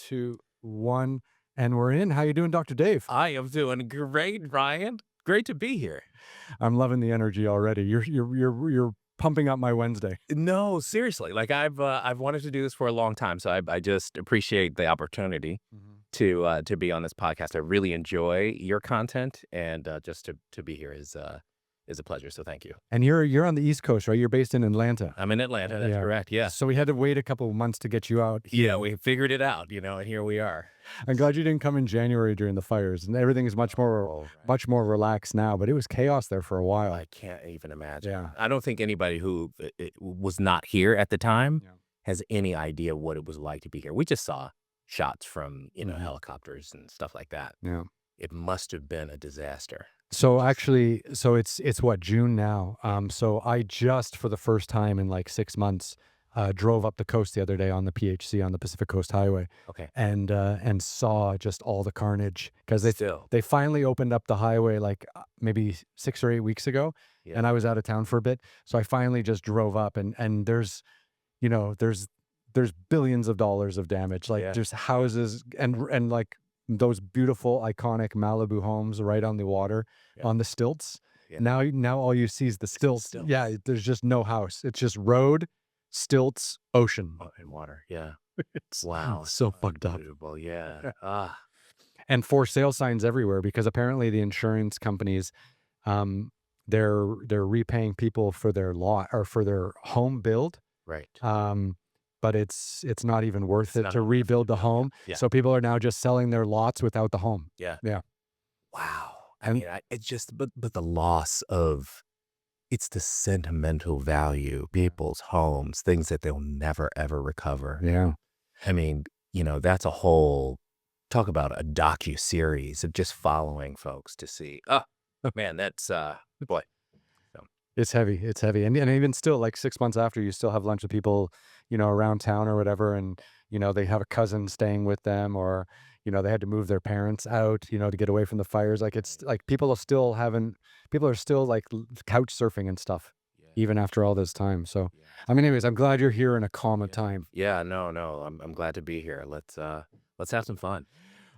2, 1, and we're in. How you doing, Dr. Dave? I am doing great, Ryan. Great to be here. I'm loving the energy already. You're pumping up my Wednesday. No, seriously. Like I've wanted to do this for a long time, so I just appreciate the opportunity to be on this podcast. I really enjoy your content, and just to be here is a pleasure. So thank you. And you're on the East Coast, right? You're based in Atlanta. I'm in Atlanta. That's Yeah. correct. Yeah. So we had to wait a couple of months to get you out. Yeah, we figured it out, and here we are. I'm glad you didn't come in January during the fires, and everything is much more relaxed now. But it was chaos there for a while. I can't even imagine. Yeah. I don't think anybody who was not here at the time Yeah. has any idea what it was like to be here. We just saw shots from, helicopters and stuff like that. Yeah. It must have been a disaster. So actually, it's what, June now. So I just for the first time in like 6 months drove up the coast the other day on the PHC on the Pacific Coast Highway Okay. and saw just all the carnage because Still. they finally opened up the highway like maybe 6 or 8 weeks ago, Yeah. and I was out of town for a bit, so I finally just drove up and there's billions of dollars of damage, like Yeah. there's houses and like those beautiful iconic Malibu homes right on the water, Yeah. on the stilts. Yeah. Now all you see is the stilts. stilts. Yeah, there's just no house. It's just road, stilts, ocean. And water. Yeah. It's Wow. so fucked up. Unbelievable. Yeah. And for sale signs everywhere because apparently the insurance companies, they're repaying people for their lot or for their home build. Right. But it's not even worth it not to even worth rebuild it. the home. Yeah. So people are now just selling their lots without the home. Yeah. Yeah. Wow. And- It's just, but the loss of, it's the sentimental value, people's homes, things that they'll never, ever recover. Yeah. I mean, that's a whole, talk about a docu-series of just following folks to see. Oh, man, that's, boy. It's heavy. It's heavy. And even still, like 6 months after, you still have lunch with people, around town or whatever. And, they have a cousin staying with them or, they had to move their parents out, to get away from the fires. Like it's like people are still like couch surfing and stuff, even after all this time. So, I mean, anyways, I'm glad you're here in a calm time. Yeah, no, I'm glad to be here. Let's have some fun.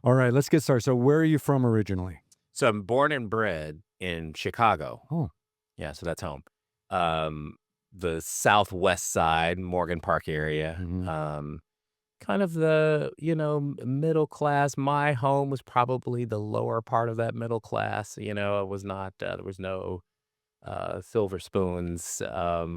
All right, let's get started. So where are you from originally? So I'm born and bred in Chicago. Oh. Yeah, so that's home. The southwest side, Morgan Park area. Mhm. Kind of the, middle class. My home was probably the lower part of that middle class. It was not, there was no silver spoons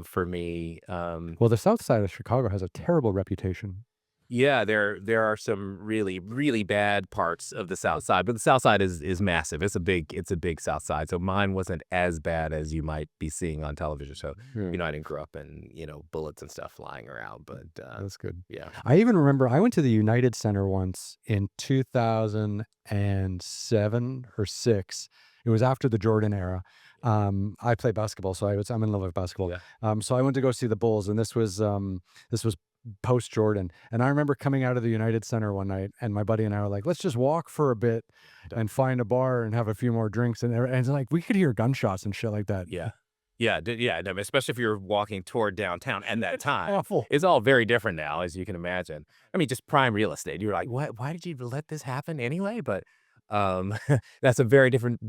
for me. Well, the south side of Chicago has a terrible reputation. Yeah, there are some really, really bad parts of the South Side, but the South Side is massive. It's a big South Side. So mine wasn't as bad as you might be seeing on television. So, Yeah. I didn't grow up in, bullets and stuff flying around, but That's good. yeah. I even remember I went to the United Center once in 2007 or 6. It was after the Jordan era. I play basketball, so I'm in love with basketball. Yeah. So I went to go see the Bulls, and this was post Jordan. And I remember coming out of the United Center one night, and my buddy and I were like, let's just walk for a bit and find a bar and have a few more drinks. And it's like we could hear gunshots and shit like that. Yeah. Yeah, no, especially if you're walking toward downtown at that time. Awful. It's all very different now, as you can imagine. I mean, just prime real estate. You're like, what? Why did you let this happen anyway? But that's a very different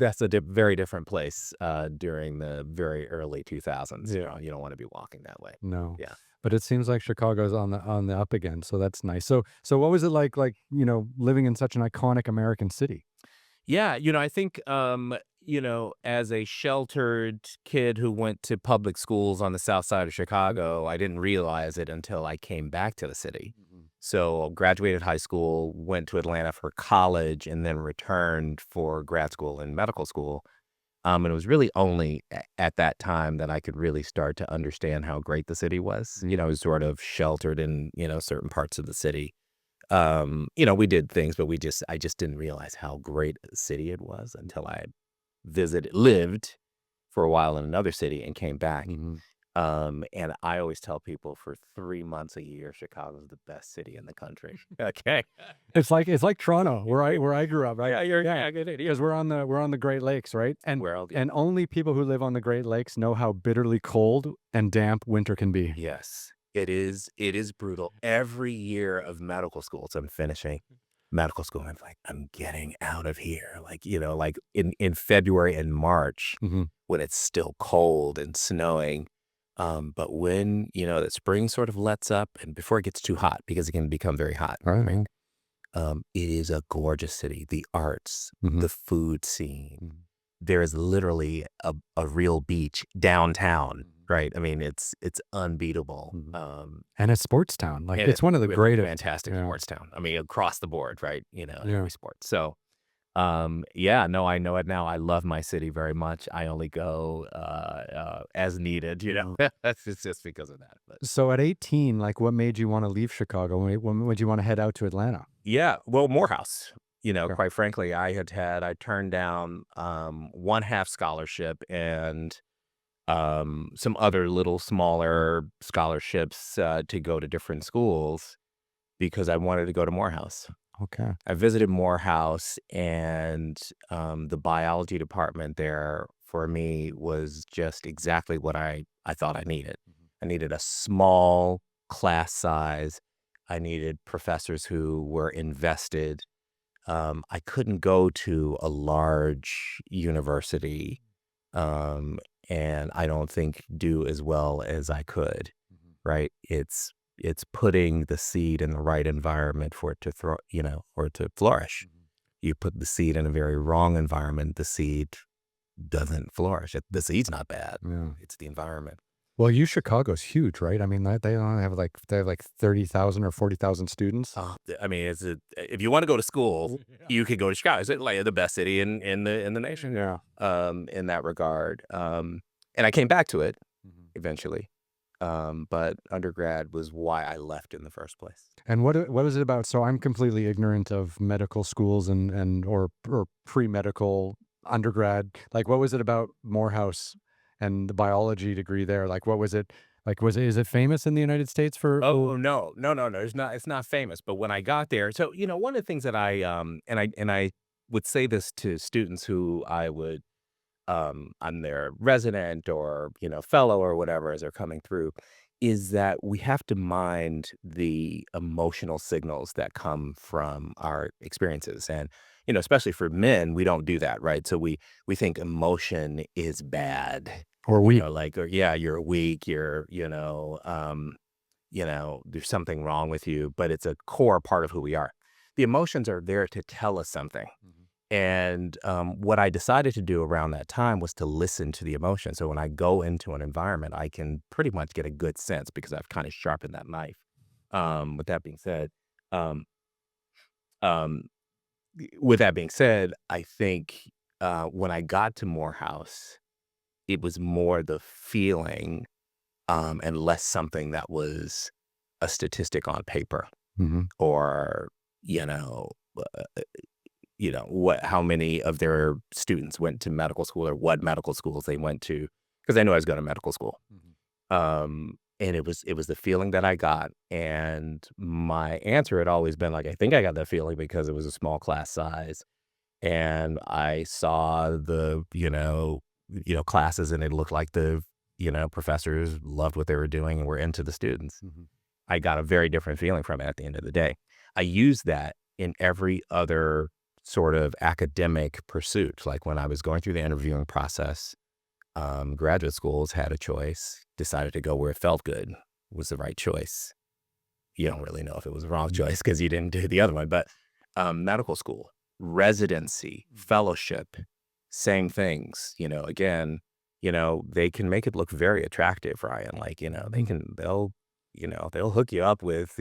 place during the very early 2000s. Yeah. You don't want to be walking that way. No. Yeah. But it seems like Chicago's on the up again, so that's nice. So what was it like living in such an iconic American city? Yeah, I think as a sheltered kid who went to public schools on the south side of Chicago, I didn't realize it until I came back to the city. So graduated high school, went to Atlanta for college, and then returned for grad school and medical school. And it was really only at that time that I could really start to understand how great the city was. I was sort of sheltered in, certain parts of the city. We did things, but I just didn't realize how great a city it was until I lived for a while in another city and came back. And I always tell people for 3 months a year, Chicago's the best city in the country. Okay. It's like Toronto, where I grew up, right? Yeah, good idea. Because we're on the Great Lakes, right? And Well, and only people who live on the Great Lakes know how bitterly cold and damp winter can be. yes. It is brutal. Every year of medical school, so I'm finishing medical school, I'm like, "I'm getting out of here." Like, like in February and March Hmm. when it's still cold and snowing. But when, the spring sort of lets up and before it gets too hot, because it can become very hot, right? Right. It is a gorgeous city. The arts, Hmm. the food scene. There is literally a real beach downtown, right? I mean, it's unbeatable. Hmm. And a sports town. Like And it's one of the we have a greatest. fantastic Yeah. sports town. I mean, across the board, right? In Yeah. every sport. So, yeah, no, I know it now. I love my city very much. I only go as needed, Mhm. That's just because of that. But So at 18, like what made you want to leave Chicago? When would you want to head out to Atlanta? yeah, well, Morehouse. Okay. Quite frankly, I turned down one half scholarship and some other little smaller scholarships to go to different schools because I wanted to go to Morehouse. Okay. I visited Morehouse, and the biology department there for me was just exactly what I thought I needed. I needed a small class size. I needed professors who were invested. I couldn't go to a large university, um, and I don't think do as well as I could. Mhm. Right? It's putting the seed in the right environment for it to or to flourish. Mhm. You put the seed in a very wrong environment, the seed doesn't flourish. The seed's not bad. Yeah. It's the environment. Well, U Chicago's huge, right? I mean, they only have they have like 30,000 or 40,000 students. I mean, if you want to go to school, Yeah. you could go to Chicago. It's like the best city in the nation, Yeah. in that regard. And I came back to it Mhm. eventually. But undergrad was why I left in the first place. And what is it about? So I'm completely ignorant of medical schools and or pre-medical undergrad. Like, what was it about Morehouse and the biology degree there? Like, what was it? Like, is it famous in the United States for? Oh, no. No, no, no, it's not famous, but when I got there so, one of the things that I would say this to students who I'm their resident or, fellow or whatever as they're coming through, is that we have to mind the emotional signals that come from our experiences. And, especially for men, we don't do that, right? So we think emotion is bad, Or weak? or yeah, you're weak, there's something wrong with you, but it's a core part of who we are. The emotions are there to tell us something. Mhm. And what I decided to do around that time was to listen to the emotion. So when I go into an environment, I can pretty much get a good sense because I've kind of sharpened that knife. With that being said, um, um, I think when I got to Morehouse, it was more the feeling and less something that was a statistic on paper Mhm. or, you know, uh, how many of their students went to medical school or what medical schools they went to, because I knew I was going to medical school. Mhm. And it was the feeling that I got, and my answer had always been like, I think I got that feeling because it was a small class size, and I saw the classes, and it looked like the professors loved what they were doing and were into the students. Mhm. I got a very different feeling from it at the end of the day. I use that in every other sort of academic pursuit. Like when I was going through the interviewing process, graduate schools had a choice, decided to go where it felt good was the right choice. You don't really know if it was the wrong choice because you didn't do the other one. But medical school, residency, fellowship, same things. Again, they can make it look very attractive, Ryan. Like, Mhm. they'll hook you up with,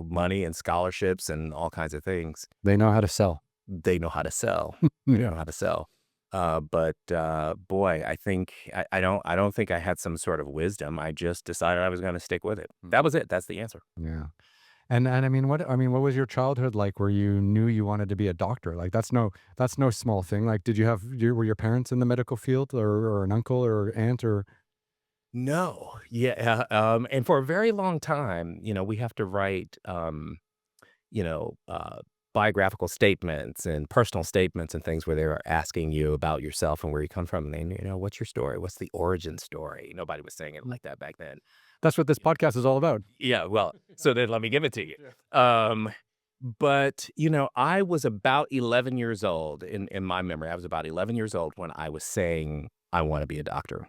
money and scholarships and all kinds of things. They know how to sell. They know how to sell. They know Yeah. how to sell. But boy, I think I don't think I had some sort of wisdom. I just decided I was going to stick with it. That Mhm. was it. That's the answer. Yeah. And I mean, what was your childhood like where you knew you wanted to be a doctor? Like that's no small thing. Like were your parents in the medical field or an uncle or aunt or No. Yeah. And for a very long time, we have to write, you know, uh, biographical statements and personal statements and things where they're asking you about yourself and where you come from. And, what's your story? What's the origin story? Nobody was saying it like that back then. That's what this podcast is all about. Yeah, well, so then let me give it to you. Yeah. But, I was about 11 years old in my memory. I was about 11 years old when I was saying I wanna be a doctor,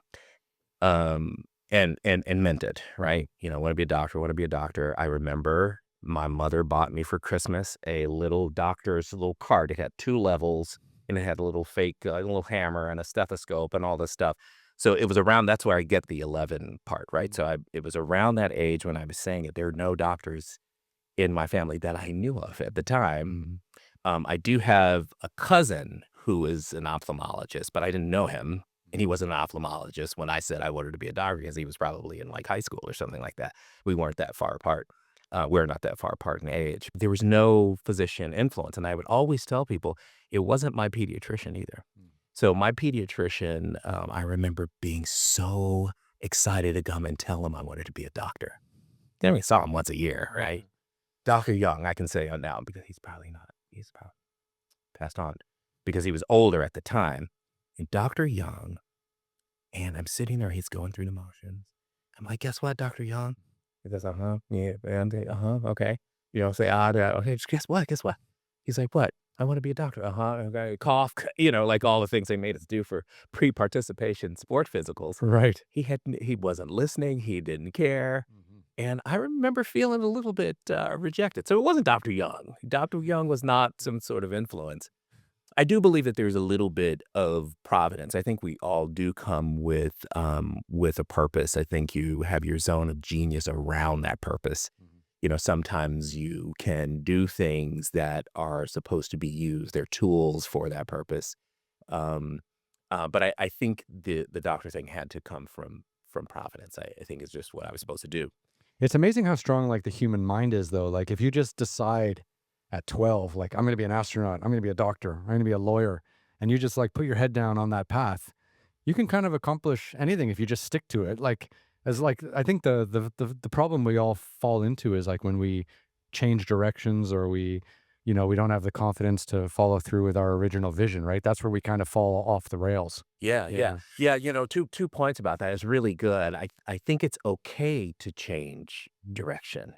um, and meant it, right? "Wanna be a doctor, wanna be a doctor." I remember my mother bought me for Christmas a little doctor's little cart. It had 2 levels, and it had a little fake, little hammer and a stethoscope and all this stuff. So it was around that's where I get the 11 part, right? Mhm. So it was around that age when I was saying it. There are no doctors in my family that I knew of at the time. Mhm. I do have a cousin who is an ophthalmologist, but I didn't know him, and he wasn't an ophthalmologist when I said I wanted to be a doctor because he was probably in like high school or something like that. We weren't that far apart. We're not that far apart in age. There was no physician influence, and I would always tell people it wasn't my pediatrician either. Mm. So my pediatrician, I remember being so excited to come and tell him I wanted to be a doctor. Then we saw him once a year, right? Dr. Young, I can say now because he's probably passed on because he was older at the time. And Dr. Young, and I'm sitting there, he's going through the motions. I'm like, guess what, Dr. Young? He says, yeah, and okay. Say, okay, just guess what? Guess what? He's like, what? I want to be a doctor. Okay. Cough, like all the things they made us do for pre-participation sport physicals. Right. He wasn't listening. He didn't care. Mhm. And I remember feeling a little bit rejected. So it wasn't Dr. Young. Dr. Young was not some sort of influence. I do believe that there's a little bit of providence. I think we all do come with a purpose. I think you have your zone of genius around that purpose. Mhm. Sometimes you can do things that are supposed to be used. They're tools for that purpose. Um, but I think the doctor thing had to come from providence. I think it's just what I was supposed to do. It's amazing how strong, like, the human mind is, though. Like, if you just decide at 12, like, "I'm gonna be an astronaut, I'm gonna be a doctor, I'm gonna be a lawyer," and you just, like, put your head down on that path, you can kind of accomplish anything if you just stick to it. Like, I think the problem we all fall into is, like, when we change directions or we don't have the confidence to follow through with our original vision, right? That's where we kind of fall off the rails. Yeah, yeah. Yeah. Yeah, two points about that is really good. I think it's okay to change Mhm. direction.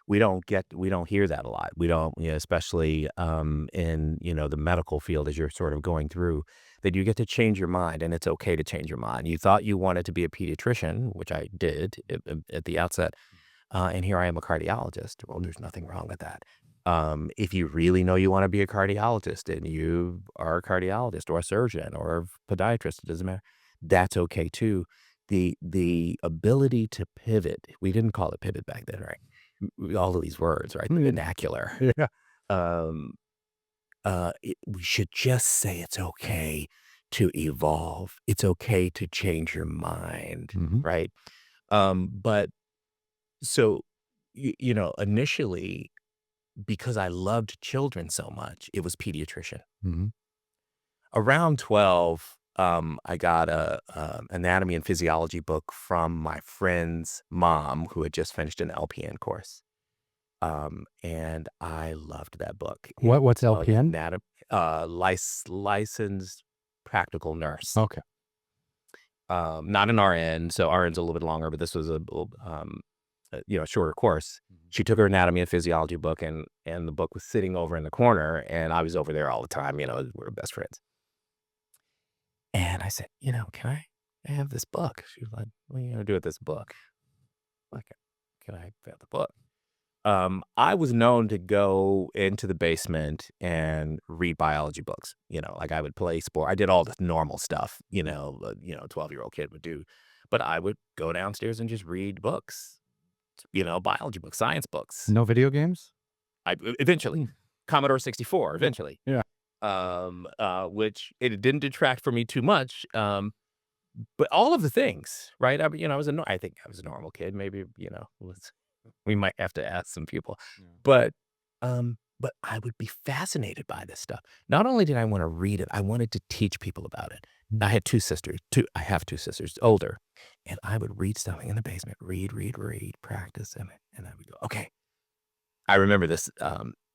We don't hear that a lot. We don't, especially in, the medical field as you're sort of going through, that you get to change your mind and it's okay to change your mind. You thought you wanted to be a pediatrician, which I did at the outset. And here I am a cardiologist. Well, there's nothing wrong with that. If you really know you want to be a cardiologist and you are a cardiologist or a surgeon or a podiatrist, it doesn't matter. That's okay too. The ability to pivot, we didn't call it pivot back then, right? All of these words, right? The Mm. vernacular. Yeah. Um, we should just say it's okay to evolve. It's okay to change your mind, Mhm. right? But so, initially, because I loved children so much, it was pediatrician. Mhm. Around 12, I got a, anatomy and physiology book from my friend's mom who had just finished an LPN course. And I loved that book. It What's was called LPN? Anatomy, licensed practical nurse. Okay. Not an RN, so RN's a little bit longer, but this was shorter course. Mhm. She took her anatomy and physiology book, and the book was sitting over in the corner, and I was over there all the time. We were best friends. And I said, can I have this book? She was like, what are you gonna do with this book? Like, can I have the book? I was known to go into the basement and read biology books. Like I would play sport. I did all the normal stuff, 12-year-old kid would do. But I would go downstairs and just read books, biology books, science books. No video games? I eventually Commodore 64 eventually. Yeah. Which it didn't detract from me too much. But all of the things, right? I think I was a normal kid. Maybe, we might have to ask some people. Yeah. But I would be fascinated by this stuff. Not only did I want to read it, I wanted to teach people about it. I had two sisters. I have two sisters, older, and I would read something in the basement, read, practice, and I would go, okay. I remember this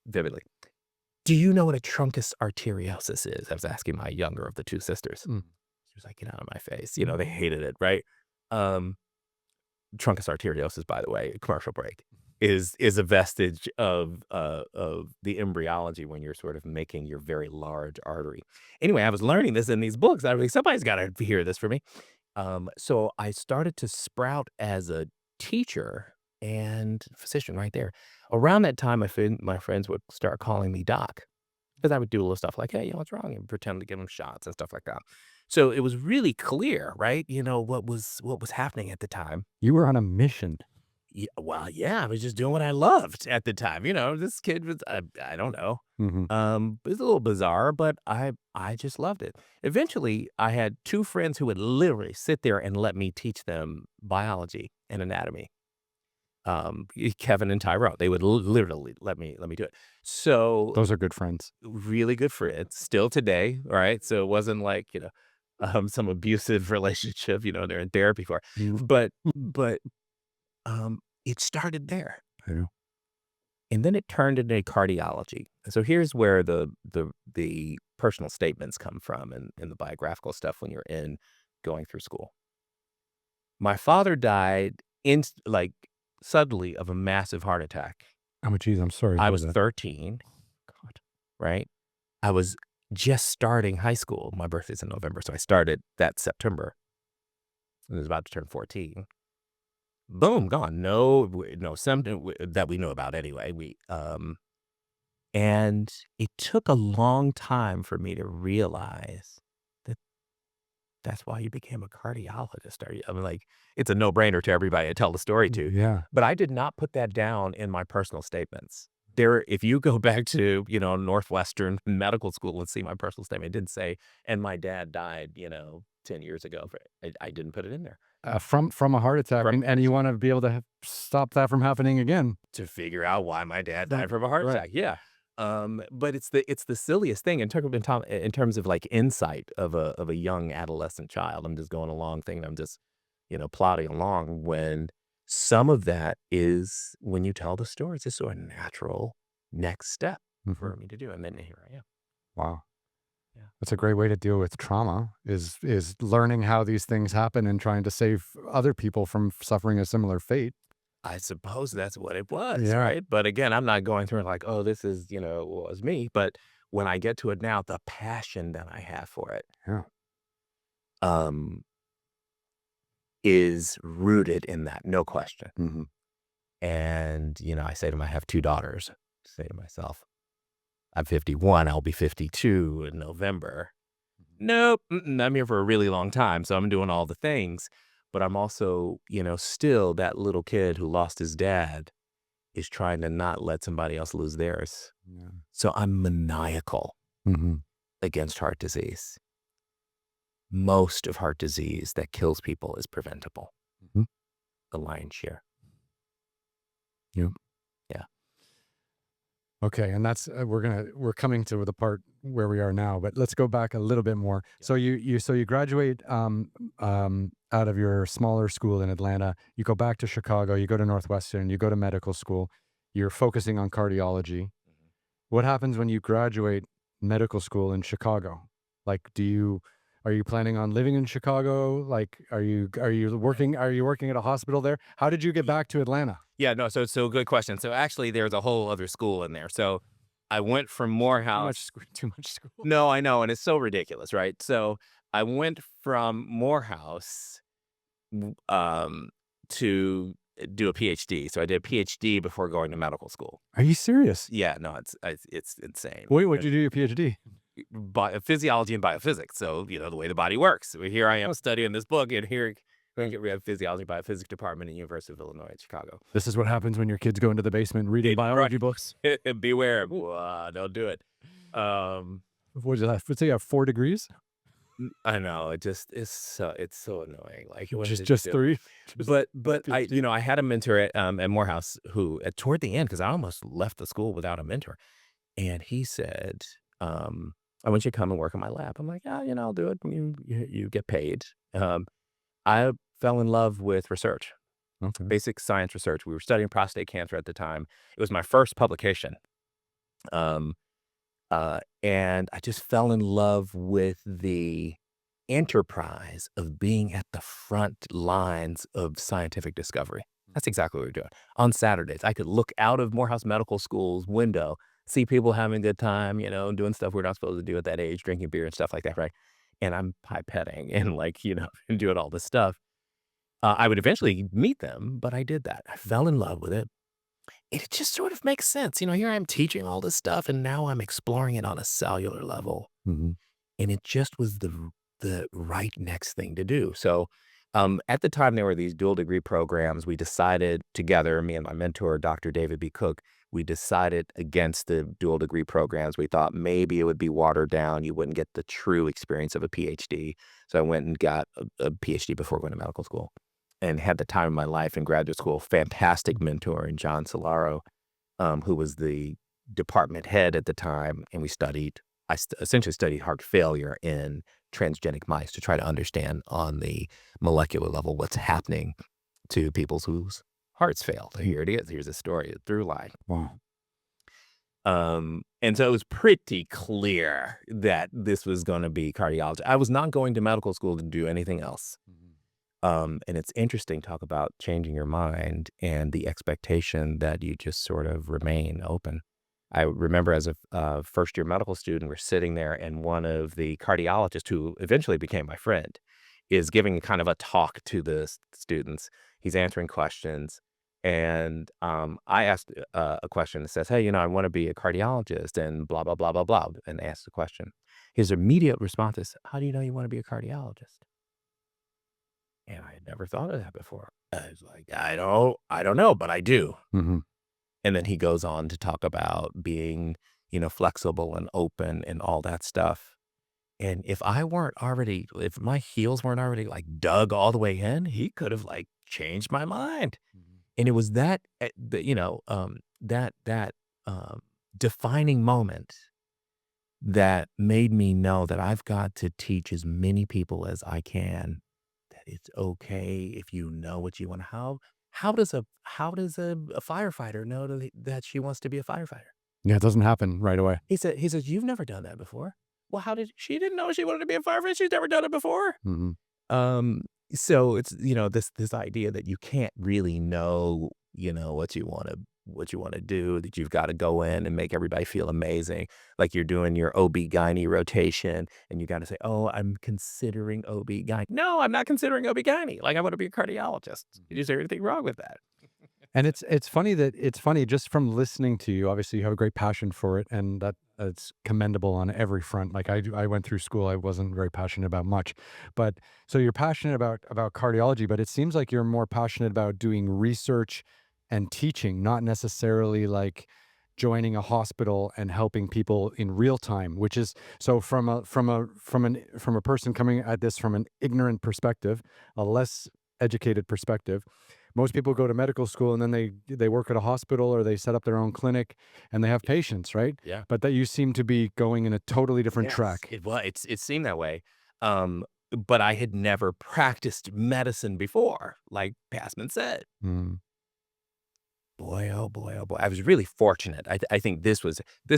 vividly. Do you know what a truncus arteriosus is? I was asking my younger of the two sisters. Mm. She was like, get out of my face. They hated it, right? Um, truncus arteriosus, by the way, commercial break, is a vestige of the embryology when you're sort of making your very large artery. Anyway, I was learning this in these books. I was like, somebody's got to hear this for me. So I started to sprout as a teacher and physician right there. Around that time, my friends would start calling me doc because I would do a little stuff like, hey, what's wrong? And pretend to give them shots and stuff like that. So it was really clear, right? What was happening at the time. You were on a mission. Yeah, well, yeah, I was just doing what I loved at the time. This kid was, I don't know. Mhm. It was a little bizarre, but I just loved it. Eventually, I had two friends who would literally sit there and let me teach them biology and anatomy. Kevin and Tyrone, they would literally let me do it. So Those are good friends. really good friends still today, right? So it wasn't like, some abusive relationship, they're in therapy for. Mm. But it started there. Yeah. And then it turned into cardiology. So here's where the personal statements come from and the biographical stuff when you're going through school. My father died suddenly of a massive heart attack. Oh, geez, I'm sorry to I hear was that. 13, God. right? I was just starting high school. My birthday's in November, so I started that September. I was about to turn 14. Boom, gone. No symptom that we know about anyway. And it took a long time for me to realize that that's why you became a cardiologist. I mean, like, it's a no-brainer to everybody to tell the story to, Yeah. but I did not put that down in my personal statements. If you go back to, Northwestern Medical School and see my personal statement, it didn't say, "And my dad died, 10 years ago." I didn't put it in there. From a heart attack, and you wanna be able to stop that from happening again. To figure out why my dad That died from a heart right. attack, yeah. But it's the silliest thing in terms of, like, insight of a young adolescent child. I'm just going along thinking I'm just, plodding along when some of that is when you tell the story, it's just sort of natural next step Mhm. for me to do, and then here I am. Wow. Yeah. That's a great way to deal with trauma, is learning how these things happen and trying to save other people from suffering a similar fate. I suppose that's what it was, Yeah. right? But again, I'm not going through it like, "Oh, this is, was me," but when I get to it now, the passion that I have for it, Yeah. um, is rooted in that, no question. Mhm. And, I say to I have 2 daughters. Say to myself, "I'm 51, I'll be 52 in November. Nope, I'm here for a really long time, so I'm doing all the things." But I'm also, still that little kid who lost his dad is trying to not let somebody else lose theirs. Yeah. So I'm maniacal Mhm. against heart disease. Most of heart disease that kills people is preventable, Mhm. the lion's share. Yeah. Yeah. Okay, and that's we're coming to the part where we are now, but let's go back a little bit more. Yeah. So you graduate out of your smaller school in Atlanta. You go back to Chicago. You go to Northwestern. You go to medical school. You're focusing on cardiology. Mhm. What happens when you graduate medical school in Chicago? Like, are you planning on living in Chicago? Like, are you working at a hospital there? How did you get back to Atlanta? Yeah, no, so good question. So actually there's a whole other school in there. So I went from Too much, Morehouse. too much school. No, I know, and it's so ridiculous, right? So I went from Morehouse um to do a PhD. So I did a PhD before going to medical school. Are you serious? Yeah, no, it's insane. Wait, what did you do your PhD? Physiology and biophysics. So, the way the body works. So here I am studying this book, and here we have physiology biophysics department at University of Illinois at Chicago. This is what happens when your kids go into the basement reading biology Right. books. Beware. Don't do it. Um, What is that? Let's say you have 4 degrees? I know it's so annoying. Like, what did you Just do? 3? Just But I PhD. I had a mentor at Morehouse who toward the end because I almost left the school without a mentor, and he said, "I want you to come and work in my lab." I'm like, "Yeah, I'll do it. You get paid." Um, I fell in love with research, Okay. basic science research. We were studying prostate cancer at the time. It was my first publication. Um, and I just fell in love with the enterprise of being at the front lines of scientific discovery. That's exactly what we're doing. On Saturdays, I could look out of Morehouse Medical School's window, see people having a good time, doing stuff we're not supposed to do at that age, drinking beer and stuff like that, right? And I'm pipetting and like, and doing all this stuff. I would eventually meet them, but I did that. I fell in love with it. It just sort of makes sense. Here I am teaching all this stuff, and now I'm exploring it on a cellular level. Mhm. And it just was the right next thing to do. So, at the time, there were these dual degree programs. We decided together, me and my mentor, Dr. David B. Cook, we decided against the dual degree programs. We thought maybe it would be watered down. You wouldn't get the true experience of a PhD. So I went and got a PhD before going to medical school and had the time of my life in graduate school. Fantastic mentor in John Solaro, who was the department head at the time. And we studied, essentially studied heart failure in transgenic mice to try to understand on the molecular level what's happening to people whose hearts failed. Here it is. Here's a story, a through line. Wow. And so it was pretty clear that this was going to be cardiology. I was not going to medical school to do anything else. And it's interesting, talk about changing your mind and the expectation that you just sort of remain open. I remember as a first-year medical student, we're sitting there, and one of the cardiologists, who eventually became my friend, is giving kind of a talk to the students. He's answering questions, and I asked a question that says, "Hey, I want to be a cardiologist," and blah, blah, blah, blah, blah, and asked the question. His immediate response is, "How do you know you want to be a cardiologist?" And I had never thought of that before. I was like, I don't know, but I do. Mhm. And then he goes on to talk about being, flexible and open and all that stuff. And if if my heels weren't already like dug all the way in, he could have like changed my mind. Mhm. And it was that defining moment that made me know that I've got to teach as many people as I can that it's okay if you know what you want. How does a firefighter know that she wants to be a firefighter? Yeah, it doesn't happen right away. He says, "You've never done that before." Well, she didn't know she wanted to be a firefighter? She's never done it before. Mhm. Um, so it's, this idea that you can't really know, what you wanna do, that you've gotta go in and make everybody feel amazing. Like you're doing your OB-GYN rotation and you gotta say, "Oh, I'm considering OB-GYN." No, I'm not considering OB-GYN. Like, I wanna be a cardiologist. Is there anything wrong with that? And it's funny just from listening to you. Obviously, you have a great passion for it, and that's commendable on every front. Like I went through school, I wasn't very passionate about much, but so you're passionate about cardiology, but it seems like you're more passionate about doing research and teaching, not necessarily like joining a hospital and helping people in real time. Which is so from a person coming at this from an ignorant perspective, a less educated perspective. Most people go to medical school and then they work at a hospital or they set up their own clinic and they have patients, right? Yeah. But that you seem to be going in a totally different Yes. track. It seemed that way. Um, but I had never practiced medicine before, like Passman said. Mm, Boy, oh boy, oh boy. I was really fortunate. I think this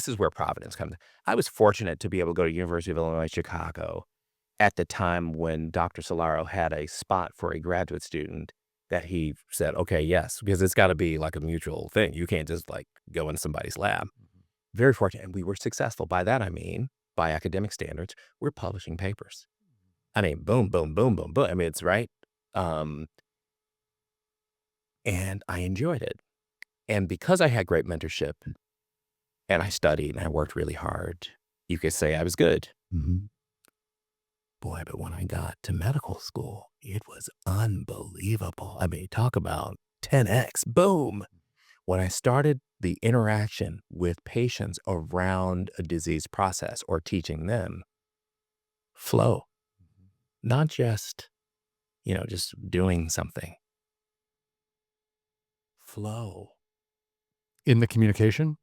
is where Providence comes in. I was fortunate to be able to go to University of Illinois, Chicago at the time when Dr. Solaro had a spot for a graduate student that he said, "Okay, yes," because it's gotta be like a mutual thing. You can't just like go in somebody's lab. Very fortunate, and we were successful. By that, I mean, by academic standards, we're publishing papers. I mean, boom, boom, boom, boom, boom. I mean, it's right. Um, and I enjoyed it. And because I had great mentorship and I studied and I worked really hard, you could say I was good. mhm. Boy, but when I got to medical school, it was unbelievable. I mean, talk about 10x, boom. When I started the interaction with patients around a disease process or teaching them flow, not just, just doing something, flow In the communication?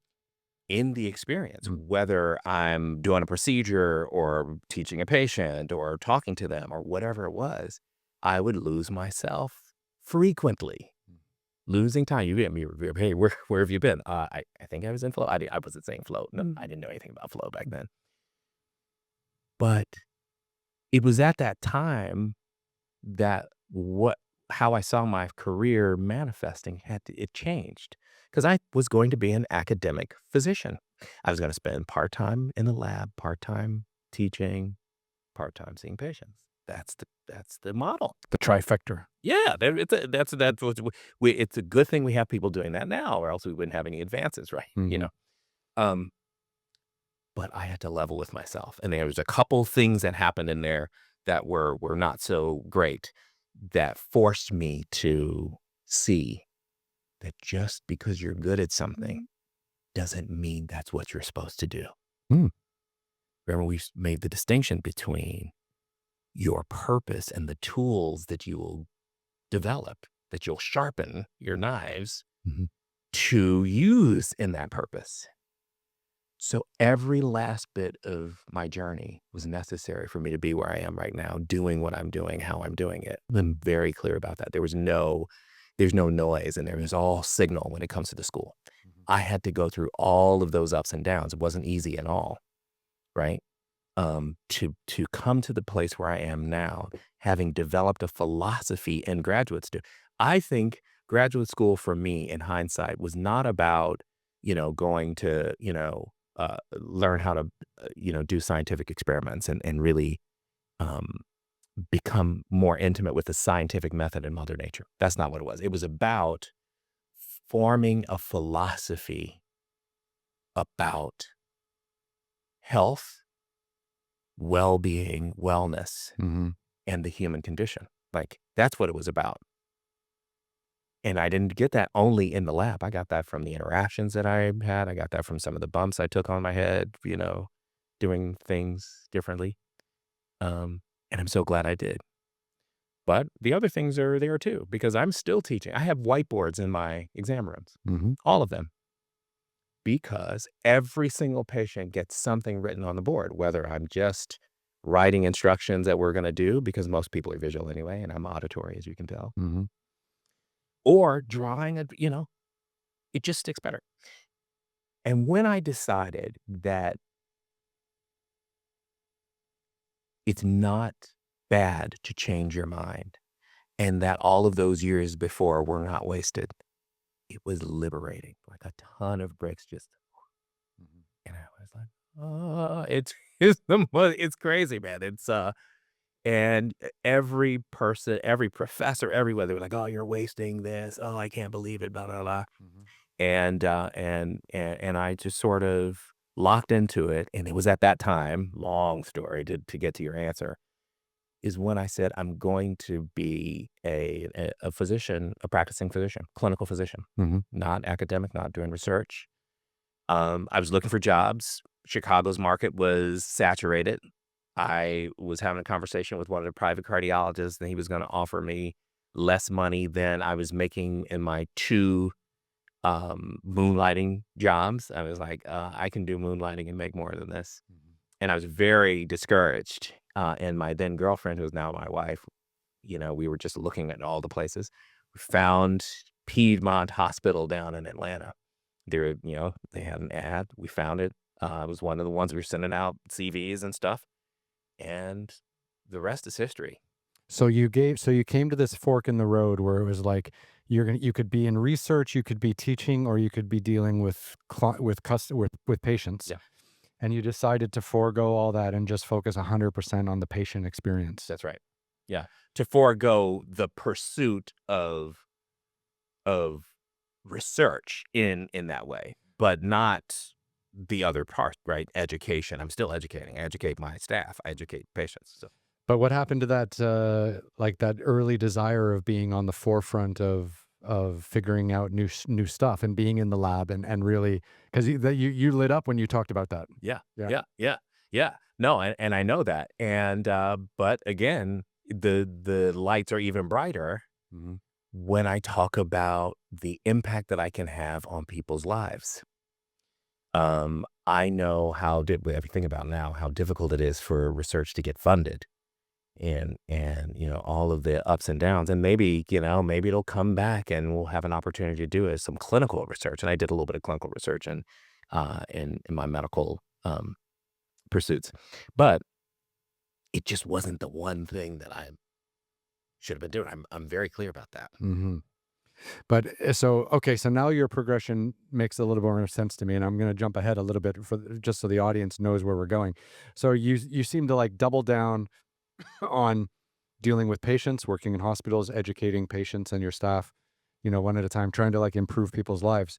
in the experience, Mm, whether I'm doing a procedure or teaching a patient or talking to them or whatever it was, I would lose myself frequently. Losing time. You get me. Hey, where have you been? I think I was in flow. I wasn't saying flow. No, I didn't know anything about flow back then. But it was at that time that how I saw my career manifesting it changed, because I was going to be an academic physician. I was gonna spend part-time in the lab, part-time teaching, part-time seeing patients. That's the model. The trifecta. Yeah, that's what it's a good thing we have people doing that now, or else we wouldn't have any advances, right? Mhm. Um, but I had to level with myself, and there was a couple things that happened in there that were not so great, that forced me to see that just because you're good at something doesn't mean that's what you're supposed to do. Mm. Remember, we made the distinction between your purpose and the tools that you will develop, that you'll sharpen your knives Mhm. to use in that purpose. So every last bit of my journey was necessary for me to be where I am right now, doing what I'm doing, how I'm doing it. I'm very clear about that. There's no noise, and there was all signal when it comes to the school. Mhm. I had to go through all of those ups and downs. It wasn't easy at all, right? To come to the place where I am now, having developed a philosophy in graduate school. I think graduate school for me, in hindsight, was not about, going to, learn how to, do scientific experiments and really um, become more intimate with the scientific method in Mother Nature. That's not what it was. It was about forming a philosophy about health, well-being, wellness, Mhm. and the human condition. Like, that's what it was about. And I didn't get that only in the lab. I got that from the interactions that I had. I got that from some of the bumps I took on my head, doing things differently. And I'm so glad I did. But the other things are there too, because I'm still teaching. I have whiteboards in my exam rooms, Mhm. all of them, because every single patient gets something written on the board, whether I'm just writing instructions that we're going to do, because most people are visual anyway, and I'm auditory, as you can tell, Mhm. or drawing it just sticks better. And when I decided that it's not bad to change your mind, and that all of those years before were not wasted, it was liberating. Like a ton of bricks just, Mhm. and I was like, oh, it's crazy, man. And every person, every professor, everywhere, they were like, oh, you're wasting this. Oh, I can't believe it, blah, blah, blah. Mhm. And I just sort of locked into it, and it was at that time, long story to get to your answer, is when I said, I'm going to be a physician, a practicing physician, clinical physician, Mhm. not academic, not doing research. I was looking for jobs. Chicago's market was saturated. I was having a conversation with one of the private cardiologists, and he was gonna offer me less money than I was making in my 2 moonlighting jobs. I was like, I can do moonlighting and make more than this. Mhm. And I was very discouraged. And my then girlfriend, who is now my wife, we were just looking at all the places. We found Piedmont Hospital down in Atlanta. They had an ad. We found it. It was one of the ones we were sending out CVs and stuff. And the rest is history. So you came to this fork in the road where it was like you could be in research, you could be teaching, or you could be dealing with with patients, Yeah, and you decided to forego all that and just focus 100% on the patient experience. that's right. Yeah. To forego the pursuit of research in that way, but not the other part, right? Education. I'm still educating. I educate my staff. I educate patients. So But what happened to that, like that early desire of being on the forefront of figuring out new stuff and being in the lab and really because you lit up when you talked about that. yeah, Yeah. yeah, yeah, yeah. No, and I know that. And but again, the lights are even brighter Mhm. when I talk about the impact that I can have on people's lives. I know how did everything about now how difficult it is for research to get funded, and all of the ups and downs, and maybe it'll come back and we'll have an opportunity to do some clinical research. And I did a little bit of clinical research in my medical pursuits, but it just wasn't the one thing that I should have been doing. I'm very clear about that. Mhm. But, so, okay, so now your progression makes a little more sense to me, and I'm gonna jump ahead a little bit for just so the audience knows where we're going. So you seem to, like, double down on dealing with patients, working in hospitals, educating patients and your staff, one at a time, trying to, like, improve people's lives.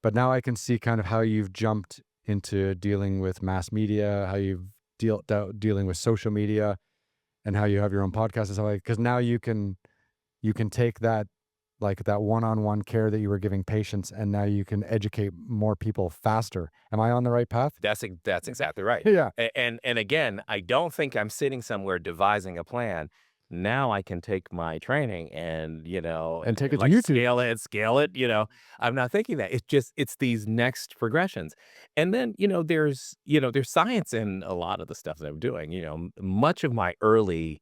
But now I can see kind of how you've jumped into dealing with mass media, how you've dealing with social media, and how you have your own podcast and stuff like. Because now you can take that, like, that one-on-one care that you were giving patients, and now you can educate more people faster. Am I on the right path? That's exactly right. Yeah, And again, I don't think I'm sitting somewhere devising a plan. Now I can take my training and, and take it to like YouTube. scale it, I'm not thinking that. It's these next progressions. And then, there's science in a lot of the stuff that I'm doing. Much of my early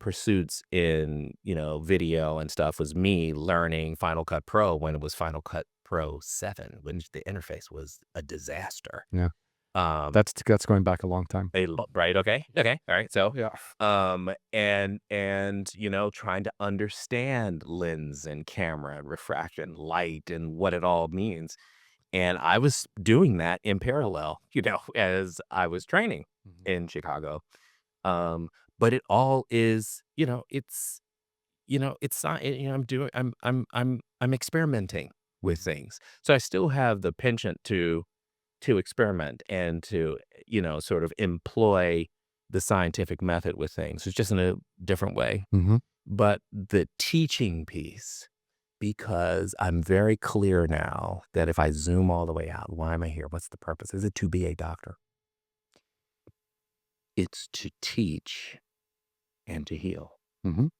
pursuits in, video and stuff was me learning Final Cut Pro when it was Final Cut Pro 7, when the interface was a disaster. Yeah, Um, that's going back a long time. right, okay, okay, all right, so, Yeah. and, trying to understand lens and camera and refraction, light, and what it all means, and I was doing that in parallel, as I was training Mhm. in Chicago. Um, but it all is, it's not, I'm experimenting with Mhm. things. So I still have the penchant to experiment and to, sort of employ the scientific method with things. It's just in a different way. Mhm. But the teaching piece, because I'm very clear now that if I zoom all the way out, why am I here? What's the purpose? Is it to be a doctor? It's to teach and to heal. Mhm.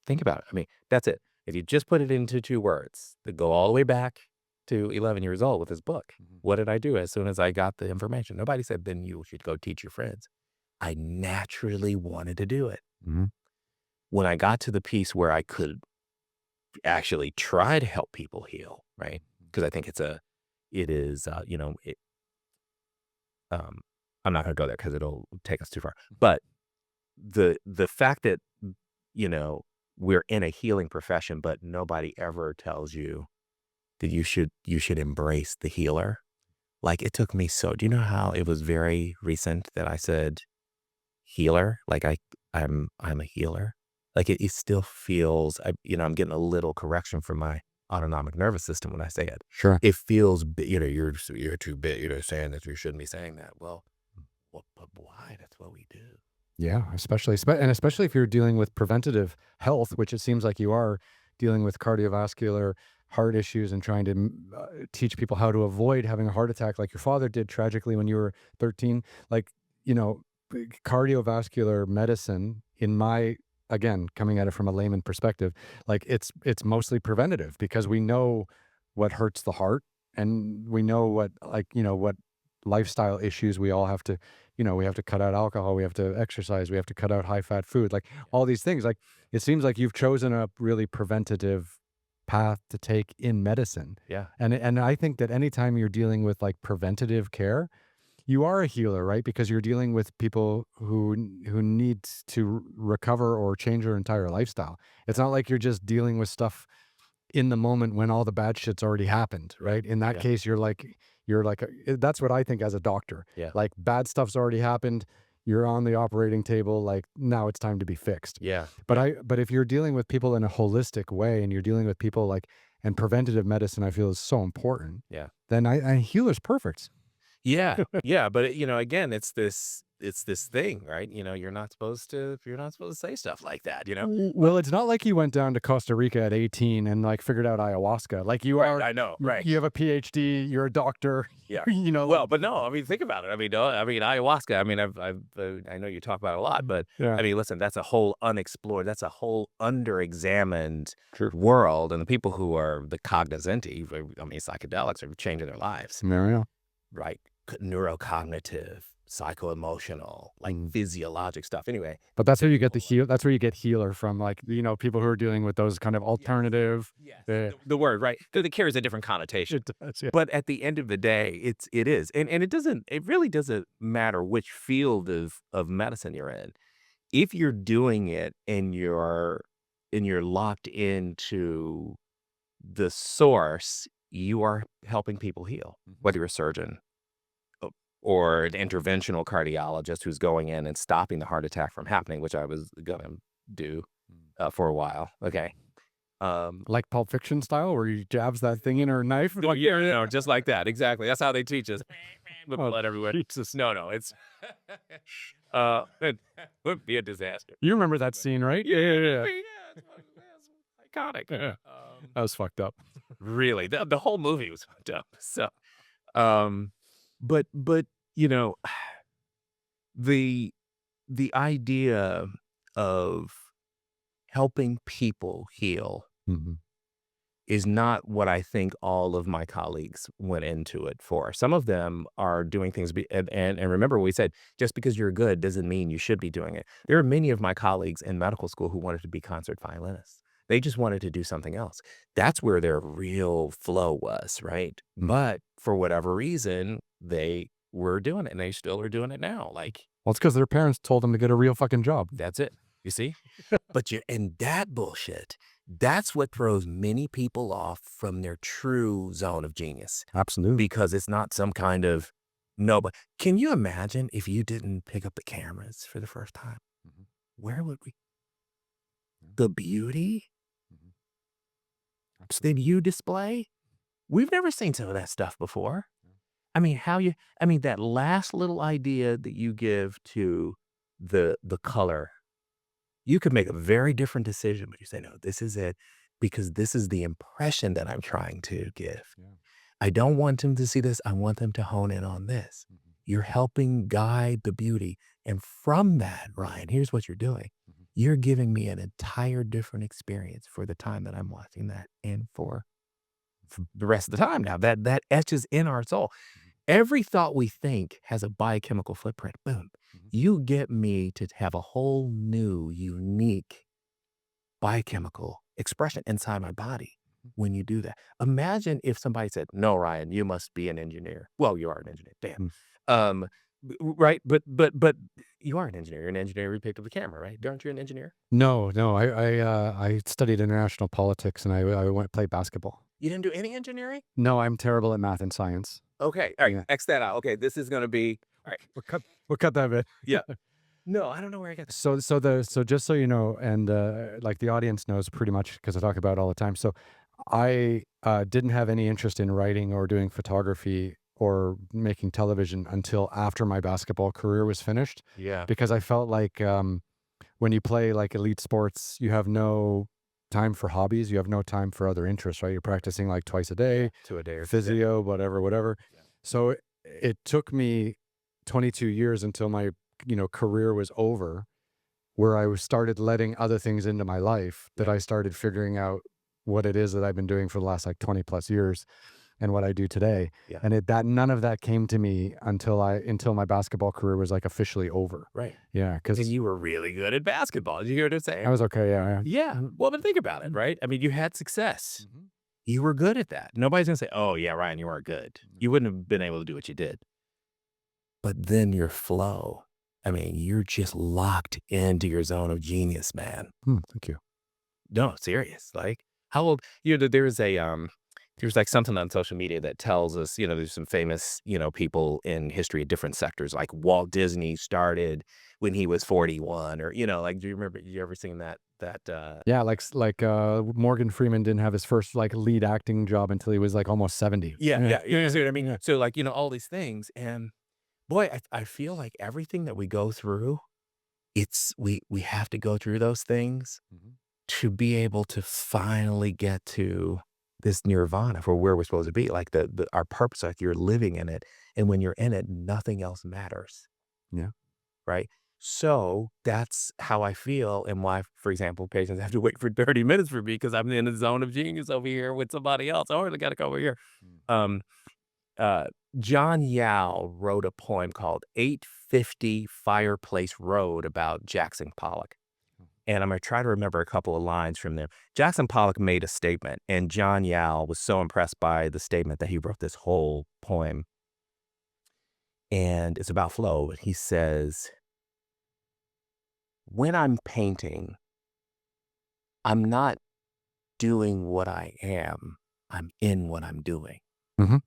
Think about it. I mean, that's it. If you just put it into 2 words that go all the way back to 11 years old with this book, Mhm. what did I do as soon as I got the information? Nobody said, "Then you should go teach your friends." I naturally wanted to do it. Mhm. When I got to the piece where I could actually try to help people heal, right? Because I think it is, um, I'm not gonna go there because 'cause it'll take us too far. But the fact that, you know, we're in a healing profession, but nobody ever tells you that you should embrace the healer. Like, it took me so do you know how it was very recent that I said healer? Like, I'm a healer. Like, it still feels I'm getting a little correction from my autonomic nervous system when I say it. Sure. It feels you're too big, saying that you shouldn't be saying that. Well, but why? That's what we do. Yeah, especially if you're dealing with preventative health, which it seems like you are dealing with cardiovascular heart issues and trying to teach people how to avoid having a heart attack like your father did tragically when you were 13. Like, cardiovascular medicine, in my, again, coming at it from a layman perspective, like, it's mostly preventative because we know what hurts the heart, and we know what, like, what lifestyle issues we all have to, we have to cut out alcohol, we have to exercise, we have to cut out high fat food, like, all these things. Like, it seems like you've chosen a really preventative path to take in medicine. Yeah. And I think that anytime you're dealing with, like, preventative care, you are a healer, right? Because you're dealing with people who need to recover or change their entire lifestyle. It's not like you're just dealing with stuff in the moment when all the bad shit's already happened, Yeah. right? In that Yeah. case, you're like that's what I think as a doctor. Yeah. Like, bad stuff's already happened. You're on the operating table. Like, now it's time to be fixed. Yeah. But Yeah. but if you're dealing with people in a holistic way, and you're dealing with people, like, and preventative medicine, I feel, is so important. Yeah. Then I healer's perfect. Yeah, yeah, but again, it's this thing, right? You're not supposed to say stuff like that, Well, it's not like you went down to Costa Rica at 18 and, like, figured out ayahuasca. Like, you Right, are, I know, right. you have a PhD, you're a doctor, Yeah. like, Well, but no, I mean, think about it. I mean, ayahuasca. I mean, I know you talk about it a lot, but yeah, I mean, listen, that's a whole unexplored, that's a whole underexamined true. world, and the people who are the cognoscenti, I mean, psychedelics are changing their lives, Mario. right? Neurocognitive. psycho-emotional, like Mm. physiologic stuff. Anyway, But that's where you get the heal. That's where you get healer from, like, people who are dealing with those kind of yes, alternative. yes, Uh, the word, right? That it carries a different connotation. it does, yeah. But at the end of the day, it is. And it really doesn't matter which field of medicine you're in. If you're doing it and you're locked into the source, you are helping people heal, Mhm. whether you're a surgeon or an interventional cardiologist who's going in and stopping the heart attack from happening, which I was gonna do Mm. for a while. Okay. Um, Like Pulp Fiction style, where he jabs that thing in her knife. no, Like, yeah, no, just like that. Exactly. That's how they teach us. The oh, blood everywhere. Jesus. No, it's it would be a disaster. You remember that scene, right? Yeah, yeah, yeah. Yeah, it's iconic. Yeah. That was fucked up. Really, the whole movie was fucked up. So, um, but you know, the the idea of helping people heal Mhm. is not what I think all of my colleagues went into it for. Some of them are doing things, and remember, we said just because you're good doesn't mean you should be doing it. There are many of my colleagues in medical school who wanted to be concert violinists. They just wanted to do something else. That's where their real flow was, right? But for whatever reason, they were doing it, and they still are doing it now. Like, Well, it's because their parents told them to get a real fucking job. that's it. You see? But you and that bullshit, that's what throws many people off from their true zone of genius Absolutely. because it's not some kind of no, but can you imagine if you didn't pick up the cameras for the first time? Mhm. Where would we Yeah. the beauty Mhm. that Absolutely. you display? We've never seen some of that stuff before. Yeah. I mean, that last little idea that you give to the color. You could make a very different decision, but you say, "No, this is it because this is the impression that I'm trying to give. Yeah. I don't want them to see this, I want them to hone in on this." Mhm. You're helping guide the beauty, and from that, Ryan, here's what you're doing. Mhm. You're giving me an entire different experience for the time that I'm watching that and for the rest of the time now. That etches in our soul. Mhm. Every thought we think has a biochemical footprint. Boom. Mhm. You get me to have a whole new, unique biochemical expression inside my body Mhm. when you do that. Imagine if somebody said, "No, Ryan, you must be an engineer." Well, you are an engineer. Damn. Mm. Um, right? But you are an engineer. You're an engineer who picked up the camera, right? Aren't you an engineer? No, no. I studied international politics and I went play basketball. You didn't do any engineering? No, I'm terrible at math and science. Okay. All right. Yeah. X that out. Okay. This is going to be, all right. We'll cut that bit. Yeah. No, I don't know where I got that. So just so you know, and like the audience knows pretty much because I talk about it all the time. So I didn't have any interest in writing or doing photography or making television until after my basketball career was finished, Yeah. because I felt like when you play like elite sports, you have no time for hobbies. You have no time for other interests, right? You're practicing like twice a day, To a day or 2 days. physio, whatever, whatever. Yeah. So it took me 22 years until my career was over, where I was started letting other things into my life, that Yeah. I started figuring out what it is that I've been doing for the last like 20 plus years and what I do today. Yeah. And that none of that came to me until my basketball career was like officially over. Right. Yeah, And because you were really good at basketball. Did you hear what I'm saying? I was okay. Yeah, Yeah. Well, but think about it, right? I mean, you had success. Mhm. You were good at that. Nobody's gonna say, "Oh, yeah, Ryan, you weren't good." You wouldn't have been able to do what you did. But then your flow, I mean, you're just locked into your zone of genius, man. Thank you. No, serious. Like, how old there's like something on social media that tells us, there's some famous, people in history at different sectors, like Walt Disney started when he was 41 or, like, do you remember, you ever seen that Yeah, Morgan Freeman didn't have his first like lead acting job until he was like almost 70. yeah, Yeah. yeah, you see what I mean? Yeah. So like, all these things. And boy, I feel like everything that we go through, we have to go through those things Mhm. to be able to finally get to this nirvana for where we're supposed to be, like our purpose, like you're living in it. And when you're in it, nothing else matters, Yeah. right? So that's how I feel and why, for example, patients have to wait for 30 minutes for me because I'm in the zone of genius over here with somebody else. Or they got to come over here. Mm. Um, John Yao wrote a poem called 850 Fireplace Road about Jackson Pollock. And I'm going to try to remember a couple of lines from there. Jackson Pollock made a statement, and John Yao was so impressed by the statement that he wrote this whole poem. And it's about flow. He says, when I'm painting, I'm not doing what I am, I'm in what I'm doing. Mhm,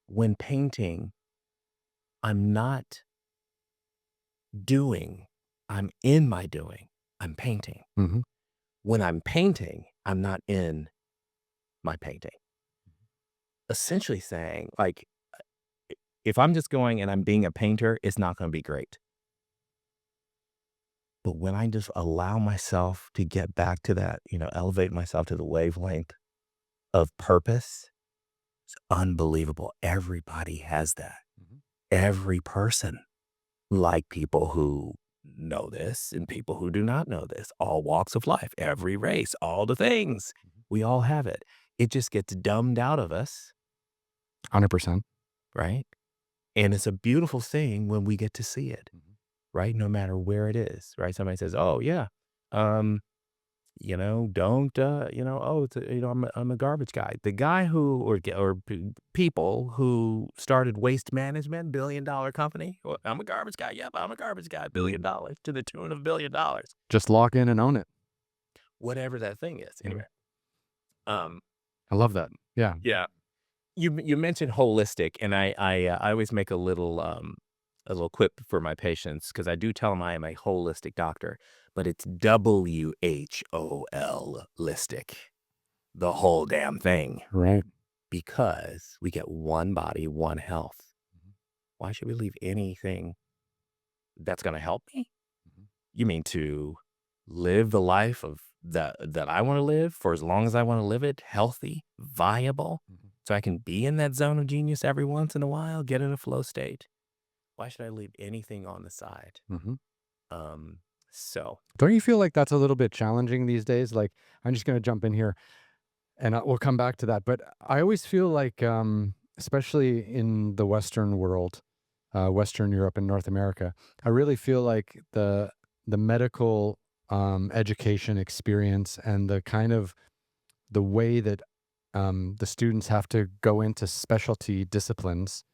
When painting, I'm not doing, I'm in my doing. I'm painting. mhm. When I'm painting, I'm not in my painting. Essentially saying, like, if I'm just going and I'm being a painter, it's not going to be great. But when I just allow myself to get back to that, elevate myself to the wavelength of purpose, it's unbelievable. Everybody has that. Mhm, Every person, like people who know this and people who do not know this, all walks of life, every race, all the things. mhm. We all have it. It just gets dumbed out of us, 100%. right? And it's a beautiful thing when we get to see it, Mhm, right? No matter where it is, right? Somebody says, "Oh yeah, um, don't, oh, I'm a garbage guy." The guy who people who started Waste Management, $1 billion company. Well, I'm a garbage guy. Yep, I'm a garbage guy. $1 billion to the tune of $1 billion, just lock in and own it. whatever that thing is. Mhm. Anyway, um, I love that. Yeah. yeah. You mentioned holistic, and I always make a little quip for my patients because I do tell them I am a holistic doctor, but it's WHOL-istic, the whole damn thing, Right. because we get one body, one health. Mhm, Why should we leave anything that's going to help me? mhm, You mean to live the life of that I want to live for as long as I want to live it, healthy, viable, mhm, so I can be in that zone of genius every once in a while, get in a flow state. Why should I leave anything on the side? mhm. Um, so Don't you feel like that's a little bit challenging these days? Like, I'm just gonna jump in here, and we'll come back to that. But I always feel like, especially in the Western world, Western Europe and North America, I really feel like the medical education experience and the kind of the way that the students have to go into specialty disciplines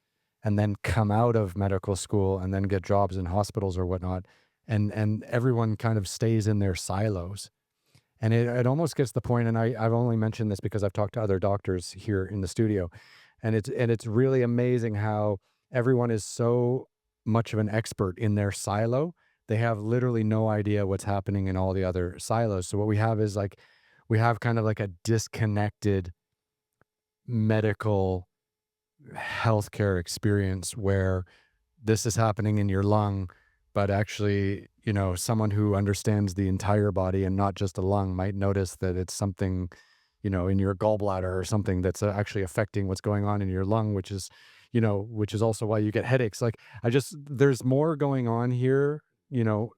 and then come out of medical school and then get jobs in hospitals or whatnot, and everyone kind of stays in their silos. And it almost gets to the point, and I've only mentioned this because I've talked to other doctors here in the studio, and it's really amazing how everyone is so much of an expert in their silo. They have literally no idea what's happening in all the other silos. So what we have is like we have kind of like a disconnected medical healthcare experience where this is happening in your lung, but actually, someone who understands the entire body and not just a lung might notice that it's something, in your gallbladder or something that's actually affecting what's going on in your lung, which is also why you get headaches. Like, there's more going on here, you know,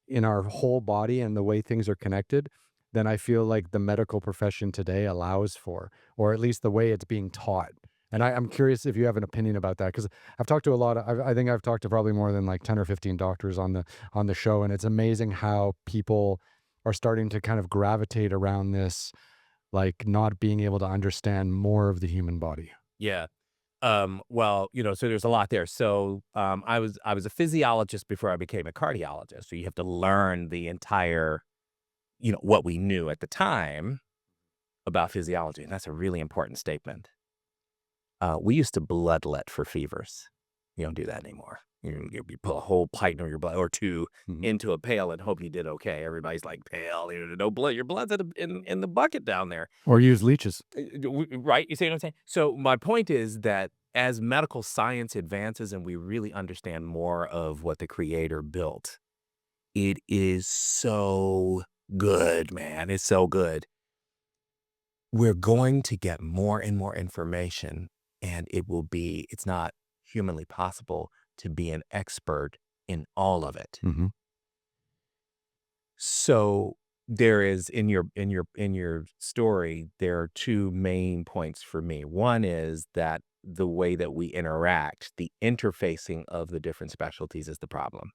in our whole body and the way things are connected than I feel like the medical profession today allows for, or at least the way it's being taught. And I'm curious if you have an opinion about that because I've talked to a lot of, I think I've talked to probably more than like 10 or 15 doctors on the show, and it's amazing how people are starting to kind of gravitate around this, like not being able to understand more of the human body. yeah. Well, so there's a lot there. So I was a physiologist before I became a cardiologist. So you have to learn the entire, what we knew at the time about physiology. And that's a really important statement. We used to bloodlet for fevers. You don't do that anymore. You put a whole pint of your blood or two Mhm. into a pail and hope you did okay. Everybody's like, pail, no blood. Your blood's in the bucket down there. Or use leeches. Right? You see what I'm saying? So my point is that as medical science advances and we really understand more of what the creator built, it is so good, man. It's so good. We're going to get more and more information, and it's not humanly possible to be an expert in all of it. Mhm. So There is in your story, there are 2 main points for me. One is that the way that we interact, the interfacing of the different specialties is the problem.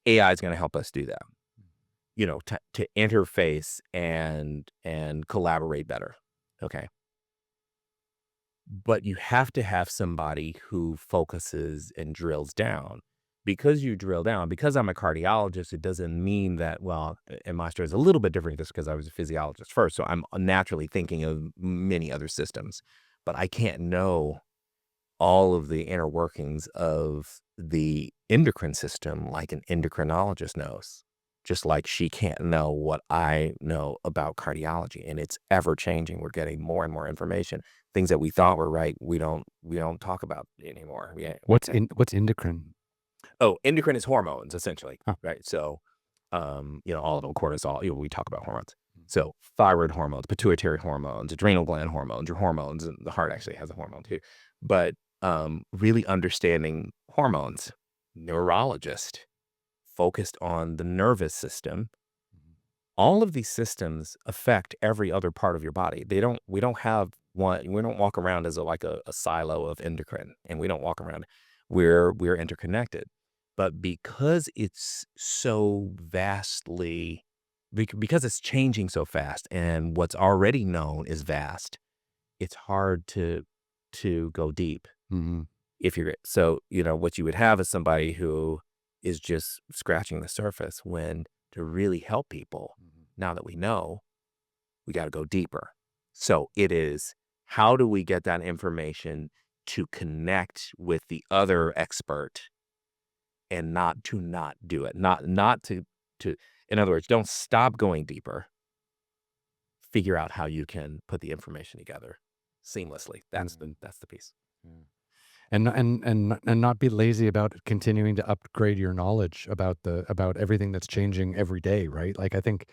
AI is gonna help us do that, to interface and collaborate better, okay? But you have to have somebody who focuses and drills down. Because you drill down, because I'm a cardiologist, it doesn't mean that, well, and my story is a little bit different just because I was a physiologist first. So I'm naturally thinking of many other systems, but I can't know all of the inner workings of the endocrine system like an endocrinologist knows, just like she can't know what I know about cardiology. And it's ever changing. We're getting more and more information. Things that we thought were right, we don't talk about anymore. What's endocrine? Oh, endocrine is hormones essentially, Huh. right? So, all of them, cortisol. We talk about hormones. So, thyroid hormones, pituitary hormones, adrenal gland hormones, your hormones, and the heart actually has a hormone too. But really understanding hormones, neurologist focused on the nervous system. All of these systems affect every other part of your body. We don't have one, we don't walk around as a silo of endocrine, and we don't walk around, we're interconnected. But because it's so vastly, because it's changing so fast and what's already known is vast, it's hard to go deep. Mhm. If you're so, what you would have is somebody who is just scratching the surface, when to really help people, Mhm. now that we know, we got to go deeper. So it is, how do we get that information to connect with the other expert, and not do it, not to, in other words, don't stop going deeper. Figure out how you can put the information together seamlessly. That's the Mhm. that's the piece. Yeah. And not be lazy about continuing to upgrade your knowledge about everything that's changing every day, right? Like I think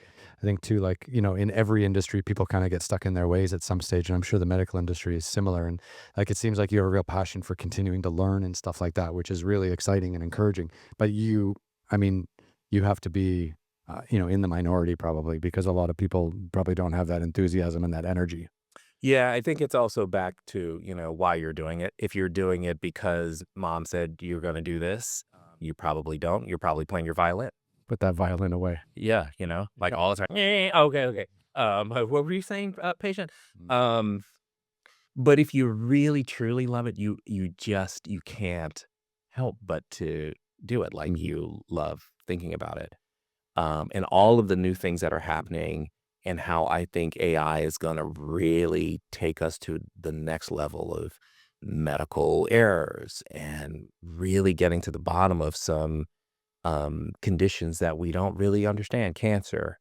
too, like, in every industry people kind of get stuck in their ways at some stage, and I'm sure the medical industry is similar. And like it seems like you have a real passion for continuing to learn and stuff like that, which is really exciting and encouraging. But I mean, you have to be in the minority probably, because a lot of people probably don't have that enthusiasm and that energy. Yeah, I think it's also back to, why you're doing it. If you're doing it because mom said you're going to do this, you probably don't. You're probably playing your violin. Put that violin away. Yeah, like all the time. Okay, okay. What were you saying, patient? Mm. Um, but if you really truly love it, you can't help but to do it. Like, Mhm. you love thinking about it. And all of the new things that are happening, and how I think AI is going to really take us to the next level of medical errors, and really getting to the bottom of some conditions that we don't really understand, cancer,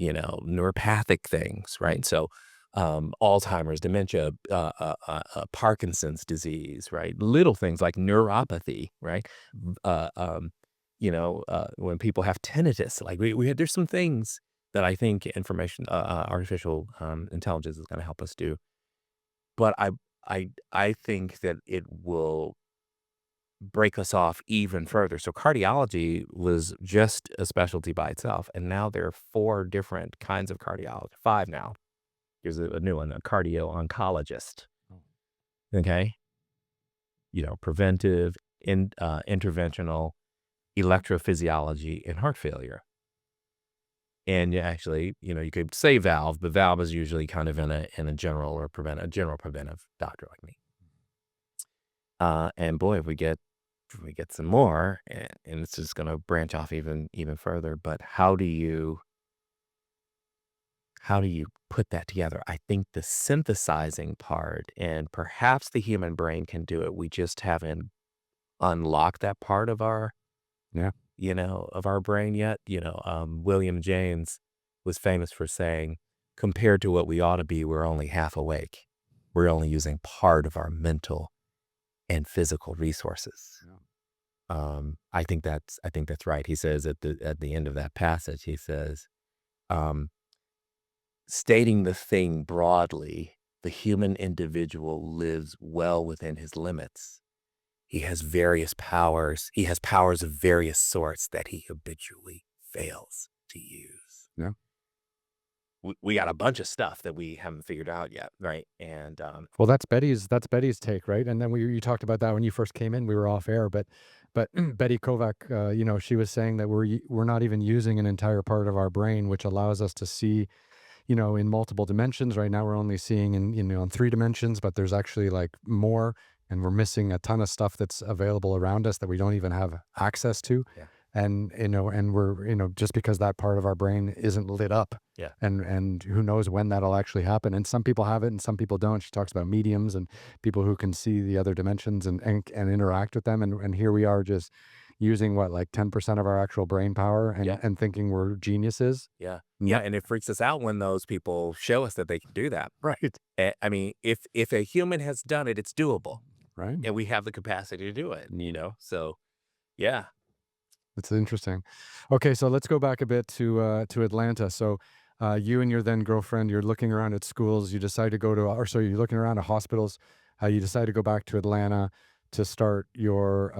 neuropathic things, right? So, Alzheimer's, dementia, Parkinson's disease, right? Little things like neuropathy, right? When people have tinnitus, like there's some things that I think artificial intelligence is going to help us do. But I think that it will break us off even further. So cardiology was just a specialty by itself, and now there are 4 different kinds of cardiology, 5 now. There's a new one, a cardio-oncologist, Oh. okay? Preventive, interventional, electrophysiology, and heart failure. And you actually, you could say valve, but valve is usually kind of in a general preventive doctor like me. And boy, if we get some more, and it's just gonna branch off even further. But how do you put that together? I think the synthesizing part, and perhaps the human brain can do it. We just haven't unlocked that part Yeah. of our brain yet. William James was famous for saying, compared to what we ought to be, we're only half awake. We're only using part of our mental and physical resources. Yeah. I think that's right. He says at the end of that passage, he says, um, stating the thing broadly, the human individual lives well within his limits. He has various powers. He has powers of various sorts that he habitually fails to use. Yeah. we got a bunch of stuff that we haven't figured out yet, right? And Well, that's Betty's take, right? And then you talked about that when you first came in. We were off air, but Betty Kovac, she was saying that we're not even using an entire part of our brain, which allows us to see, in multiple dimensions. Right now, we're only seeing in 3 dimensions, but there's actually like more, and we're missing a ton of stuff that's available around us that we don't even have access to. yeah, And we're, just because that part of our brain isn't lit up, yeah, and who knows when that'll actually happen. And some people have it and some people don't. She talks about mediums and people who can see the other dimensions and interact with them. And here we are just using what, like 10% of our actual brain power, and yeah, and thinking we're geniuses. yeah, yeah. And it freaks us out when those people show us that they can do that. Right. I mean, if a human has done it, it's doable, Right. and we have the capacity to do it. So yeah. It's interesting. Okay, so let's go back a bit to Atlanta. So, you and your then girlfriend, you're looking around at schools. You decide to go to, or sorry, you're looking around at hospitals. You decide to go back to Atlanta to start your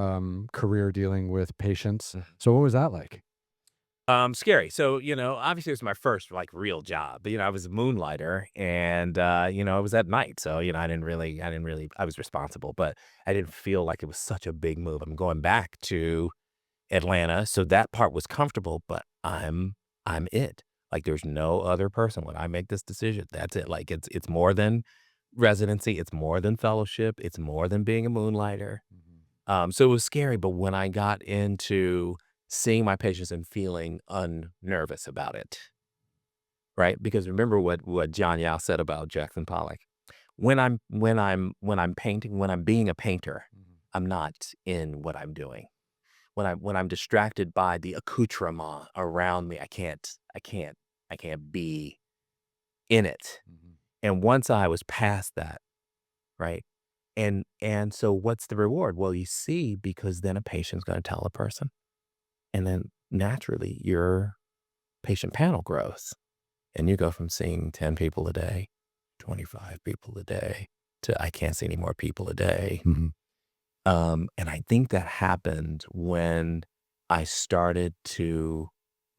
career dealing with patients. So, what was that like? Scary. So, obviously it was my first like real job. But, I was a moonlighter and it was at night. So, I was responsible, but I didn't feel like it was such a big move. I'm going back to Atlanta. So that part was comfortable, but I'm it. Like there's no other person when I make this decision. That's it. Like it's more than residency, it's more than fellowship, it's more than being a moonlighter. So it was scary, but when I got into seeing my patients and feeling unnervous about it, right? Because remember what John Yao said about Jackson Pollock. When I'm painting, when I'm being a painter, I'm not in what I'm doing. When I'm distracted by the accoutrement around me, I can't be in it. And once I was past that, right? And so what's the reward? Well, you see, because then a patient's going to tell a person. And then naturally your patient panel grows. And you go from seeing 10 people a day, 25 people a day, to I can't see any more people a day. Mhm. And I think that happened when I started to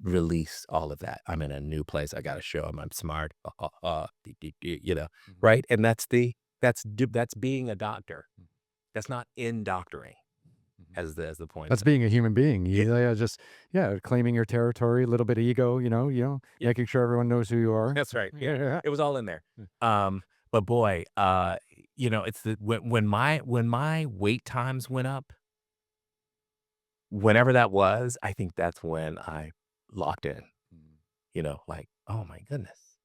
release all of that. I'm in a new place. I got to show them I'm smart. Right? And that's being a doctor. That's not in doctoring as the point. That's being a human being. Yeah, Just claiming your territory, a little bit of ego, yeah, making sure everyone knows who you are. that's right. Yeah, Yeah. it was all in there. But boy, it's when my wait times went up, whenever that was, I think that's when I locked in. Like, oh my goodness.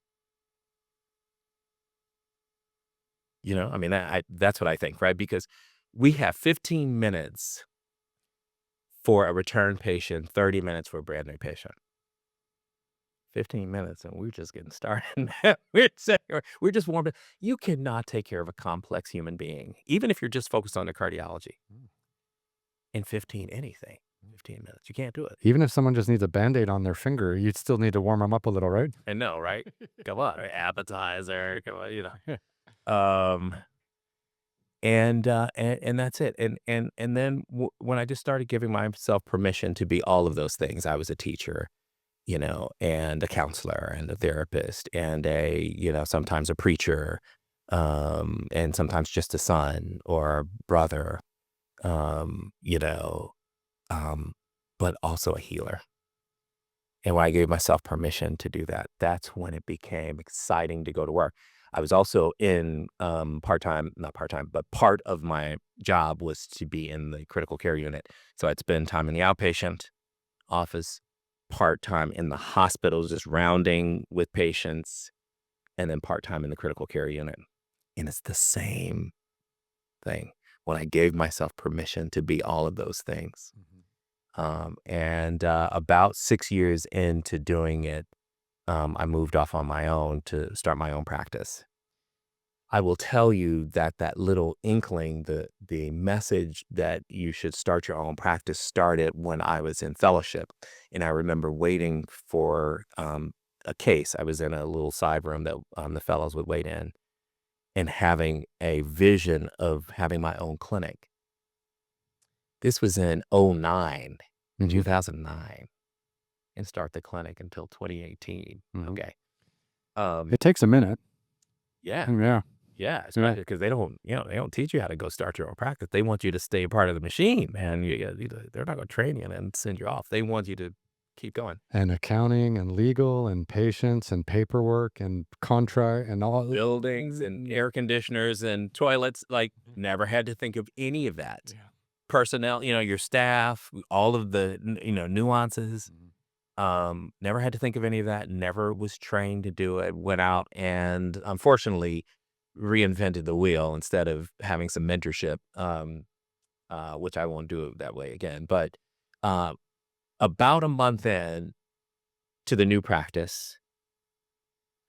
I mean, that's what I think, right? Because we have 15 minutes for a return patient, 30 minutes for a brand new patient. 15 minutes and we're just getting started. We're just warming. You cannot take care of a complex human being, even if you're just focused on the cardiology in 15 minutes. You can't do it. Even if someone just needs a Band-Aid on their finger, you'd still need to warm them up a little, right? I know, right? Come on, appetizer, come on. Um, and that's it. And then when I just started giving myself permission to be all of those things, I was a teacher, and a counselor and a therapist and sometimes a preacher, and sometimes just a son or a brother, um, you know, um, but also a healer. And when I gave myself permission to do that, that's when it became exciting to go to work. I was also in part-time, not part-time, but part of my job was to be in the critical care unit. So I'd spend time in the outpatient office, part-time in the hospitals, just rounding with patients, and then part-time in the critical care unit. And it's the same thing when I gave myself permission to be all of those things. And about 6 years into doing it, I moved off on my own to start my own practice. I will tell you that that little inkling, the message that you should start your own practice started when I was in fellowship. And I remember waiting for a case. I was in a little side room that the fellows would wait in and having a vision of having my own clinic. This was in '09, Mhm. 2009, and start the clinic until 2018. Mhm. Okay. Um, It takes a minute. yeah, Yeah. yeah, Yeah. especially because they don't, they don't teach you how to go start your own practice. They want you to stay a part of the machine, man. They're not going to train you and send you off. They want you to keep going. And accounting and legal and patients and paperwork and contract and all. Buildings and air conditioners and toilets, like, never had to think of any of that. Yeah. Personnel, your staff, all of the, nuances. Mhm. Never had to think of any of that, never was trained to do it, went out and unfortunately reinvented the wheel instead of having some mentorship, which I won't do it that way again. But uh, about a month in to the new practice,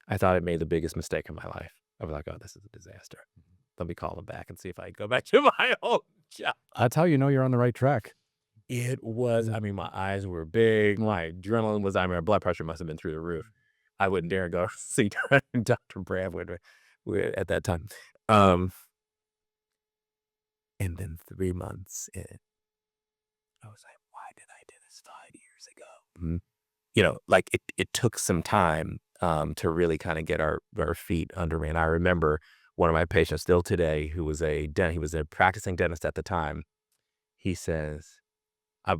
I thought I made the biggest mistake of my life. I was like, oh, this is a disaster. Let me call them back and see if I can go back to my old job. That's how you know you're on the right track. It was, I mean, my eyes were big. My adrenaline was, I mean, my blood pressure must have been through the roof. I wouldn't dare go see Dr. Bradwood at that time. Um, and then 3 months in, I was like, why did I do this 5 years ago? Like it took some time to really kind of get our feet under me. And I remember one of my patients still today, who was he was a practicing dentist at the time. He says, I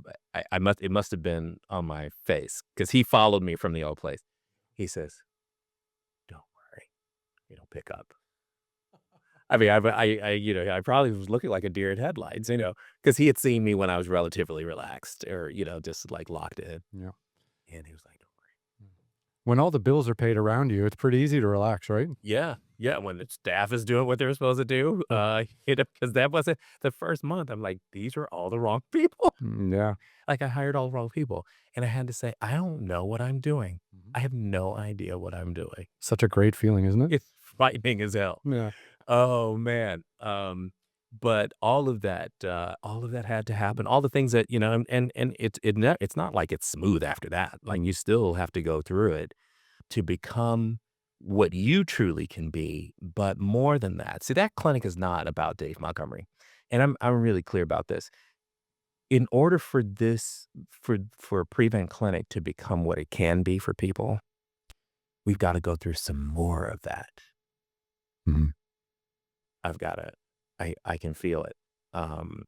it must have been on my face because he followed me from the old place. He says, "Don't worry, it'll pick up." I mean, I probably was looking like a deer in headlights, because he had seen me when I was relatively relaxed or, just like locked in. Yeah. And he was like, "Don't worry." When all the bills are paid around you, it's pretty easy to relax, right? Yeah, yeah. When the staff is doing what they're supposed to do, because that wasn't the first month. I'm like, these are all the wrong people. Yeah. Like, I hired all the wrong people, and I had to say, I don't know what I'm doing. Mhm. I have no idea what I'm doing. Such a great feeling, isn't it? It's frightening as hell. Yeah. Oh, man. But all of that had to happen. All the things that, and it's not like it's smooth after that. Like, you still have to go through it to become what you truly can be, but more than that. See, that clinic is not about Dave Montgomery, and I'm really clear about this. In order for this for Prevent Clinic to become what it can be for people, we've gotta go through some more of that. Mhm. I've gotta I can feel it. Um,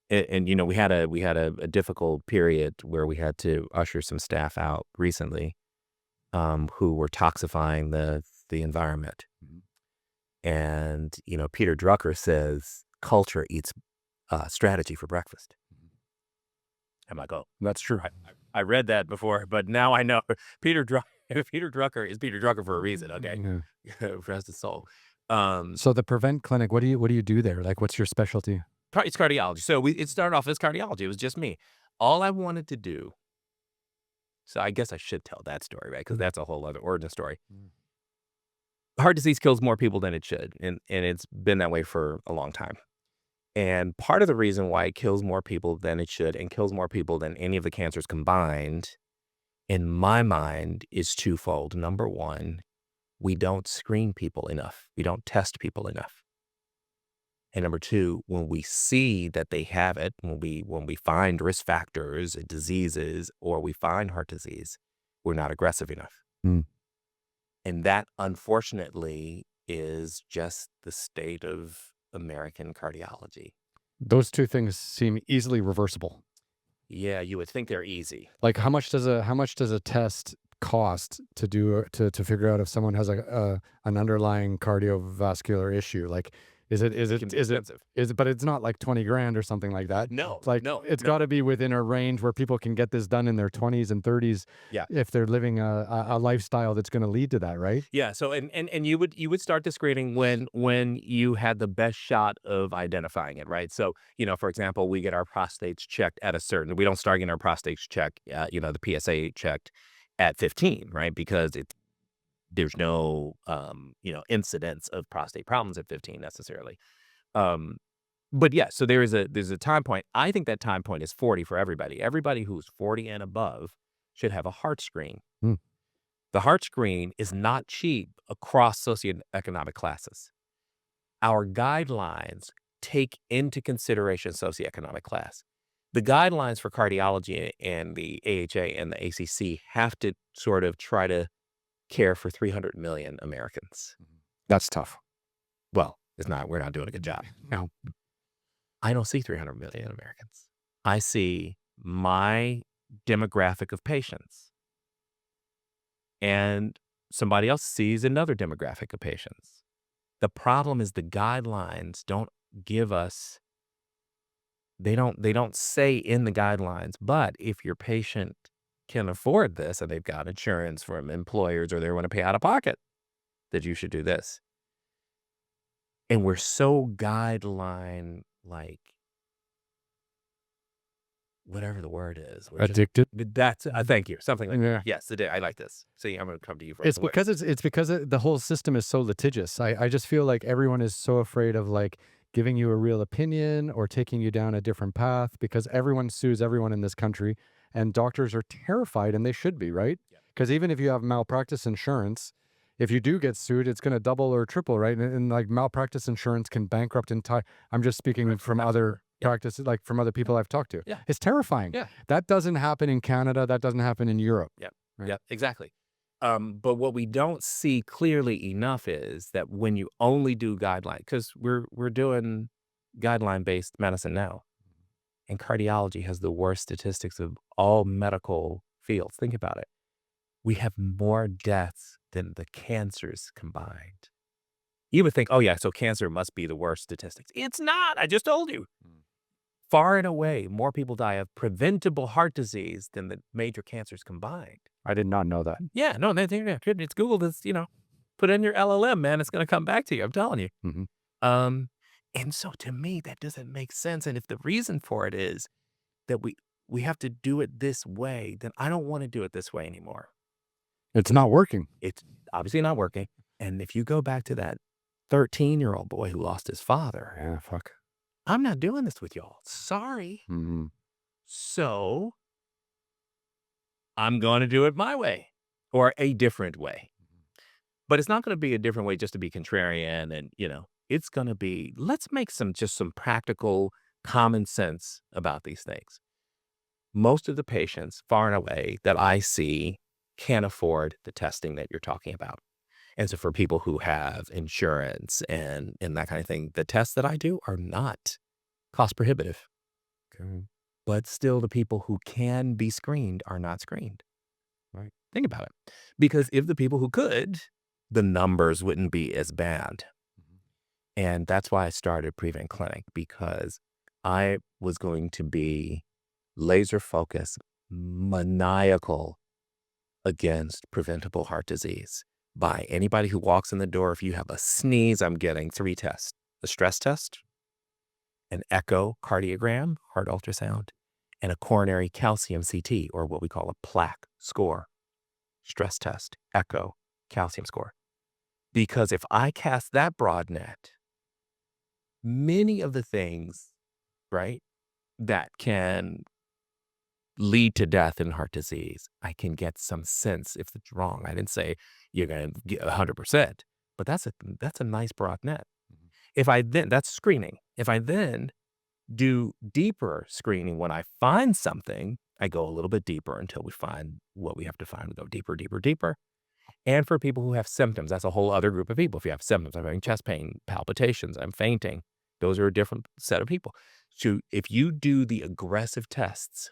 and, we had a difficult period where we had to usher some staff out recently, who were toxifying the environment. Mhm. And, Peter Drucker says, "Culture eats, strategy for breakfast." I'm like, "Oh, That's true. I read that before, but now I know Peter Drucker Peter Drucker is Peter Drucker for a reason, okay? Yeah. Rest his soul." Um, So the Prevent Clinic, what do you do there? Like, what's your specialty? it's cardiology. So it started off as cardiology. It was just me. All I wanted to do, so I guess I should tell that story, right? Because Mm. that's a whole other origin story. Mm. Heart disease kills more people than it should, and it's been that way for a long time. And part of the reason why it kills more people than it should and kills more people than any of the cancers combined, in my mind, is twofold. Number one, we don't screen people enough. We don't test people enough. And number two, when we see that they have it, when we find risk factors and diseases, or we find heart disease, we're not aggressive enough. Mm. And that, unfortunately, is just the state of American cardiology. Those two things seem easily reversible. Yeah, you would think they're easy. Like, how much does a test cost to do to figure out if someone has an underlying cardiovascular issue? Like, is it is It it can be is it expensive. is it? But it's not like 20 grand or something like that. No, It's like no, it's no. got to be within a range where people can get this done in their 20s and 30s Yeah. if they're living a lifestyle that's going to lead to that, right? Yeah, so and you would start the screening when you had the best shot of identifying it, right? So, for example, we get our prostates checked at a certain we don't start getting our prostates checked, the PSA checked at 15, right? Because there's no incidence of prostate problems at 15 necessarily. Um but yeah, so there's a time point. I think that time point is 40 for everybody. Everybody who's 40 and above should have a heart screen. Mm. The heart screen is not cheap across socioeconomic classes. Our guidelines take into consideration socioeconomic class. The guidelines for cardiology and the AHA and the ACC have to sort of try to care for 300 million Americans. That's tough. Well, it's not. We're not doing a good job. No. I don't see 300 million Americans. I see my demographic of patients, and somebody else sees another demographic of patients. The problem is the guidelines don't give us, they don't say in the guidelines, but if your patient can afford this and they've got insurance from employers or they want to pay out of pocket, that you should do this. And we're so guideline, like, whatever the word is. We're just, Addicted. that's, thank you. Something like Yeah. that. Yes, I like this. See, I'm going to come to you for It's the word. because the whole system is so litigious. I just feel like everyone is so afraid of like giving you a real opinion or taking you down a different path because everyone sues everyone in this country, and doctors are terrified, and they should be, right? Because even if you have malpractice insurance, if you do get sued, it's going to double or triple, right? And like malpractice insurance can bankrupt entire. I'm just speaking from other practices, like from other people I've talked to. Yeah. It's terrifying. Yeah. That doesn't happen in Canada. That doesn't happen in Europe. Yep. Right. Yep. Exactly. But what we don't see clearly enough is that when you only do guideline, because we're doing guideline-based medicine now, and cardiology has the worst statistics of all medical fields. Think about it. We have more deaths than the cancers combined. You would think, oh yeah, so cancer must be the worst statistics. It's not. I just told you. Far and away, more people die of preventable heart disease than the major cancers combined. I did not know that. Yeah, no, it's Google. It's, put in your LLM, man. It's going to come back to you. I'm telling you. Mhm. And so to me, that doesn't make sense. And if the reason for it is that we have to do it this way, then I don't want to do it this way anymore. It's not working. It's obviously not working. And if you go back to that 13-year-old boy who lost his father, Yeah, fuck. I'm not doing this with y'all. Sorry. Mm-hmm. So I'm going to do it my way or a different way. But it's not going to be a different way just to be contrarian. And, it's going to be, let's make some practical common sense about these things. Most of the patients, far and away, that I see can't afford the testing that you're talking about. And so for people who have insurance and that kind of thing, the tests that I do are not cost prohibitive. Okay. But still, the people who can be screened are not screened. Right. Think about it. Because if the people who could, the numbers wouldn't be as bad. And that's why I started Prevent Clinic, because I was going to be laser focused, maniacal against preventable heart disease. By anybody who walks in the door, if you have a sneeze, I'm getting 3 tests: a stress test, an echocardiogram, heart ultrasound, and a coronary calcium CT, or what we call a Plaque score. Stress test, echo, calcium score. Because if I cast that broad net, many of the things, right, that can lead to death in heart disease, I can get some sense if it's wrong. I didn't say you're going to get 100%, but that's a nice broad net. If I then, that's screening. If I then do deeper screening, when I find something, I go a little bit deeper until we find what we have to find. We go deeper, deeper, deeper. And for people who have symptoms, that's a whole other group of people. If you have symptoms, I'm having chest pain, palpitations, I'm fainting, those are a different set of people. So if you do the aggressive testing,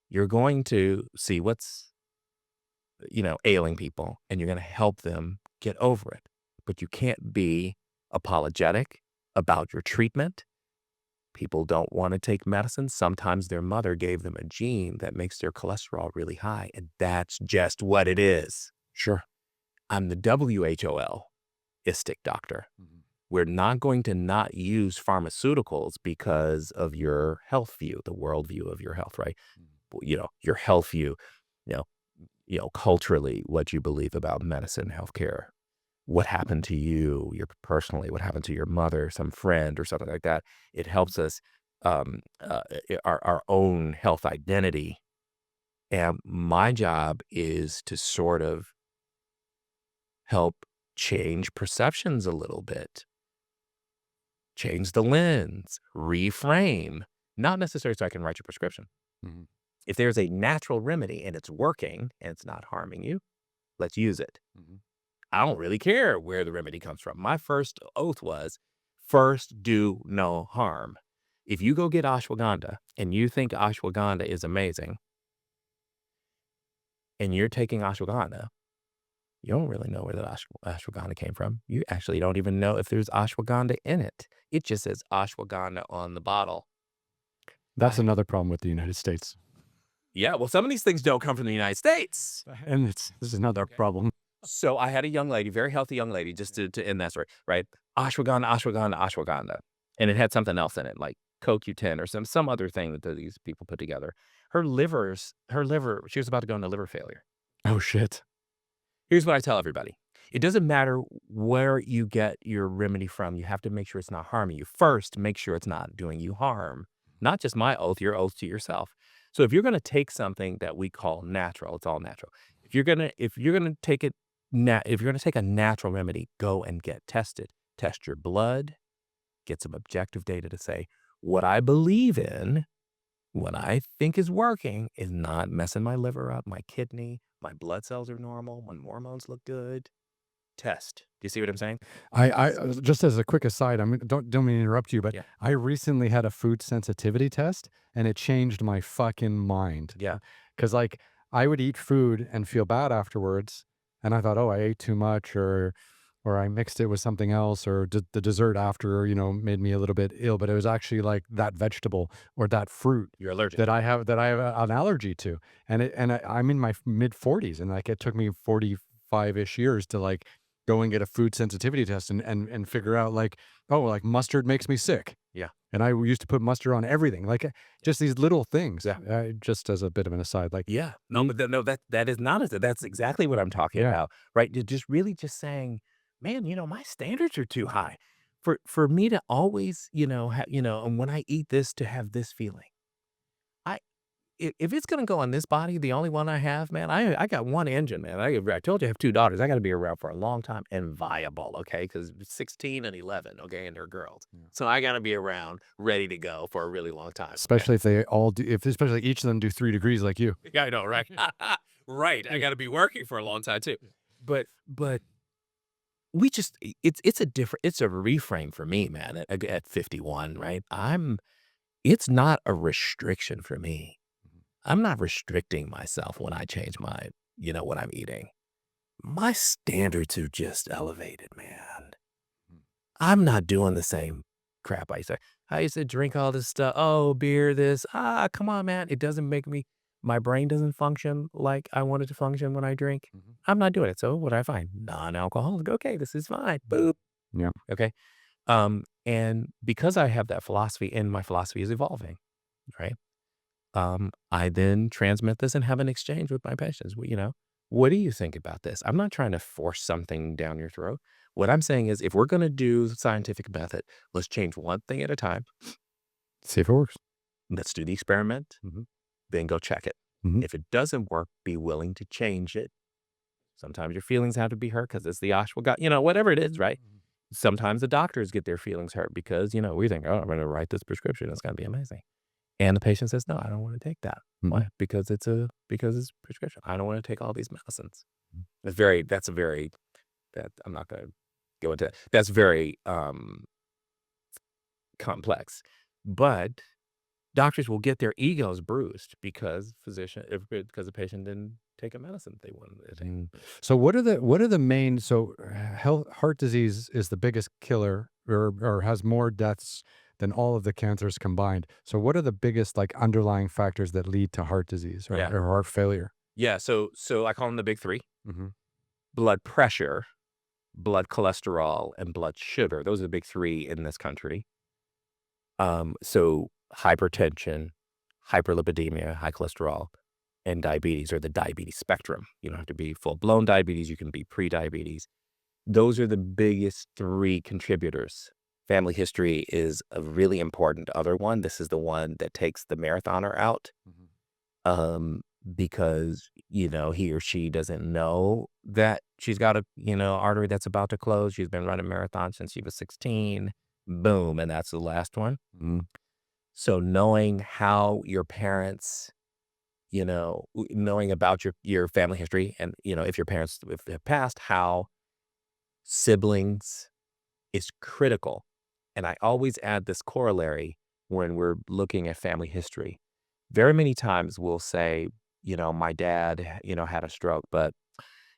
you're going to see what's, ailing people, and you're going to help them get over it. But you can't be apologetic about your treatment. People don't want to take medicine. Sometimes their mother gave them a gene that makes their cholesterol really high, and that's just what it is. Sure. I'm the Whole-istic doctor. We're not going to not use pharmaceuticals because of your health view, the worldview of your health, right? Your health view, culturally, what you believe about medicine, healthcare, what happened to you, personally, what happened to your mother, some friend or something like that. It helps us, our own health identity. And my job is to sort of help change perceptions a little bit, change the lens, reframe, not necessarily so I can write your prescription. If there's a natural remedy and it's working and it's not harming you, let's use it. Mhm. I don't really care where the remedy comes from. My first oath was, first do no harm. If you go get ashwagandha and you think ashwagandha is amazing and you're taking ashwagandha, you don't really know where the ashwagandha came from. You actually don't even know if there's ashwagandha in it. It just says ashwagandha on the bottle. That's I another problem with the United States. Yeah, well, some of these things don't come from the United States. And this is another problem. So I had a young lady, very healthy young lady, just to end that story, right? Ashwagandha, ashwagandha, ashwagandha. And it had something else in it, like CoQ10 or some other thing that these people put together. Her liver, she was about to go into liver failure. Oh, shit. Here's what I tell everybody. It doesn't matter where you get your remedy from. You have to make sure it's not harming you. First, make sure it's not doing you harm. Not just my oath, your oath to yourself. So if you're going to take something that we call natural, it's all natural. If you're going to take it, if you're going to take a natural remedy, go and get tested. Test your blood, get some objective data to say what I believe in, what I think is working is not messing my liver up, my kidney, my blood cells are normal, my hormones look good. Test. Do you see what I'm saying? I just as a quick aside, don't mean to interrupt you, but Yeah. I recently had a food sensitivity test and it changed my fucking mind. Yeah. Cause like I would eat food and feel bad afterwards. And I thought, oh, I ate too much or I mixed it with something else or the dessert after, made me a little bit ill. But it was actually like that vegetable or that fruit You're allergic. that I have an allergy to. I'm in my mid 40s and like it took me 45-ish years to like go and get a food sensitivity test and figure out like, oh, like mustard makes me sick. Yeah. And I used to put mustard on everything, like just these little things. Yeah. Just as a bit of an aside, like, Yeah. No, but no, that is not that's exactly what I'm talking yeah, about, right? You're just really just saying, man, my standards are too high for me to always, and when I eat this to have this feeling. I if it's gonna go on this body, the only one I have, man, I got one engine, man. I told you I have 2 daughters. I gotta be around for a long time and viable, okay? Because 16 and 11, okay, and they're girls. Yeah. So I gotta be around, ready to go for a really long time, okay? especially if they all do, if especially each of them do 3 degrees like you. Yeah, I know, right? Right, I gotta be working for a long time too. But we just it's a reframe for me, man, at 51, right? It's not a restriction for me. I'm not restricting myself when I change what I'm eating. My standards are just elevated, man. I'm not doing the same crap I used to drink all this stuff. Oh, beer, this. Come on, man. It doesn't make me, my brain doesn't function like I want it to function when I drink. Mhm. I'm not doing it. So what do I find? Non-alcoholic. Okay, this is fine. Boop. Yeah. Okay. And because I have that philosophy and my philosophy is evolving, right? I then transmit this and have an exchange with my patients. What do you think about this? I'm not trying to force something down your throat. What I'm saying is, if we're going to do the scientific method, let's change one thing at a time. See if it works. Let's do the experiment, Mhm. then go check it. Mhm. If it doesn't work, be willing to change it. Sometimes your feelings have to be hurt because it's the ashwagandha, whatever it is, right? Sometimes the doctors get their feelings hurt because, we think, oh, I'm going to write this prescription. It's going to be amazing. And the patient says, "No, I don't wanna take that." Mhm. Why? Because it's prescription. I don't wanna take all these medicines. Mhm. That's a very that I'm not gonna go into that. That's very, complex. But doctors will get their egos bruised because the patient didn't take a medicine they wanted to take. So what are the main heart disease is the biggest killer or has more deaths than all of the cancers combined. So what are the biggest like underlying factors that lead to heart disease or, Yeah. or heart failure? Yeah, so I call them the big 3: Hmm. blood pressure, blood cholesterol, and blood sugar. Those are the big 3 in this country. So hypertension, hyperlipidemia, high cholesterol, and diabetes, or the diabetes spectrum. You don't have to be full-blown diabetes, you can be pre-diabetes. Those are the biggest 3 contributors. Family history is a really important other one. This is the one that takes the marathoner out, um, because, he or she doesn't know that she's got a, artery that's about to close. She's been running marathons since she was 16. Boom, and that's the last one. Hmm. So knowing how your parents knowing about your family history and, if your parents if they have passed, how siblings is critical. And I always add this corollary when we're looking at family history. Very many times we'll say, my dad, had a stroke, but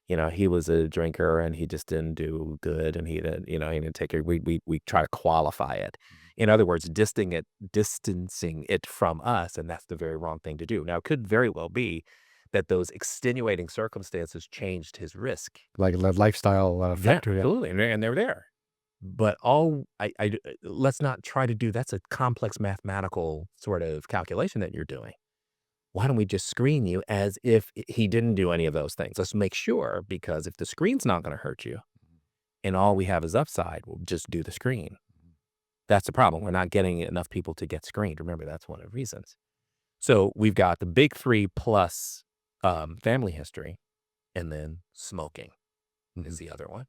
he was a drinker and he just didn't do good and he didn't take care. We try to qualify it. In other words, distancing it from us, and that's the very wrong thing to do. Now, it could very well be that those extenuating circumstances changed his risk. Like lifestyle Yeah, factor. Yeah. absolutely, and they're there. But all I d let's not try to do that's a complex mathematical sort of calculation that you're doing. Why don't we just screen you as if he didn't do any of those things? Let's make sure, because if the screen's not gonna hurt you and all we have is upside, we'll just do the screen. That's the problem. We're not getting enough people to get screened. Remember, that's one of the reasons. So we've got the big 3 plus, family history, and then smoking is Mhm. the other one.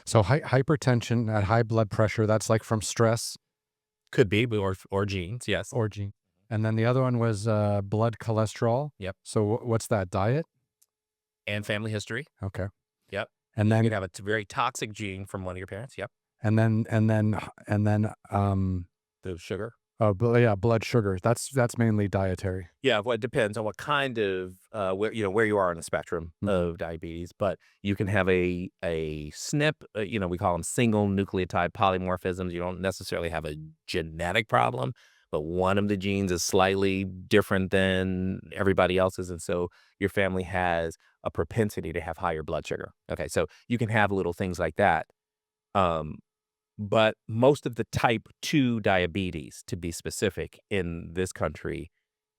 So hypertension at high blood pressure, that's like from stress Could be, or genes, yes. or gene. And then the other one was blood cholesterol. Yep, So what's that diet? and family history. Okay. Yep. And You could then have a very toxic gene from one of your parents. Yep. and then The sugar. oh, yeah, blood sugar. That's mainly dietary. Yeah, well, it depends on what kind of where you are on the spectrum Mhm. of diabetes, but you can have a SNP. We call them single nucleotide polymorphisms. You don't necessarily have a genetic problem, but one of the genes is slightly different than everybody else's, and so your family has a propensity to have higher blood sugar. Okay, so you can have little things like that. Um, But most of the type 2 diabetes, to be specific, in this country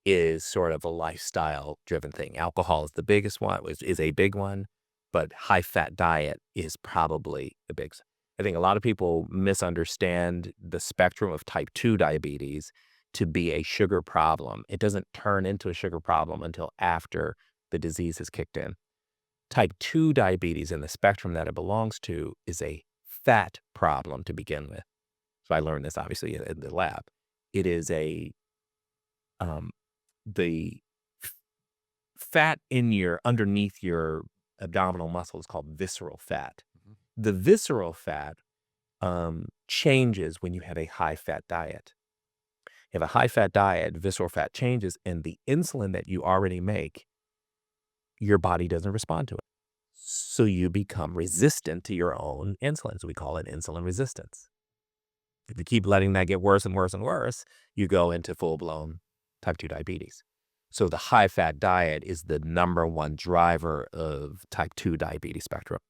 is sort of a lifestyle driven thing. Alcohol is the biggest one, is a big one, but high fat diet is probably the big. I think a lot of people misunderstand the spectrum of type 2 diabetes to be a sugar problem. It doesn't turn into a sugar problem until after the disease has kicked in. Type 2 diabetes in the spectrum that it belongs to is a fat problem to begin with. So I learned this obviously in the lab. It is um, the f- fat in underneath your abdominal muscle is called visceral fat. Mhm. The visceral fat changes when you have a high fat diet. You have a high fat diet, visceral fat changes, and the insulin that you already make, your body doesn't respond to it. So you become resistant to your own insulin. So we call it insulin resistance. If you keep letting that get worse and worse and worse, you go into full blown type 2 diabetes. So the high fat diet is the number one driver of type 2 diabetes spectrum.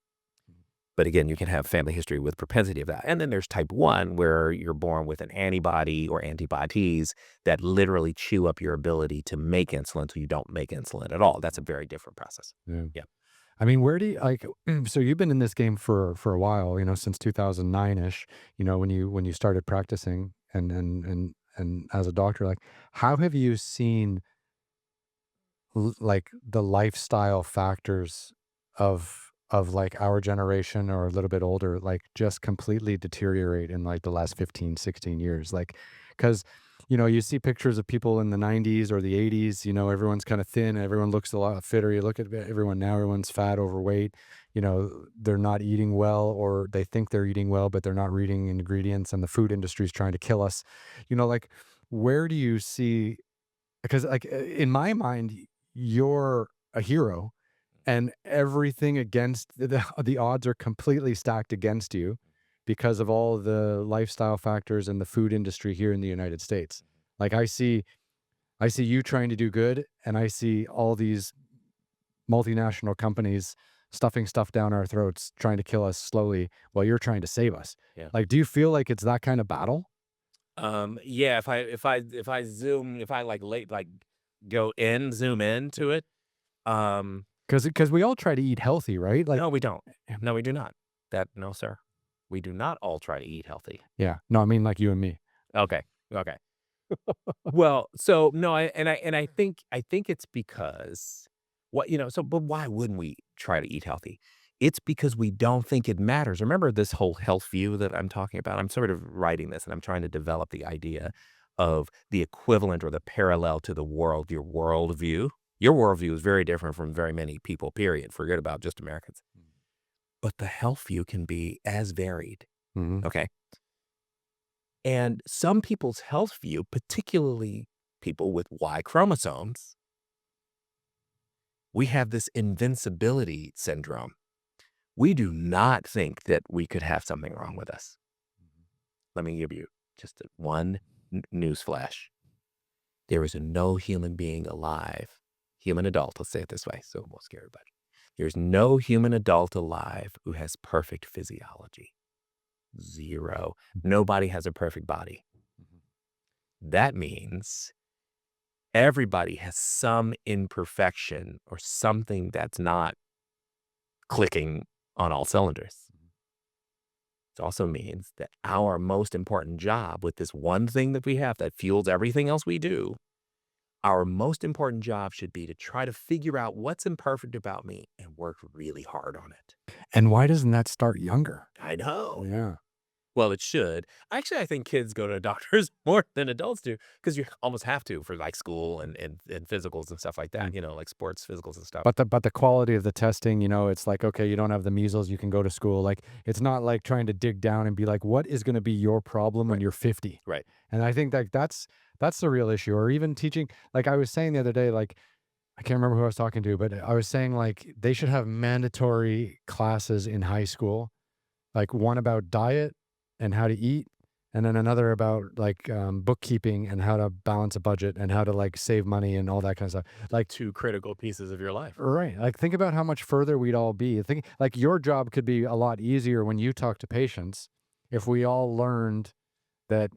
But again, you can have family history with propensity of that. And then there's type 1, where you're born with an antibody or antibodies that literally chew up your ability to make insulin so you don't make insulin at all. That's a very different process. Yeah. Yeah. I mean, where do you like? So you've been in this game for a while, since 2009 ish. When you started practicing and as a doctor, like, how have you seen like the lifestyle factors of like our generation or a little bit older, like just completely deteriorate in like the last 15, 16 years? Like, because you see pictures of people in the 90s or the 80s, everyone's kind of thin, everyone looks a lot fitter. You look at everyone now, everyone's fat, overweight, they're not eating well, or they think they're eating well, but they're not reading ingredients, and the food industry is trying to kill us. Like, where do you see, because like in my mind, you're a hero, and everything against the odds are completely stacked against you because of all the lifestyle factors and the food industry here in the United States. Like, I see you trying to do good, and I see all these multinational companies stuffing stuff down our throats, trying to kill us slowly while you're trying to save us. Yeah. Like, do you feel like it's that kind of battle? Yeah, if I like zoom into it. Um, Because we all try to eat healthy, right? Like, no, we don't. No, we do not. No, sir. We do not all try to eat healthy. yeah, no, I mean like you and me. Okay. Okay. Well, so no, I think it's because but why wouldn't we try to eat healthy? It's because we don't think it matters. Remember this whole health view that I'm talking about? I'm sort of writing this and I'm trying to develop the idea of the equivalent or the parallel to your worldview. Your worldview is very different from very many people, period. Forget about just Americans. But the health view can be as varied. Mhm. Okay. And some people's health view, particularly people with Y chromosomes, we have this invincibility syndrome. We do not think that we could have something wrong with us. Let me give you just one news flash. There is no human being alive, human adult, let's say it this way, so it won't scare everybody. There's no human adult alive who has perfect physiology. Zero. Nobody has a perfect body. That means everybody has some imperfection or something that's not clicking on all cylinders. It also means that our most important job with this one thing that we have that fuels everything else we do, our most important job should be to try to figure out what's imperfect about me and work really hard on it. And why doesn't that start younger? I know. Yeah. Well, it should. Actually, I think kids go to doctors more than adults do because you almost have to for like school and physicals and stuff like that, Mm. like sports physicals and stuff. But the quality of the testing, it's like, okay, you don't have the measles, you can go to school. Like, it's not like trying to dig down and be like, what is going to be your problem when Right. you're 50? Right. And I think that that's the real issue. Or even teaching, like I was saying the other day, like I can't remember who I was talking to, but I was saying like they should have mandatory classes in high school, like one about diet and how to eat, and then another about like bookkeeping and how to balance a budget and how to like save money and all that kind of stuff. Like, Two critical pieces of your life. right. Like, think about how much further we'd all be. Think like your job could be a lot easier when you talk to patients if we all learned that,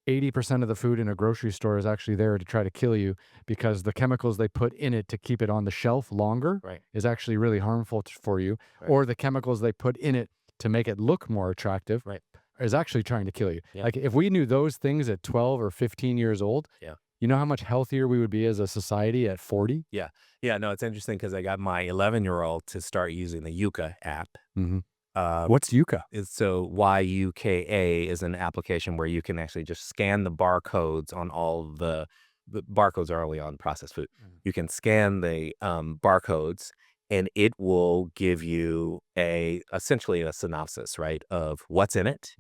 80% of the food in a grocery store is actually there to try to kill you because the chemicals they put in it to keep it on the shelf longer Right. is actually really harmful for you, Right. or the chemicals they put in it to make it look more attractive Right. is actually trying to kill you. Yeah. Like, if we knew those things at 12 or 15 years old, Yeah. you know how much healthier we would be as a society at 40? Yeah. Yeah. No, it's interesting because I got my 11-year-old to start using the Yuka app. Mhm. Uh, What's Yucca? so YUKA is an application where you can actually just scan the barcodes on all the barcodes are only on processed food. You can scan the barcodes and it will give you essentially a synopsis, right, of what's in it.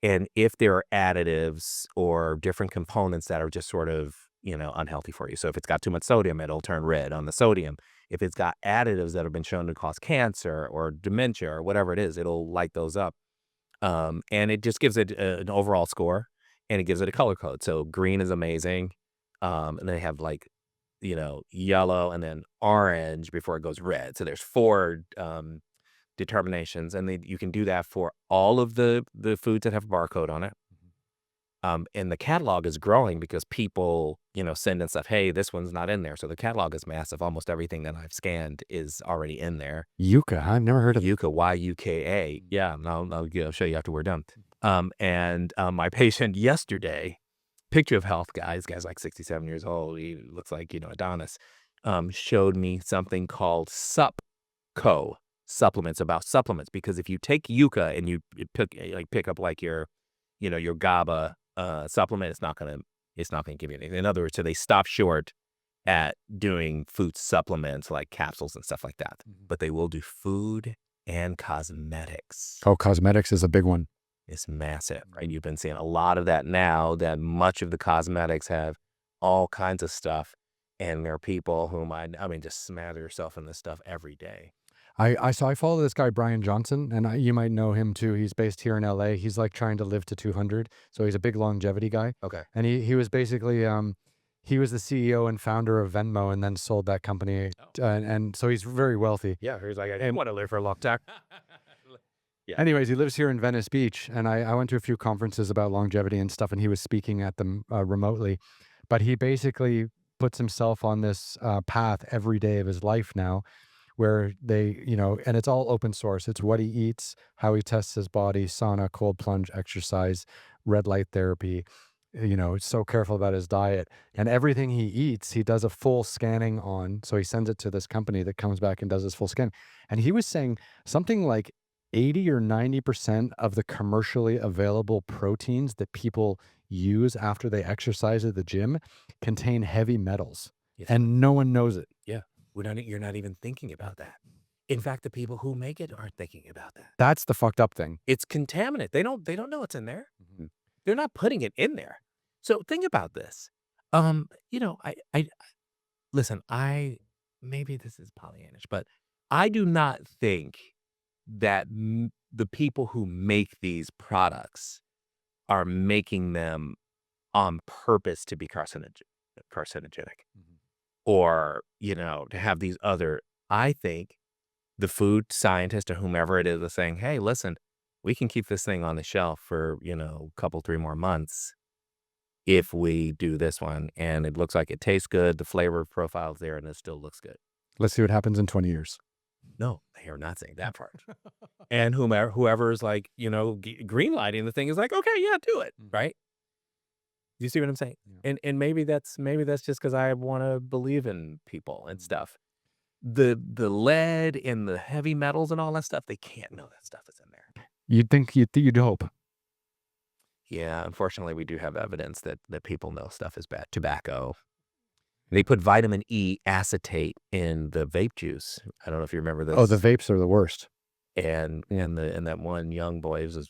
And if there are additives or different components that are just sort of, unhealthy for you. So if it's got too much sodium, it'll turn red on the sodium. If it's got additives that have been shown to cause cancer or dementia or whatever it is, it'll light those up. And it just gives it an overall score and it gives it a color code. So green is amazing. And they have like, yellow and then orange before it goes red. So there's four determinations, and you can do that for all of the foods that have a barcode on it. And the catalog is growing because people, send in stuff. Hey, this one's not in there. So the catalog is massive. Almost everything that I've scanned is already in there. Yucca. I've never heard of it. Yuka, YUKA. Yeah, and I'll show you after we're done. And my patient yesterday, picture of health guy, this guy's like 67 years old. He looks like, Adonis, showed me something called SupCo supplements about supplements. Because if you take Yuka and you pick up like your GABA supplement, it's not gonna give you anything. In other words, so they stop short at doing food supplements like capsules and stuff like that, but they will do food and cosmetics. Oh, cosmetics is a big one. It's massive, right? You've been seeing a lot of that now, that much of the cosmetics have all kinds of stuff, and there are people whom I mean, just smother yourself in this stuff every day. I follow this guy Brian Johnson, and you might know him too. He's based here in LA. He's like trying to live to 200, so he's a big longevity guy. Okay. And he was basically he was the CEO and founder of Venmo, and then sold that company, and so he's very wealthy. Yeah, he's like, I want to live for a long time. Yeah. Anyways, he lives here in Venice Beach, and I went to a few conferences about longevity and stuff, and he was speaking at them remotely. But he basically puts himself on this path every day of his life now, where they, and it's all open source. It's what he eats, how he tests his body, sauna, cold plunge, exercise, red light therapy. So careful about his diet, and everything he eats, he does a full scanning on. So he sends it to this company that comes back and does this full scan. And he was saying something like 80 or 90% of the commercially available proteins that people use after they exercise at the gym contain heavy metals. Yes. and no one knows it. Yeah. You're not even thinking about that. In fact, the people who make it aren't thinking about that. That's the fucked up thing. It's contaminant. They don't know what's in there. Mhm. They're not putting it in there. So think about this. I listen, maybe this is Pollyannish, but I do not think that the people who make these products are making them on purpose to be carcinogenic Mhm. or, to have these other. I think the food scientist or whomever it is saying, "Hey, listen, we can keep this thing on the shelf for, a couple, 3 more months if we do this one, and it looks like it tastes good, the flavor profile's there, and it still looks good." Let's see what happens in 20 years. No, they are not saying that part. And whoever is like, green lighting the thing is like, "Okay, yeah, do it." Mhm. Right? You see what I'm saying? Yeah. And maybe that's just because I wanna believe in people and Mhm. stuff. The lead and the heavy metals and all that stuff, they can't know that stuff is in there. You'd hope. Yeah, unfortunately, we do have evidence that people know stuff is bad. Tobacco. They put vitamin E acetate in the vape juice. I don't know if you remember Oh, the this. vapes are the worst. And that one young boy, this was,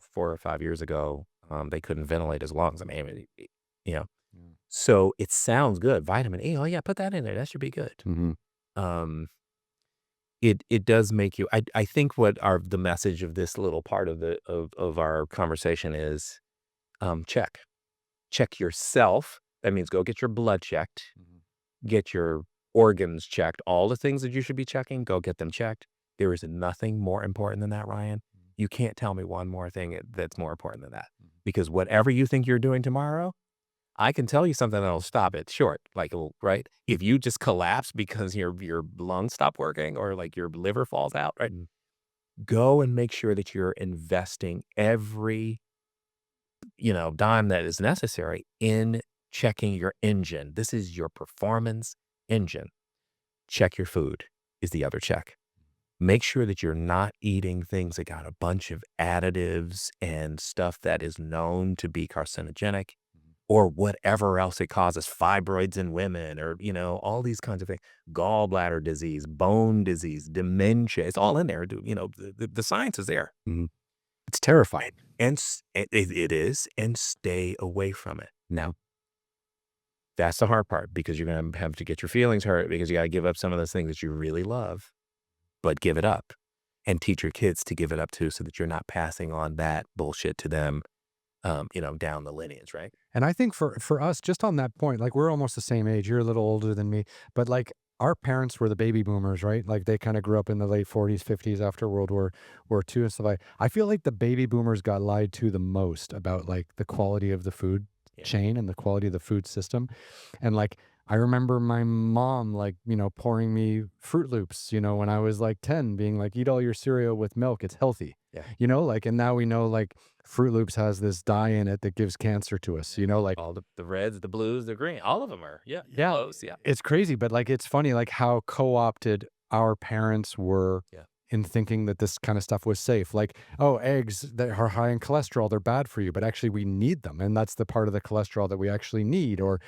4 or 5 years ago, they couldn't ventilate his lungs. I mean, you know. Yeah. So it sounds good. Vitamin E, oh yeah, put that in there. That should be good. Mhm. Um, it does make you. I think what the message of this little part of of our conversation is, check yourself. That means go get your blood checked, Mhm. get your organs checked, all the things that you should be checking, go get them checked. There is nothing more important than that, Ryan. You can't tell me one more thing that's more important than that. Mhm. Because whatever you think you're doing tomorrow, I can tell you something that'll stop it short. Like, right? If you just collapse because your lungs stop working or like your liver falls out, right? Go and make sure that you're investing every, dime that is necessary in checking your engine. This is your performance engine. Check your food is the other check. Make sure that you're not eating things that got a bunch of additives and stuff that is known to be carcinogenic Mhm. or whatever else it causes, fibroids in women or, all these kinds of things, gallbladder disease, bone disease, dementia. It's all in there. The science is there. Mhm. It's terrifying. It is, and stay away from it. Now, that's the hard part because you're going to have to get your feelings hurt because you got to give up some of those things that you really love, but give it up and teach your kids to give it up too so that you're not passing on that bullshit to them, down the lineage, right? And I think for us, just on that point, like we're almost the same age. You're a little older than me, but like our parents were the baby boomers, right? Like they kind of grew up in the late 40s, 50s after World War II and stuff like. I feel like the baby boomers got lied to the most about like the quality of the food Yeah. chain and the quality of the food system. And like I remember my mom like, pouring me Fruit Loops, when I was like 10, being like, eat all your cereal with milk, it's healthy. Yeah. Like and now we know like Fruit Loops has this dye in it that gives cancer to us, like All the reds, the blues, the green, all of them are, yeah, yeah, close, yeah, it's crazy, but like it's funny like how co-opted our parents were yeah, in thinking that this kind of stuff was safe. Like, oh, eggs that are high in cholesterol, they're bad for you, but actually we need them. And that's the part of the cholesterol that we actually need. Or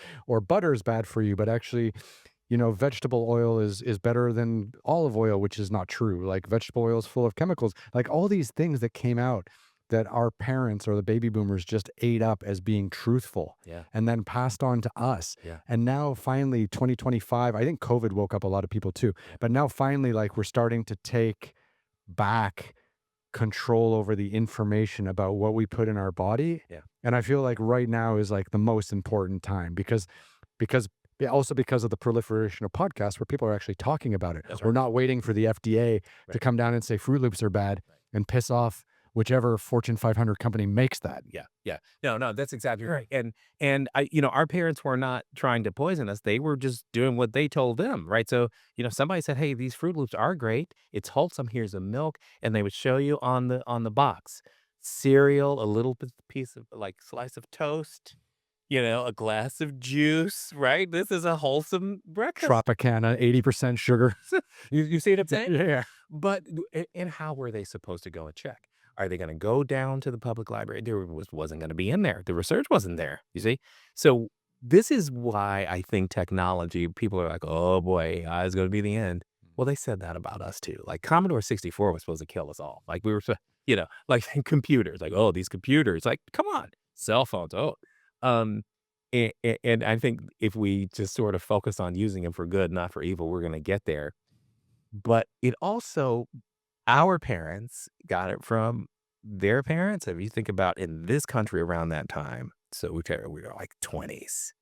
butter is bad for you, but actually vegetable oil is better than olive oil, which is not true. Like vegetable oil is full of chemicals. Like all these things that came out that our parents or the baby boomers just ate up as being truthful yeah, and then passed on to us. yeah, And now finally 2025, I think COVID woke up a lot of people too. yeah, But now finally like we're starting to take back control over the information about what we put in our body. yeah, And I feel like right now is like the most important time because yeah, also because of the proliferation of podcasts where people are actually talking about it. that's We're right, not waiting for the FDA to right, come down and say Fruit Loops are bad right. and piss off whichever Fortune 500 company makes that. Yeah, yeah. No, that's exactly right. And our parents were not trying to poison us. They were just doing what they told them, right? So, somebody said, "Hey, these Fruit Loops are great. It's wholesome. Here's a milk," and they would show you on the box cereal, a little piece of like slice of toast, a glass of juice, right? This is a wholesome breakfast. Tropicana, 80% sugar. You see what I'm saying? Yeah. But and how were they supposed to go and check? Are they gonna go down to the public library? There wasn't gonna be in there. The research wasn't there, you see? So This is why I think technology, people are like, "Oh boy, AI is gonna be the end." Well, they said that about us too. Like Commodore 64 was supposed to kill us all. Like we were, like computers, like, "Oh, these computers." Like, come on. Cell phones, oh. Um, and I think if we just sort of focus on using them for good, not for evil, we're gonna get there. But it also our parents got it from their parents. If you think about in this country around that time, so we were like 20s,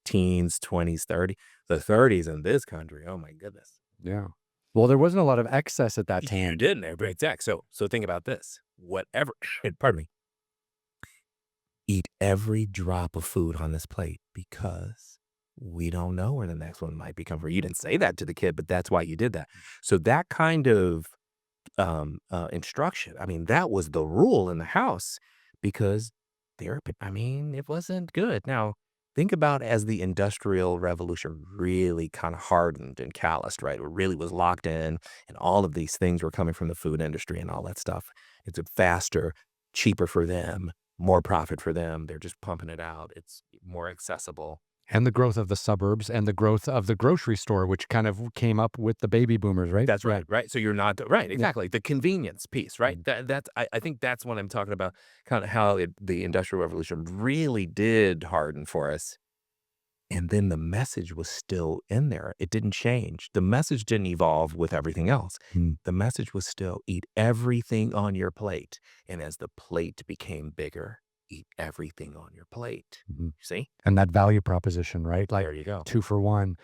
teens, 20s, 30. The 30s in this country, oh my goodness. Yeah. Well, there wasn't a lot of excess at that You time. didn't, exact. So think about this. Whatever, pardon me, eat every drop of food on this plate because we don't know where the next one might be coming from. You didn't say that to the kid, but that's why you did that. So that kind of instruction. I mean, that was the rule in the house because I mean, it wasn't good. Now, think about as the Industrial Revolution really kind of hardened and calloused, right? It really was locked in, and all of these things were coming from the food industry and all that stuff. It's a faster, cheaper for them, more profit for them. They're just pumping it out. It's more accessible. And the growth of the suburbs and the growth of the grocery store, which kind of came up with the baby boomers, right? That's Yeah. right, right. So you're not right, Yeah. exactly. The convenience piece, right? Mhm. I think that's what I'm talking about, kind of how the Industrial Revolution really did harden for us. And then the message was still in there. It didn't change. The message didn't evolve with everything else. Mm. The message was still eat everything on your plate. And as the plate became bigger, eat everything on your plate. Mhm. See? And that value proposition, right? Like There you go. 2 for 1,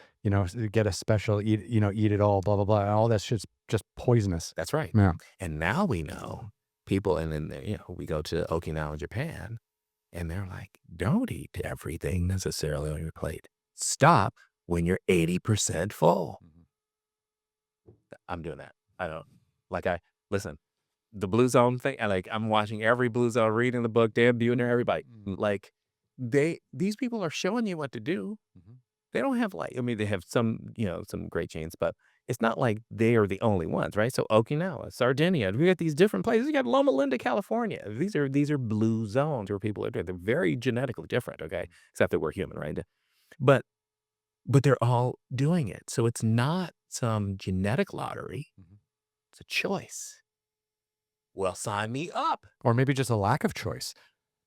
get a special, eat it all, blah, blah, blah. And all that shit's just poisonous. That's right. Yeah. And now we know people, and then, we go to Okinawa, Japan. And they're like, "Don't eat everything necessarily on your plate. Stop when you're 80% full." Mhm. I'm doing that. I don't like I listen, the Blue Zone thing, I'm watching every Blue Zone, reading the book, Dan Buettner, everybody. Mhm. Like these people are showing you what to do. Mhm. They don't have I mean, they have some, some great chains, but it's not like they are the only ones, right? So Okinawa, Sardinia, we got these different places. You got Loma Linda, California. These are blue zones where people are doing. They're very genetically different, okay? Except that we're human, right? But they're all doing it. So it's not some genetic lottery. Mhm. It's a choice. Well, sign me up. Or maybe just a lack of choice.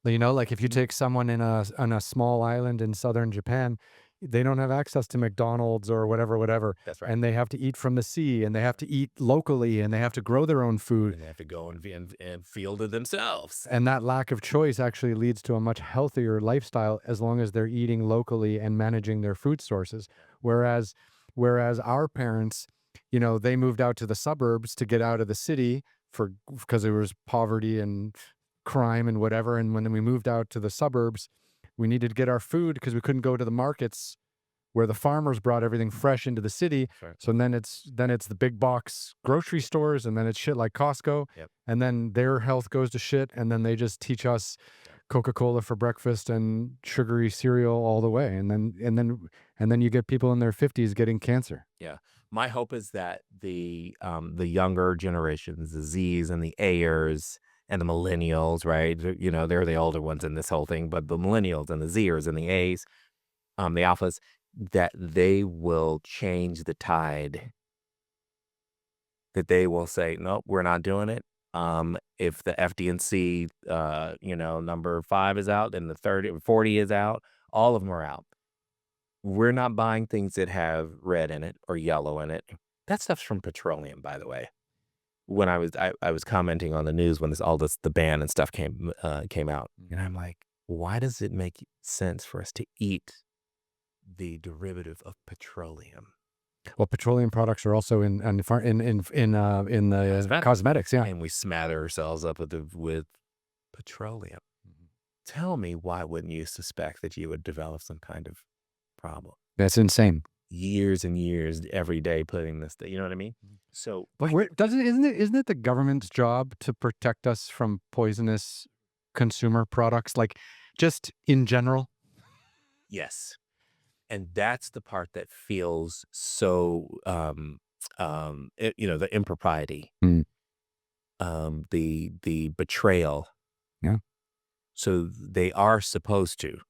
Like if you Mhm. take someone on a small island in southern Japan, they don't have access to McDonald's or whatever, whatever, That's right. and they have to eat from the sea, and they have to eat locally, and they have to grow their own food. And they have to go and field it themselves. And that lack of choice actually leads to a much healthier lifestyle as long as they're eating locally and managing their food sources. Whereas, whereas our parents, they moved out to the suburbs to get out of the city because there was poverty and crime and whatever. And when we moved out to the suburbs, we needed to get our food because we couldn't go to the markets where the farmers brought everything fresh into the city. That's right. So then it's the big box grocery stores, and then it's shit like Costco, Yep. and then their health goes to shit, and then they just teach us Coca-Cola for breakfast and sugary cereal all the way, and then you get people in their 50s getting cancer. Yeah. My hope is that the younger generations, the Zs and the Ayers and the millennials, right? They're the older ones in this whole thing, but the millennials and the Zers and the As, the alphas, that they will change the tide, that they will say, "Nope, we're not doing it." If the FD&C, number 5 is out and the 30 or 40 is out, all of them are out. We're not buying things that have red in it or yellow in it. That stuff's from petroleum, by the way. When I was commenting on the news when the ban and stuff came out, and I'm like, why does it make sense for us to eat the derivative of petroleum? Well, petroleum products are also in the Cosmetics. cosmetics, yeah. And we smother ourselves up with petroleum. Mhm. Tell me, why wouldn't you suspect that you would develop some kind of problem? That's insane. Years and years, every day putting this, you know what I mean? So, But where doesn't isn't it the government's job to protect us from poisonous consumer products, like, just in general? yes. And that's the part that feels so, the impropriety, Mm, the betrayal. yeah. So they are supposed to.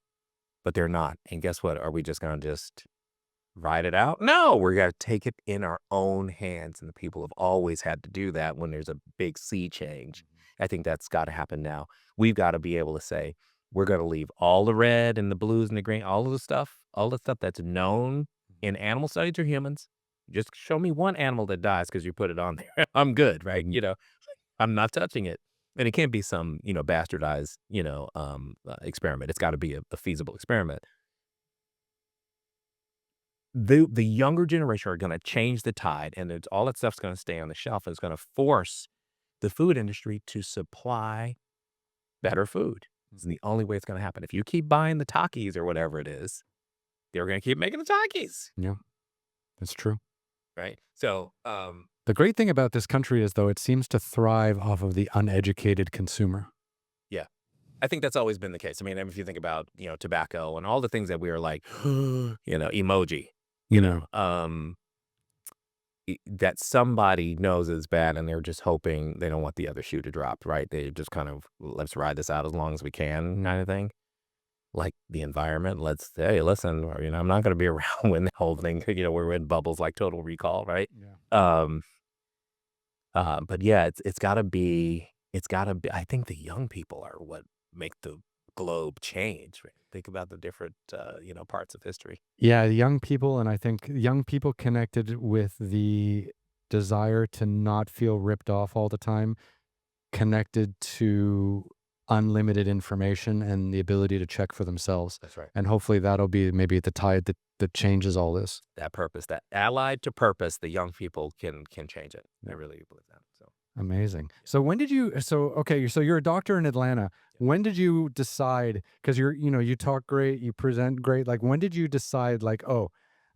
but they're not. And guess what? Are we just going to just ride it out? No, we're going to take it in our own hands. And the people have always had to do that when there's a big sea change. I think that's got to happen now. We've got to be able to say, we're going to leave all the red and the blues and the green, all the stuff that's known in animal studies or humans. Just show me one animal that dies because you put it on there. I'm good, right? I'm not touching it. And it can't be some, bastardized, experiment. It's got to be a feasible experiment. The younger generation are going to change the tide, and it's all that stuff's going to stay on the shelf. And it's going to force the food industry to supply better food. It's the only way it's going to happen. If you keep buying the Takis or whatever it is, they're going to keep making the Takis, Yeah, that's true. right? So, The great thing about this country is, though, it seems to thrive off of the uneducated consumer. yeah, I think that's always been the case. I mean, if you think about, tobacco and all the things that we are like, emoji, You know, that somebody knows is bad and they're just hoping they don't want the other shoe to drop, right? They just kind of, let's ride this out as long as we can kind of thing. Like the environment, hey, listen, I'm not going to be around when the whole thing, we're in bubbles like Total Recall, right? yeah. Um, but yeah, it's gotta be, I think the young people are what make the globe change, right? Think about the different, parts of history. Yeah, young people, and I think young people connected with the desire to not feel ripped off all the time, connected to unlimited information and the ability to check for themselves. That's right. And hopefully that'll be maybe the tide that changes all this. That purpose, that allied to purpose, the young people can change it. I Yeah. really believe that. So Amazing. So when did you okay, so you're a doctor in Atlanta. When did you decide, because you talk great, you present great. Like when did you decide like, "Oh,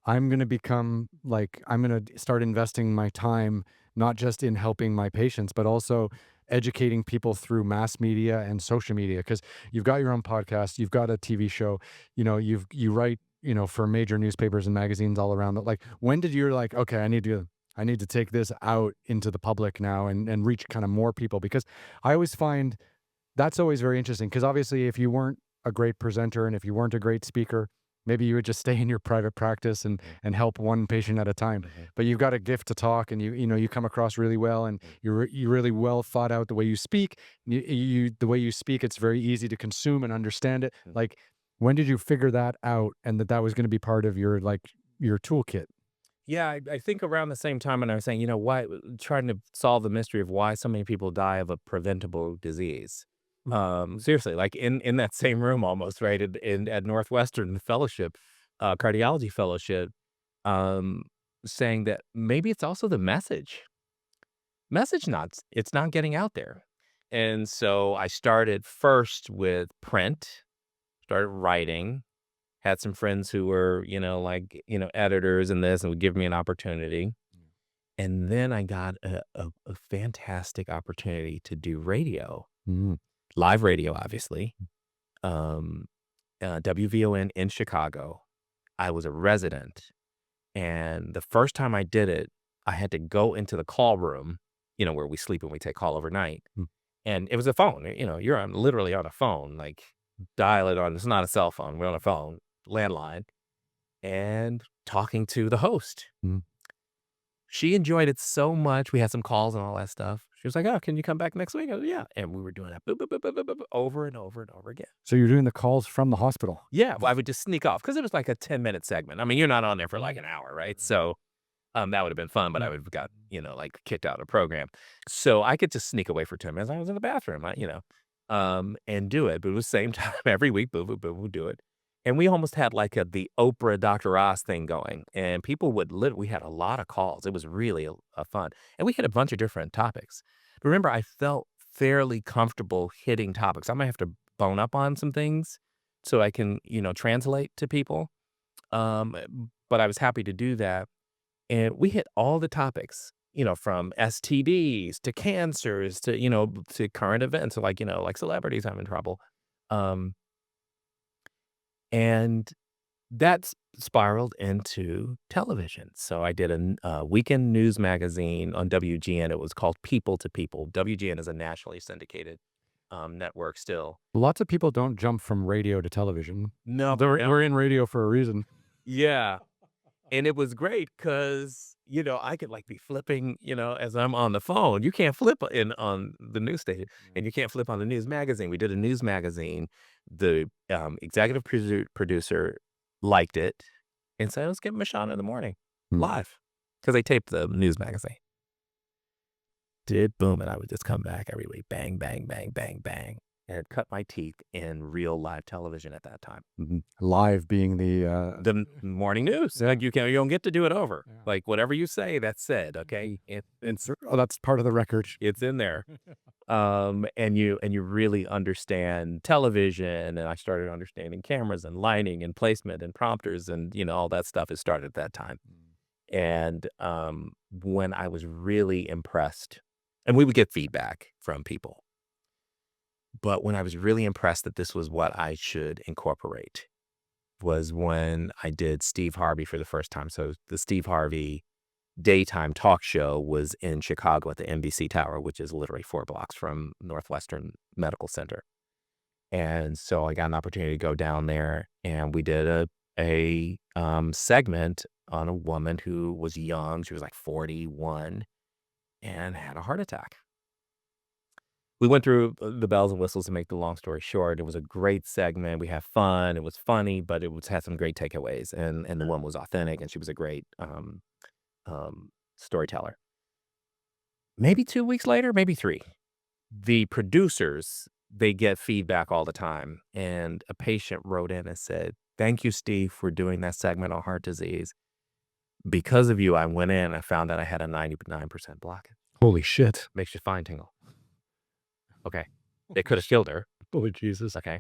I'm going to become like I'm going to start investing my time not just in helping my patients, but also educating people through mass media and social media?" Because you've got your own podcast, you've got a TV show, you write, for major newspapers and magazines all around. Like when did you like, "Okay, I need to take this out into the public now and reach kind of more people?" Because I always find that's always very interesting. Because obviously, if you weren't a great presenter and if you weren't a great speaker, maybe you would just stay in your private practice and help one patient at a time. But you've got a gift to talk, and you come across really well, and you're really well thought out the way you speak. The way you speak, it's very easy to consume and understand it. Like, when did you figure that out, and that was going to be part of your your toolkit? yeah, I think around the same time, and I was saying, why trying to solve the mystery of why so many people die of a preventable disease. Seriously, like in that same room almost, right? At Northwestern Fellowship, cardiology fellowship, um, saying that maybe it's also the message not it's not getting out there. And so I started first with print, started writing, had some friends who were, editors and this and would give me an opportunity. And then I got a fantastic opportunity to do radio, Mm. live radio, obviously. Um, WVON in Chicago. I was a resident. And the first time I did it, I had to go into the call room, where we sleep and we take call overnight. Mm. And it was a phone, literally on a phone, like dial it on. It's not a cell phone. We're on a phone, landline, and talking to the host. Mm. She enjoyed it so much. We had some calls and all that stuff. She was like, "Oh, can you come back next week?" I was, "Yeah." And we were doing that boop, boop, boop, boop, boop, boop, boop, over and over and over again. So you're doing the calls from the hospital? Yeah, well, I would just sneak off because it was like a 10-minute segment. I mean, you're not on there for like an hour, right? So that would have been fun, but I would have got, like kicked out of the program. So I could just sneak away for 10 minutes. I was in the bathroom, and do it. But it was the same time every week, boom, boom, boom, we'd do it. And we almost had like the Oprah Dr. Oz thing going. And people we had a lot of calls. It was really a fun. And we had a bunch of different topics. But remember, I felt fairly comfortable hitting topics. I might have to bone up on some things so I can, translate to people. Um, but I was happy to do that. And we hit all the topics, from STDs to cancers to, to current events, like, like celebrities having trouble. Um, and that's spiraled into television. So I did a weekend news magazine on WGN. It was called People to People. WGN is a nationally syndicated network still. Lots of people don't jump from radio to television. No, We're in radio for a reason. yeah. And it was great because, I could like be flipping, as I'm on the phone. You can't flip in on the news station and you can't flip on the news magazine. We did a news magazine. The executive producer liked it and said, let's give him a shot in the morning live because they taped the news magazine. Did boom. And I would just come back every week. Bang, bang, bang, bang, bang. And it cut my teeth in real live television at that time. Live being The morning news. Like you don't get to do it over. Yeah. Like whatever you say, that's said. Okay, that's part of the record. it's in there. And you really understand television, and I started understanding cameras and lighting and placement and prompters, and all that stuff has started at that time. And when I was really impressed, and we would get feedback from people. But when I was really impressed that this was what I should incorporate was when I did Steve Harvey for the first time. So the Steve Harvey daytime talk show was in Chicago at the NBC Tower, which is literally 4 blocks from Northwestern Medical Center. And so I got an opportunity to go down there, and we did a segment on a woman who was young. She was like 41 and had a heart attack. We went through the bells and whistles to make the long story short. It was a great segment. We had fun. It was funny, but had some great takeaways. And the woman was authentic, and she was a great storyteller. Maybe 2 weeks later, maybe 3, the producers, they get feedback all the time. And a patient wrote in and said, "Thank you, Steve, for doing that segment on heart disease. Because of you, I went in and found that I had a 99% blockage." Holy shit. Makes your spine tingle. Okay. They could have killed her. Holy Jesus. Okay.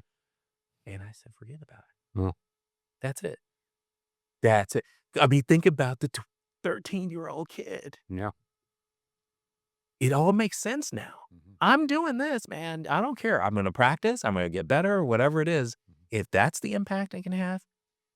And I said, forget about it. Oh. That's it. That's it. I mean, think about the 13-year-old kid. Yeah. It all makes sense now. I'm doing this, man. I don't care. I'm going to practice. I'm going to get better, whatever it is. If that's the impact I can have,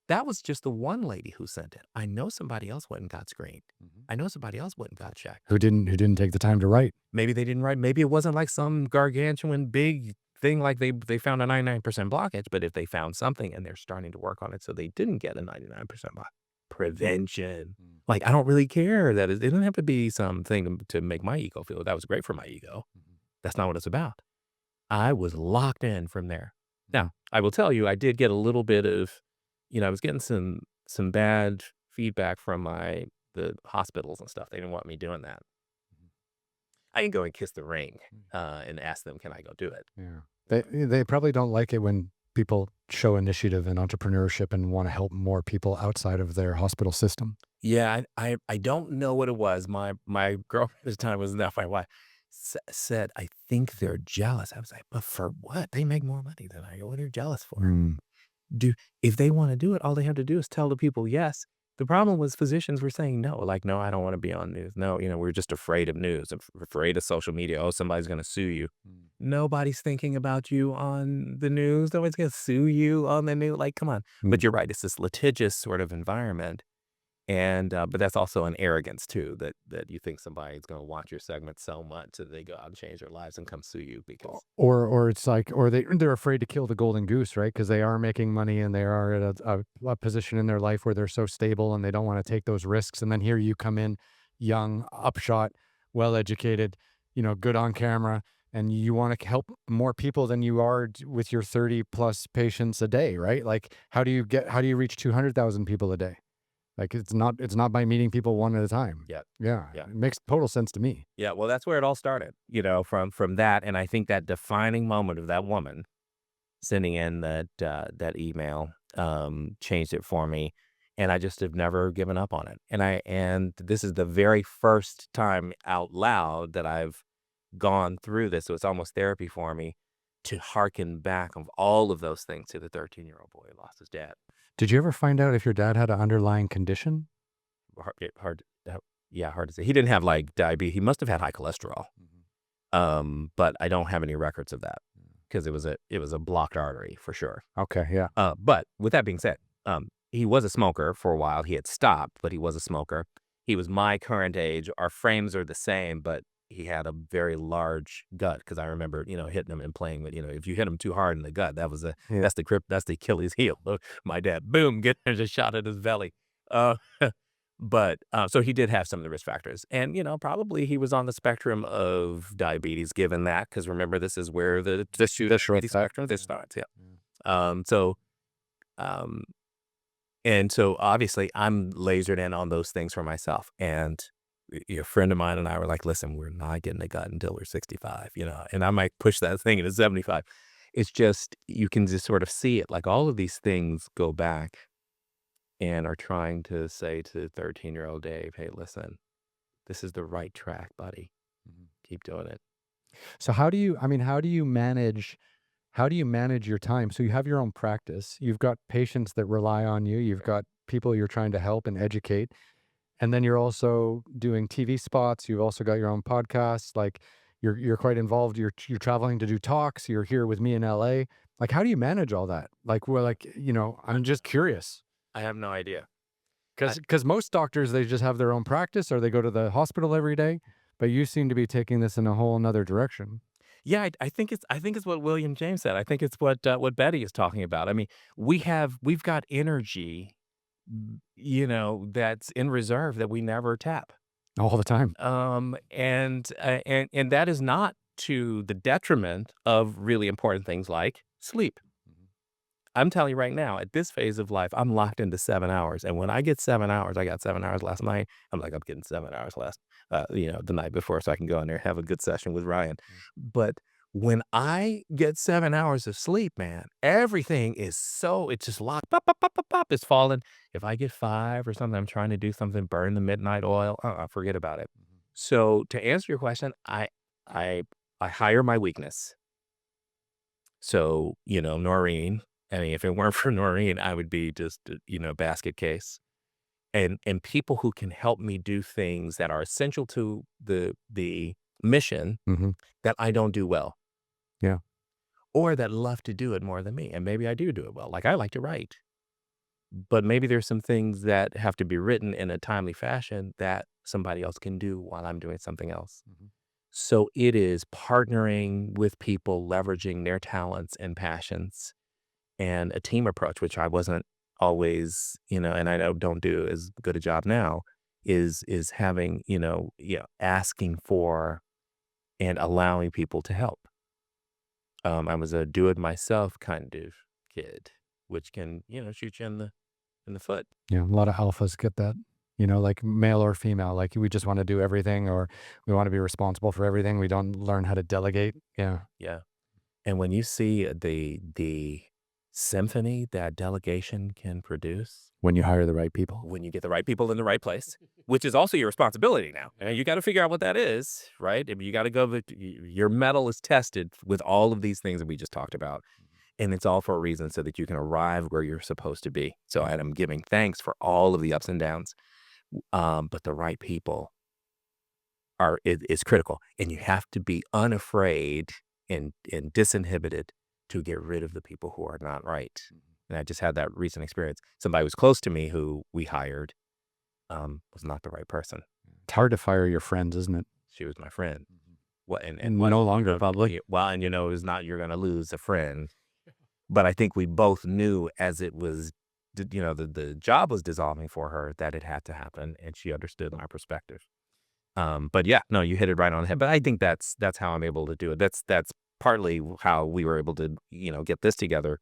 that was just the one lady who sent it. I know somebody else went and got screened. I know somebody else went and got checked. Who didn't take the time to write. Maybe they didn't write. Maybe it wasn't like some gargantuan big thing like they found a 99% blockage, but if they found something and they're starting to work on it so they didn't get a 99% blockage. Prevention. Like, I don't really care that it didn't have to be something to make my ego feel that was great for my ego. That's not what it's about. I was locked in from there. Now, I will tell you, I did get a little bit of, I was getting some bad feedback from the hospitals and stuff. They didn't want me doing that. I can go and kiss the ring and ask them, can I go do it? Yeah. They probably don't like it when people show initiative and entrepreneurship and want to help more people outside of their hospital system. Yeah, I don't know what it was. My girlfriend at the time was not my wife. Said, I think they're jealous. I was like, but for what? They make more money than I go. What are you jealous for? If they want to do it, all they have to do is tell the people yes. The problem was physicians were saying no, like, no, I don't want to be on news. No, we're just afraid of news, afraid of social media. Oh, somebody's going to sue you. Nobody's thinking about you on the news. Nobody's going to sue you on the news. Like, come on. But you're right. It's this litigious sort of environment. And, but that's also an arrogance too, that you think somebody's going to watch your segment so much that they go out and change their lives and come sue you because. Or it's like, or they're afraid to kill the golden goose, right? Because they are making money and they are at a position in their life where they're so stable and they don't want to take those risks. And then here you come in young, upshot, well-educated, good on camera, and you want to help more people than you are with your 30 plus patients a day, right? Like, how do you reach 200,000 people a day? Like, it's not by meeting people one at a time. Yeah. It makes total sense to me. Yeah. Well, that's where it all started, from that. And I think that defining moment of that woman sending in that email changed it for me. And I just have never given up on it. And this is the very first time out loud that I've gone through this. So it's almost therapy for me to hearken back of all of those things to the 13-year-old boy who lost his dad. Did you ever find out if your dad had an underlying condition? Hard to say. He didn't have like diabetes. He must have had high cholesterol. But I don't have any records of that because it was a blocked artery for sure. Okay, yeah. But with that being said, he was a smoker for a while. He had stopped, but he was a smoker. He was my current age. Our frames are the same, but he had a very large gut, because I remember, hitting him and playing with, if you hit him too hard in the gut, Yeah. that's the Achilles heel. My dad, boom, get there's a shot at his belly. Uh, but so he did have some of the risk factors, and probably he was on the spectrum of diabetes, given that, because remember, this is where the Visceral diabetes effect. spectrum this starts. Yeah. Yeah. So um, and so obviously I'm lasered in on those things for myself. And a friend of mine and I were like, listen, we're not getting a gut until we're 65, and I might push that thing into 75. It's just, you can just sort of see it. Like, all of these things go back and are trying to say to 13-year-old Dave, hey, listen, this is the right track, buddy. Mhm. Keep doing it. So how do you manage your time? So you have your own practice. You've got patients that rely on you. You've got people you're trying to help and educate. And then you're also doing TV spots. You've also got your own podcasts. Like, you're quite involved. You're traveling to do talks. You're here with me in LA. Like, how do you manage all that? Like, well, like, I'm just curious. I have no idea. Because most doctors, they just have their own practice or they go to the hospital every day. But you seem to be taking this in a whole nother direction. Yeah, I think it's what William James said. I think it's what Betty is talking about. I mean, we've got energy, that's in reserve that we never tap. All the time. And that is not to the detriment of really important things like sleep. I'm telling you right now, at this phase of life, I'm locked into 7 hours. And when I get 7 hours, I got 7 hours last night. I'm like, I'm getting 7 hours the night before, so I can go in there and have a good session with Ryan. But when I get 7 hours of sleep, man, everything is it's just locked. Pop, pop, pop, pop, pop, it's falling. If I get 5 or something, I'm trying to do something, burn the midnight oil. Forget about it. So to answer your question, I I hire my weakness. So, Noreen, I mean, if it weren't for Noreen, I would be just, basket case. And people who can help me do things that are essential to the mission Hmm. that I don't do well, Yeah. or that love to do it more than me. And maybe I do it well. Like, I like to write, but maybe there's some things that have to be written in a timely fashion that somebody else can do while I'm doing something else. Mhm. So it is partnering with people, leveraging their talents and passions, and a team approach, which I wasn't always, and I don't do as good a job now, is having, asking for and allowing people to help. I was a do it myself kind of kid, which can, shoot you in the foot. Yeah. A lot of alphas get that, like male or female. Like, we just want to do everything, or we want to be responsible for everything. We don't learn how to delegate. Yeah. Yeah. And when you see the symphony that delegation can produce, When you hire the right people. when you get the right people in the right place, which is also your responsibility now. And you got to figure out what that is, right? I mean, you got to go, your metal is tested with all of these things that we just talked about. And it's all for a reason, so that you can arrive where you're supposed to be. So I'm giving thanks for all of the ups and downs. But the right people is critical. And you have to be unafraid and disinhibited to get rid of the people who are not right. And I just had that recent experience. Somebody was close to me who we hired, was not the right person. It's hard to fire your friends, isn't it? She was my friend. What and No longer, probably. well, and it was not, you're gonna lose a friend. But I think we both knew, as it was, the job was dissolving for her, that it had to happen, and she understood my perspective. But yeah, no, you hit it right on the head. But I think that's how I'm able to do it. That's partly how we were able to, get this together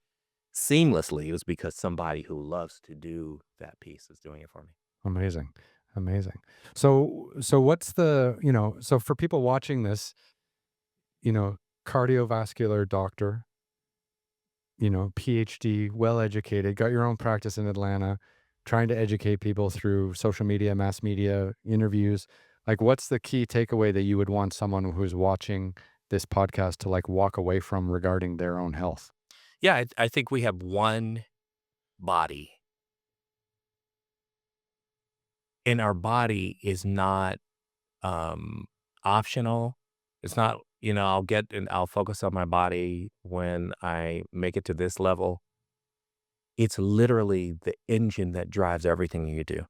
seamlessly. It was because somebody who loves to do that piece is doing it for me. Amazing. Amazing. So what's so for people watching this, you know, cardiovascular doctor, PhD, well educated, got your own practice in Atlanta, trying to educate people through social media, mass media, interviews. Like, what's the key takeaway that you would want someone who's watching this podcast to, like, walk away from regarding their own health? Yeah, I think we have one body, and our body is not um, optional. It's not, I'll focus on my body when I make it to this level. It's literally the engine that drives everything you do.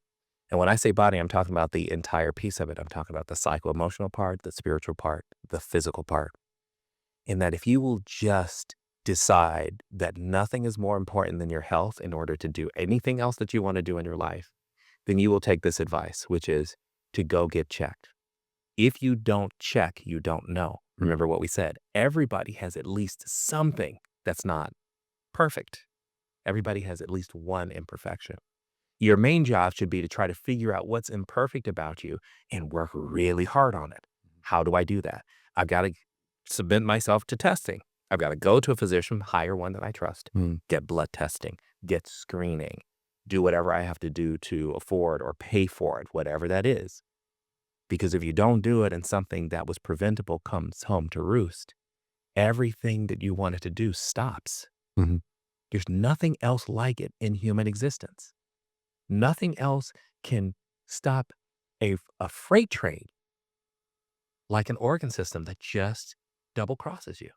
And when I say body, I'm talking about the entire piece of it. I'm talking about the psycho-emotional part, the spiritual part, the physical part. In that if you will just decide that nothing is more important than your health in order to do anything else that you want to do in your life, then you will take this advice, which is to go get checked. If you don't check, you don't know. Remember what we said. Everybody has at least something that's not perfect. Everybody has at least one imperfection. Your main job should be to try to figure out what's imperfect about you and work really hard on it. How do I do that? I've got to submit myself to testing. I've got to go to a physician, hire one that I trust, Mm. get blood testing, get screening, do whatever I have to do to afford or pay for it, whatever that is. Because if you don't do it and something that was preventable comes home to roost, everything that you wanted to do stops. Mhm. There's nothing else like it in human existence. Nothing else can stop a freight train like an organ system that just double crosses you.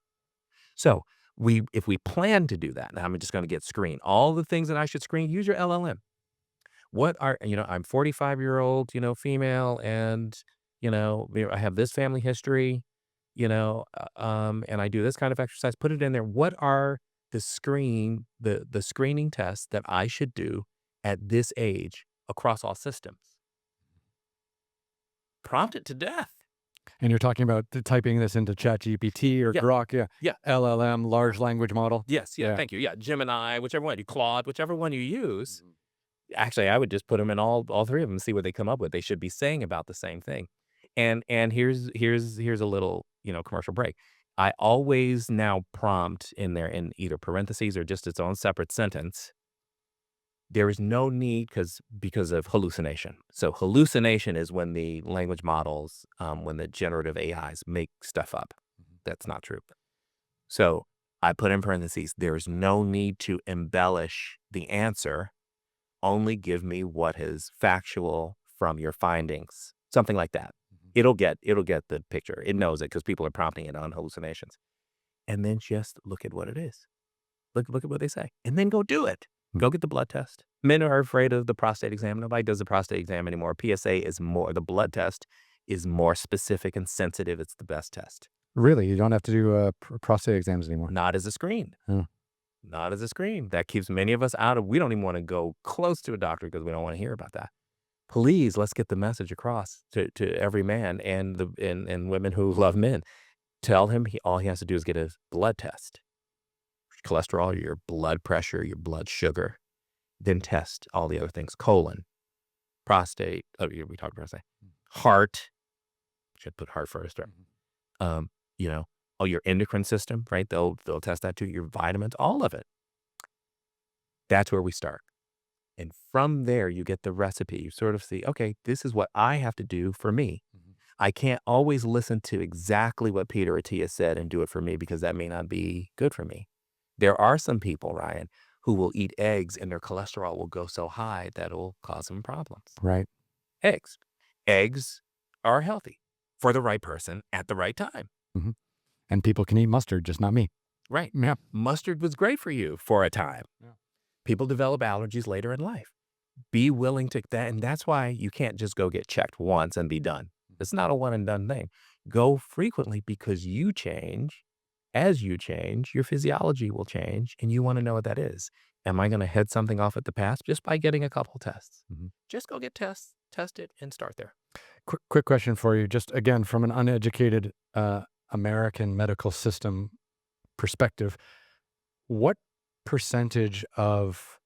So if we plan to do that, now I'm just going to get screened. All the things that I should screen, use your LLM. What are, I'm 45-year-old, female, and, I have this family history, and I do this kind of exercise. Put it in there. What are the screening tests that I should do at this age across all systems? Prompt it to death. And you're talking about typing this into ChatGPT or Yeah, Grok, yeah. yeah. LLM, large language model. Yes, yeah, Yeah. thank you. Yeah, Gemini, whichever one, you Claude, whichever one you use. Actually, I would just put them in all three of them and see what they come up with. They should be saying about the same thing. And here's a little, commercial break. I always now prompt in there in either parentheses or just its own separate sentence. There is no need because of hallucination. So hallucination is when the language models, when the generative AIs make stuff up. That's not true. So I put in parentheses, there is no need to embellish the answer. Only give me what is factual from your findings. Something like that. It'll get the picture. It knows it because people are prompting it on hallucinations. And then just look at what it is. Look at what they say. And then go do it. Go get the blood test. Men are afraid of the prostate exam. Nobody does the prostate exam anymore. PSA is more, the blood test is more specific and sensitive. It's the best test. Really? You don't have to do prostate exams anymore? Not as a screen. Oh. Not as a screen. That keeps many of us out of, we don't even want to go close to a doctor because we don't want to hear about that. Please, let's get the message across to every man and women who love men. Tell him all he has to do is get a blood test. Cholesterol, your blood pressure, your blood sugar. Then test all the other things. Colon, prostate. Oh, we talked prostate. Heart. Should put heart first, right? All your endocrine system, right? They'll test that too. Your vitamins, all of it. That's where we start. And from there, you get the recipe. You sort of see, okay, this is what I have to do for me. I can't always listen to exactly what Peter or Tia said and do it for me because that may not be good for me. There are some people, Ryan, who will eat eggs and their cholesterol will go so high that it'll cause them problems. Right. Eggs. Eggs are healthy for the right person at the right time. Mhm. And people can eat mustard, just not me. Right. Yeah. Mustard was great for you for a time. Yeah. People develop allergies later in life. Be willing to that. And that's why you can't just go get checked once and be done. It's not a one and done thing. Go frequently because you change. As you change, your physiology will change and you want to know what that is. Am I going to head something off at the pass just by getting a couple tests? Just go get tests, test it, and start there. Quick question for you, just again, from an uneducated American medical system perspective, what percentage of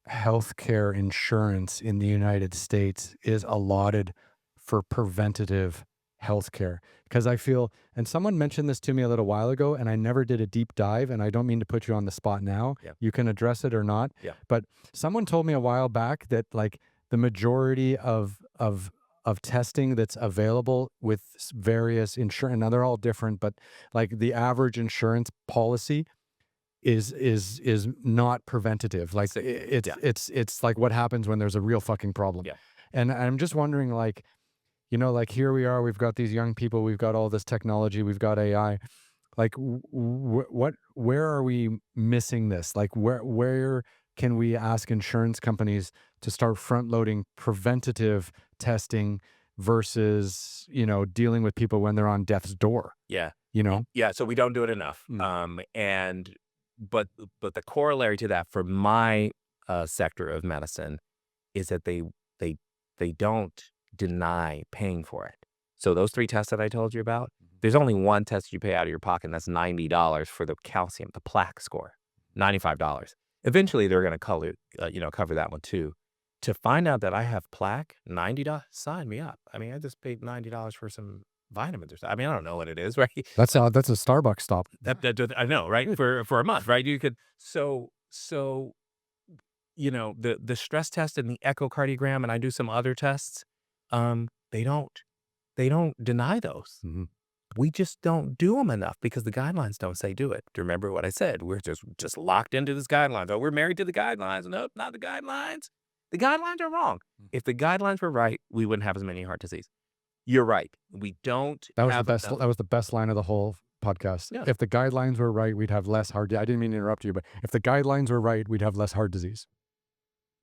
healthcare insurance in the United States is allotted for preventative healthcare? Because I feel, and someone mentioned this to me a little while ago, and I never did a deep dive, and I don't mean to put you on the spot now. Yeah. You can address it or not. Yeah. But someone told me a while back that like the majority of testing that's available with various insurance, now they're all different, but like the average insurance policy is not preventative. Like it's like what happens when there's a real fucking problem. Yeah. And I'm just wondering, like, like here we are, we've got these young people, we've got all this technology, we've got AI. Like where are we missing this? Like where can we ask insurance companies to start front loading preventative testing versus, dealing with people when they're on death's door, Yeah. you know? Yeah, so we don't do it enough. Mm. And but the corollary to that for my sector of medicine is that they they don't deny paying for it. So those 3 tests that I told you about, there's only one test you pay out of your pocket, and that's $90 for the calcium, the plaque score, $95. Eventually, they're gonna cover that one too. To find out that I have plaque, $90, sign me up. I mean, I just paid $90 for some vitamins or something. I mean, I don't know what it is, right? That's a Starbucks stop. I know, right? For a month, right? You could the stress test and the echocardiogram, and I do some other tests, they don't deny those. Mhm. We just don't do them enough because the guidelines don't say do it. Do you remember what I said? We're just locked into this guidelines. Oh, we're married to the guidelines. Nope, not the guidelines. The guidelines are wrong. If the guidelines were right, we wouldn't have as many heart disease. You're right. We don't That was the have best enough. that was the best line of the whole podcast. Yeah. If the guidelines were right, we'd have less heart I didn't mean to interrupt you, but if the guidelines were right, we'd have less heart disease.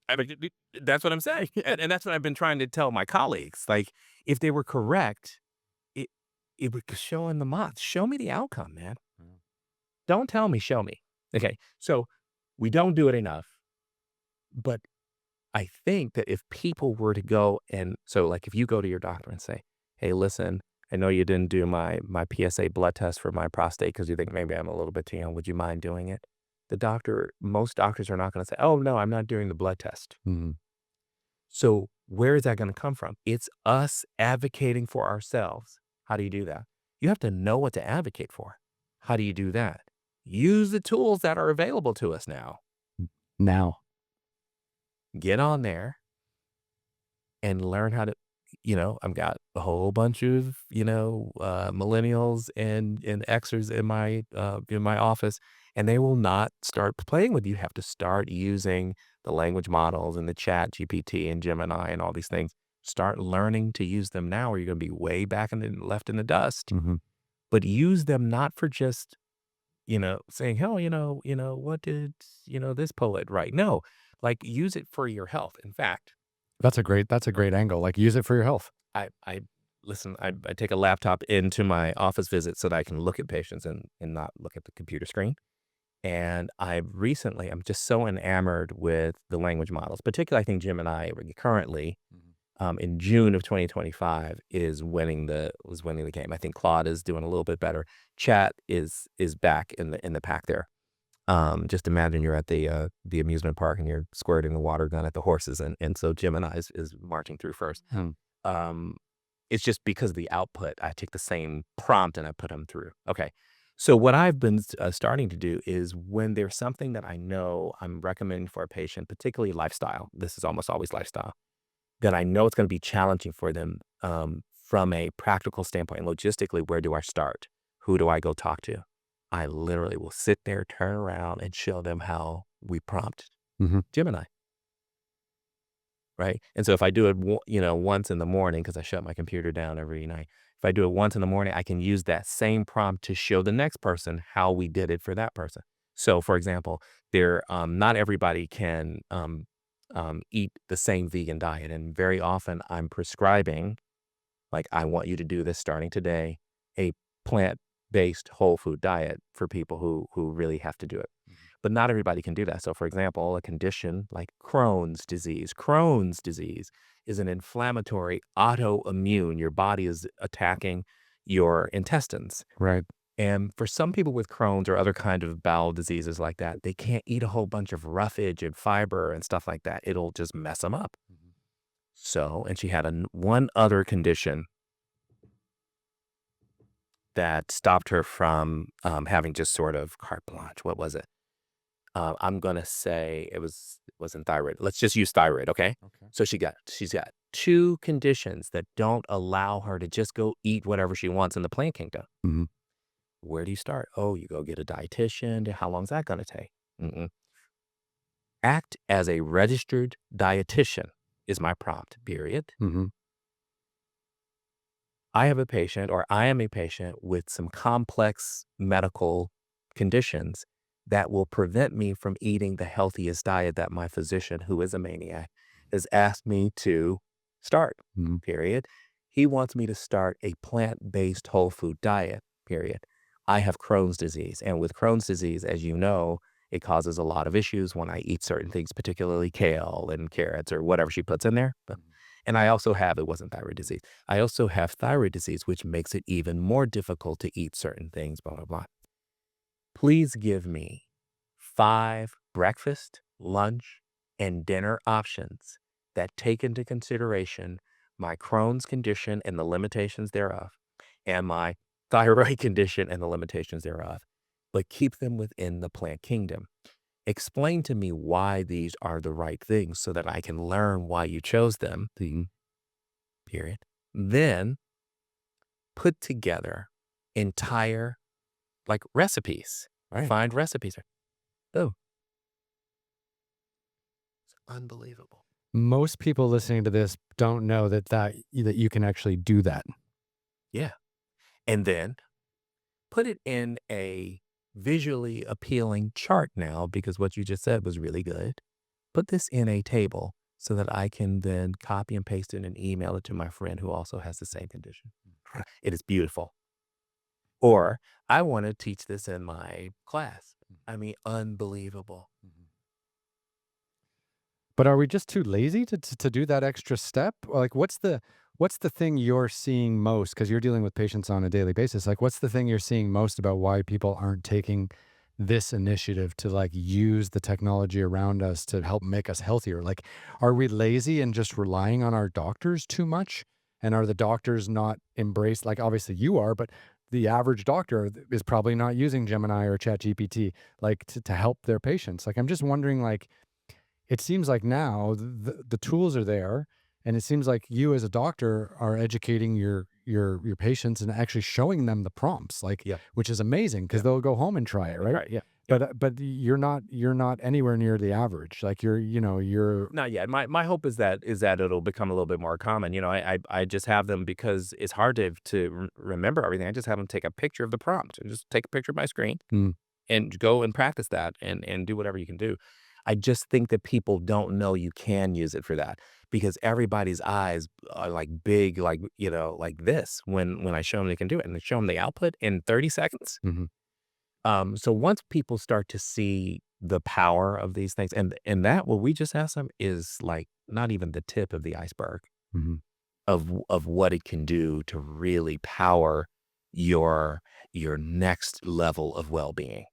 I mean, that's what I'm saying, and that's what I've been trying to tell my colleagues. Like, if they were correct, it it would show in the month. Show me the outcome, man. Mm. Don't tell me, show me. Okay, so we don't do it enough, but I think that if people were to go and so, like, if you go to your doctor and say, "Hey, listen, I know you didn't do my PSA blood test for my prostate because you think maybe I'm a little bit too young. Would you mind doing it?" Most doctors are not gonna say, "Oh, no, I'm not doing the blood test." Mhm. So where is that gonna come from? It's us advocating for ourselves. How do you do that? You have to know what to advocate for. How do you do that? Use the tools that are available to us now. Now. Get on there and learn how to I've got a whole bunch of, millennials and Xers in my office, and they will not start playing with you. You have to start using the language models and the chat GPT and Gemini and all these things. Start learning to use them now, or you're gonna be way back left in the dust. Mhm. But use them not for just, saying, "Oh, what did, this poet write?" No, like, use it for your health. In fact, That's a great angle, like, use it for your health. I listen, I take a laptop into my office visit so that I can look at patients and not look at the computer screen. And I'm just so enamored with the language models, particularly I think Gemini currently, Mhm. in June of 2025 was winning the game. I think Claude is doing a little bit better. Chat is back in the pack there. Just imagine you're at the amusement park and you're squirting the water gun at the horses, and so Gemini is marching through first. Hmm. Um, it's just because of the output, I take the same prompt and I put them through. Okay. So what I've been starting to do is when there's something that I know I'm recommending for a patient, particularly lifestyle, this is almost always lifestyle, that I know it's going to be challenging for them from a practical standpoint. Logistically, where do I start? Who do I go talk to? I literally will sit there, turn around, and show them how we prompt Mhm. Gemini. Right? And so if I do it, once in the morning, because I shut my computer down every night, if I do it once in the morning, I can use that same prompt to show the next person how we did it for that person. So, for example, not everybody can eat the same vegan diet, and very often I'm prescribing, like, I want you to do this starting today, a plant-based whole food diet for people who really have to do it. But not everybody can do that. So, for example, a condition like Crohn's disease is an inflammatory autoimmune. Your body is attacking your intestines. Right. And for some people with Crohn's or other kind of bowel diseases like that, they can't eat a whole bunch of roughage and fiber and stuff like that. It'll just mess them up. Mhm. So, and she had one other condition that stopped her from having just sort of carte blanche. What was it? I'm gonna say it wasn't thyroid. Let's just use thyroid, okay? Okay. So she's got 2 conditions that don't allow her to just go eat whatever she wants in the plant kingdom. Mhm. Where do you start? Oh, you go get a dietitian. How long is that gonna take? Mm-mm. Act as a registered dietitian is my prompt, period. Mhm. I have a patient, or I am a patient with some complex medical conditions. that will prevent me from eating the healthiest diet that my physician, who is a maniac, has asked me to start, Mhm. period. He wants me to start a plant-based whole food diet, period. I have Crohn's disease, and with Crohn's disease, as you know, it causes a lot of issues when I eat certain things, particularly kale and carrots or whatever she puts in there. And I also have, it wasn't thyroid disease. I also have thyroid disease, which makes it even more difficult to eat certain things, blah, blah, blah. Please give me 5 breakfast, lunch, and dinner options that take into consideration my Crohn's condition and the limitations thereof, and my thyroid condition and the limitations thereof, but keep them within the plant kingdom. Explain to me why these are the right things so that I can learn why you chose them, period. Then put together entire like recipes. Right. Find recipes. Oh, it's unbelievable. Most people listening to this don't know that you can actually do that. Yeah. And then put it in a visually appealing chart now, because what you just said was really good. Put this in a table so that I can then copy and paste it and email it to my friend who also has the same condition. It is beautiful. Or I want to teach this in my class. I mean, unbelievable. But are we just too lazy to do that extra step? Or like, what's the thing you're seeing most? Because you're dealing with patients on a daily basis. Like, what's the thing you're seeing most about why people aren't taking this initiative to like use the technology around us to help make us healthier? Like, are we lazy and just relying on our doctors too much? And are the doctors not embraced? Like, obviously you are, but the average doctor is probably not using Gemini or ChatGPT like to help their patients. Like, I'm just wondering, like, it seems like now the tools are there, and it seems like you as a doctor are educating your patients and actually showing them the prompts, like, Yeah. which is amazing because Yeah. they'll go home and try it, right? Right. Yeah. But you're not anywhere near the average. Like, you're Not yet. My hope is that it'll become a little bit more common. I just have them because it's hard to remember everything. I just have them take a picture of the prompt and just take a picture of my screen mm, and go and practice that and do whatever you can do. I just think that people don't know you can use it for that because everybody's eyes are like big, like, like this when I show them they can do it and I show them the output in 30 seconds. mhm, So once people start to see the power of these things, and that what we just asked them is like not even the tip of the iceberg mhm, of what it can do to really power your your next level of well-being.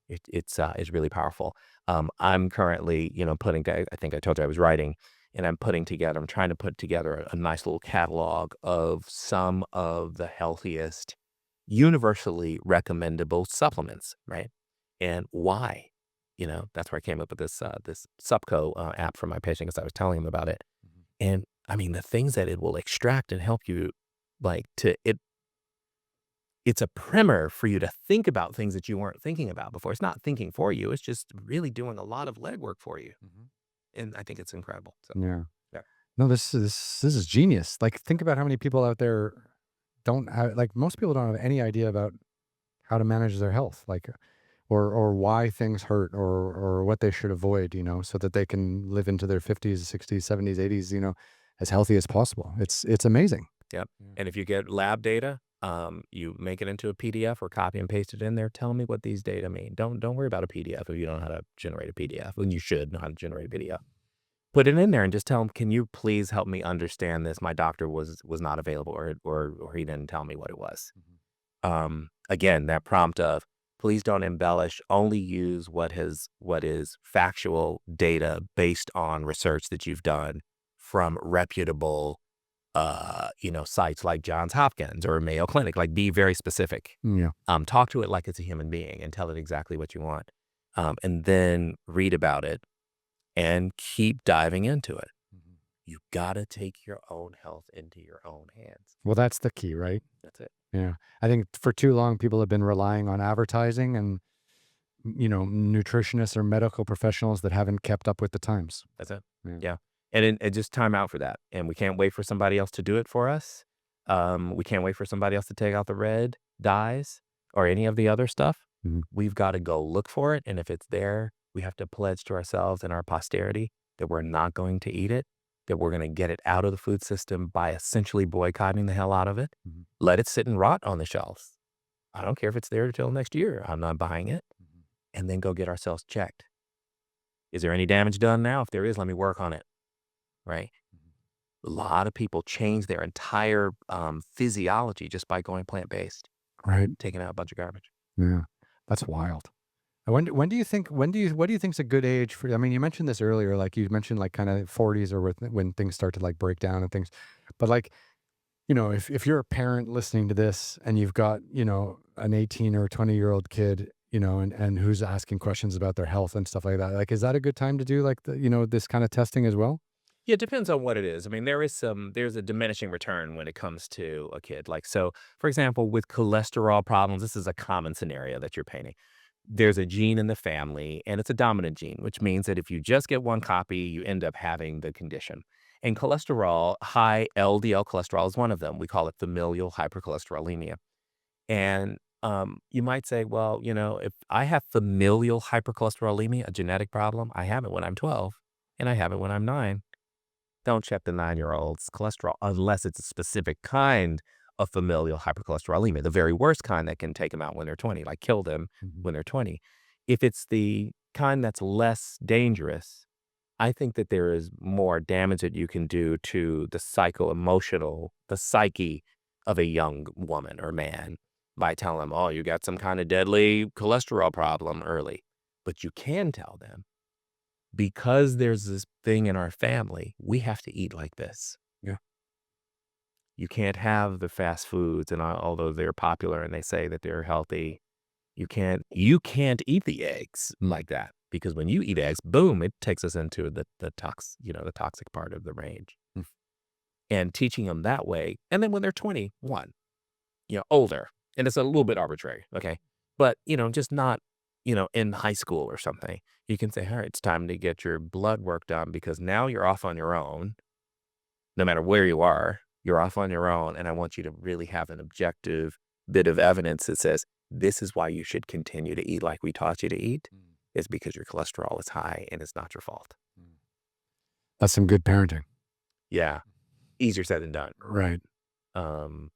It's really powerful. I'm currently, I think I told you I was writing, and I'm trying to put together a nice little catalog of some of the healthiest, universally recommendable supplements, right? And why? That's where I came up with this Supco app for my patient because I was telling him about it. And I mean, the things that it will extract and help you, like to it it's a primer for you to think about things that you weren't thinking about before. It's not thinking for you. It's just really doing a lot of legwork for you. mhm. And I think it's incredible. So, Yeah. yeah. No, this is genius. Like, think about how many people out there don't have, like, most people don't have any idea about how to manage their health, like, or why things hurt, or what they should avoid, so that they can live into their 50s, 60s, 70s, 80s, as healthy as possible. It's amazing. Yep. Yeah. And if you get lab data, you make it into a PDF or copy and paste it in there. Tell me what these data mean. Don't worry about a PDF if you don't know how to generate a PDF. And you should know how to generate a PDF. Put it in there and just tell them, can you please help me understand this? My doctor was not available or he didn't tell me what it was. Again, that prompt of please don't embellish, only use what is factual data based on research that you've done from reputable sites like Johns Hopkins or Mayo Clinic. Like, be very specific. Yeah. Talk to it like it's a human being and tell it exactly what you want. And then read about it and keep diving into it. Mhm. You gotta take your own health into your own hands. Well, that's the key, right? That's it. Yeah. I think for too long, people have been relying on advertising and, nutritionists or medical professionals that haven't kept up with the times. That's it. Yeah. Yeah. And just time out for that. And we can't wait for somebody else to do it for us. We can't wait for somebody else to take out the red dyes or any of the other stuff. Mhm. We've got to go look for it. And if it's there, we have to pledge to ourselves and our posterity that we're not going to eat it, that we're going to get it out of the food system by essentially boycotting the hell out of it. Mhm. Let it sit and rot on the shelves. I don't care if it's there until next year. I'm not buying it. Mhm. And then go get ourselves checked. Is there any damage done now? If there is, let me work on it. Right. Mhm. A lot of people change their entire physiology just by going plant-based, Right. taking out a bunch of garbage. Yeah. That's wild. When do you think what do you think's a good age for, I mean, you mentioned this earlier, like you mentioned like kind of 40s or when things start to like break down and things. But like, if you're a parent listening to this and you've got, an 18 or 20-year-old kid, and who's asking questions about their health and stuff like that, like, is that a good time to do like this kind of testing as well? Yeah, it depends on what it is. I mean, there's a diminishing return when it comes to a kid. Like, so, for example, with cholesterol problems, this is a common scenario that you're painting. There's a gene in the family, and it's a dominant gene, which means that if you just get one copy, you end up having the condition. And cholesterol, high LDL cholesterol is one of them. We call it familial hypercholesterolemia. And you might say, well, if I have familial hypercholesterolemia, a genetic problem, I have it when I'm 12 and I have it when I'm 9. Don't check the 9-year-old's cholesterol unless it's a specific kind of familial hypercholesterolemia, the very worst kind that can take them out when they're 20, like kill them Mhm. when they're 20. If it's the kind that's less dangerous, I think that there is more damage that you can do to the psycho-emotional, the psyche of a young woman or man by telling them, oh, you got some kind of deadly cholesterol problem early. But you can tell them, because there's this thing in our family, we have to eat like this. Yeah. You can't have the fast foods, and although they're popular and they say that they're healthy, you can't eat the eggs Mm. like that, because when you eat eggs, boom, it takes us into the toxic part of the range. Mm. And teaching them that way, and then when they're 21, older, and it's a little bit arbitrary, okay? But, just not, in high school or something. You can say, all right, it's time to get your blood work done because now you're off on your own. No matter where you are, you're off on your own. And I want you to really have an objective bit of evidence that says, this is why you should continue to eat like we taught you to eat. Mm. It's because your cholesterol is high and it's not your fault. Mm. That's some good parenting. Yeah. Easier said than done. Right. Um,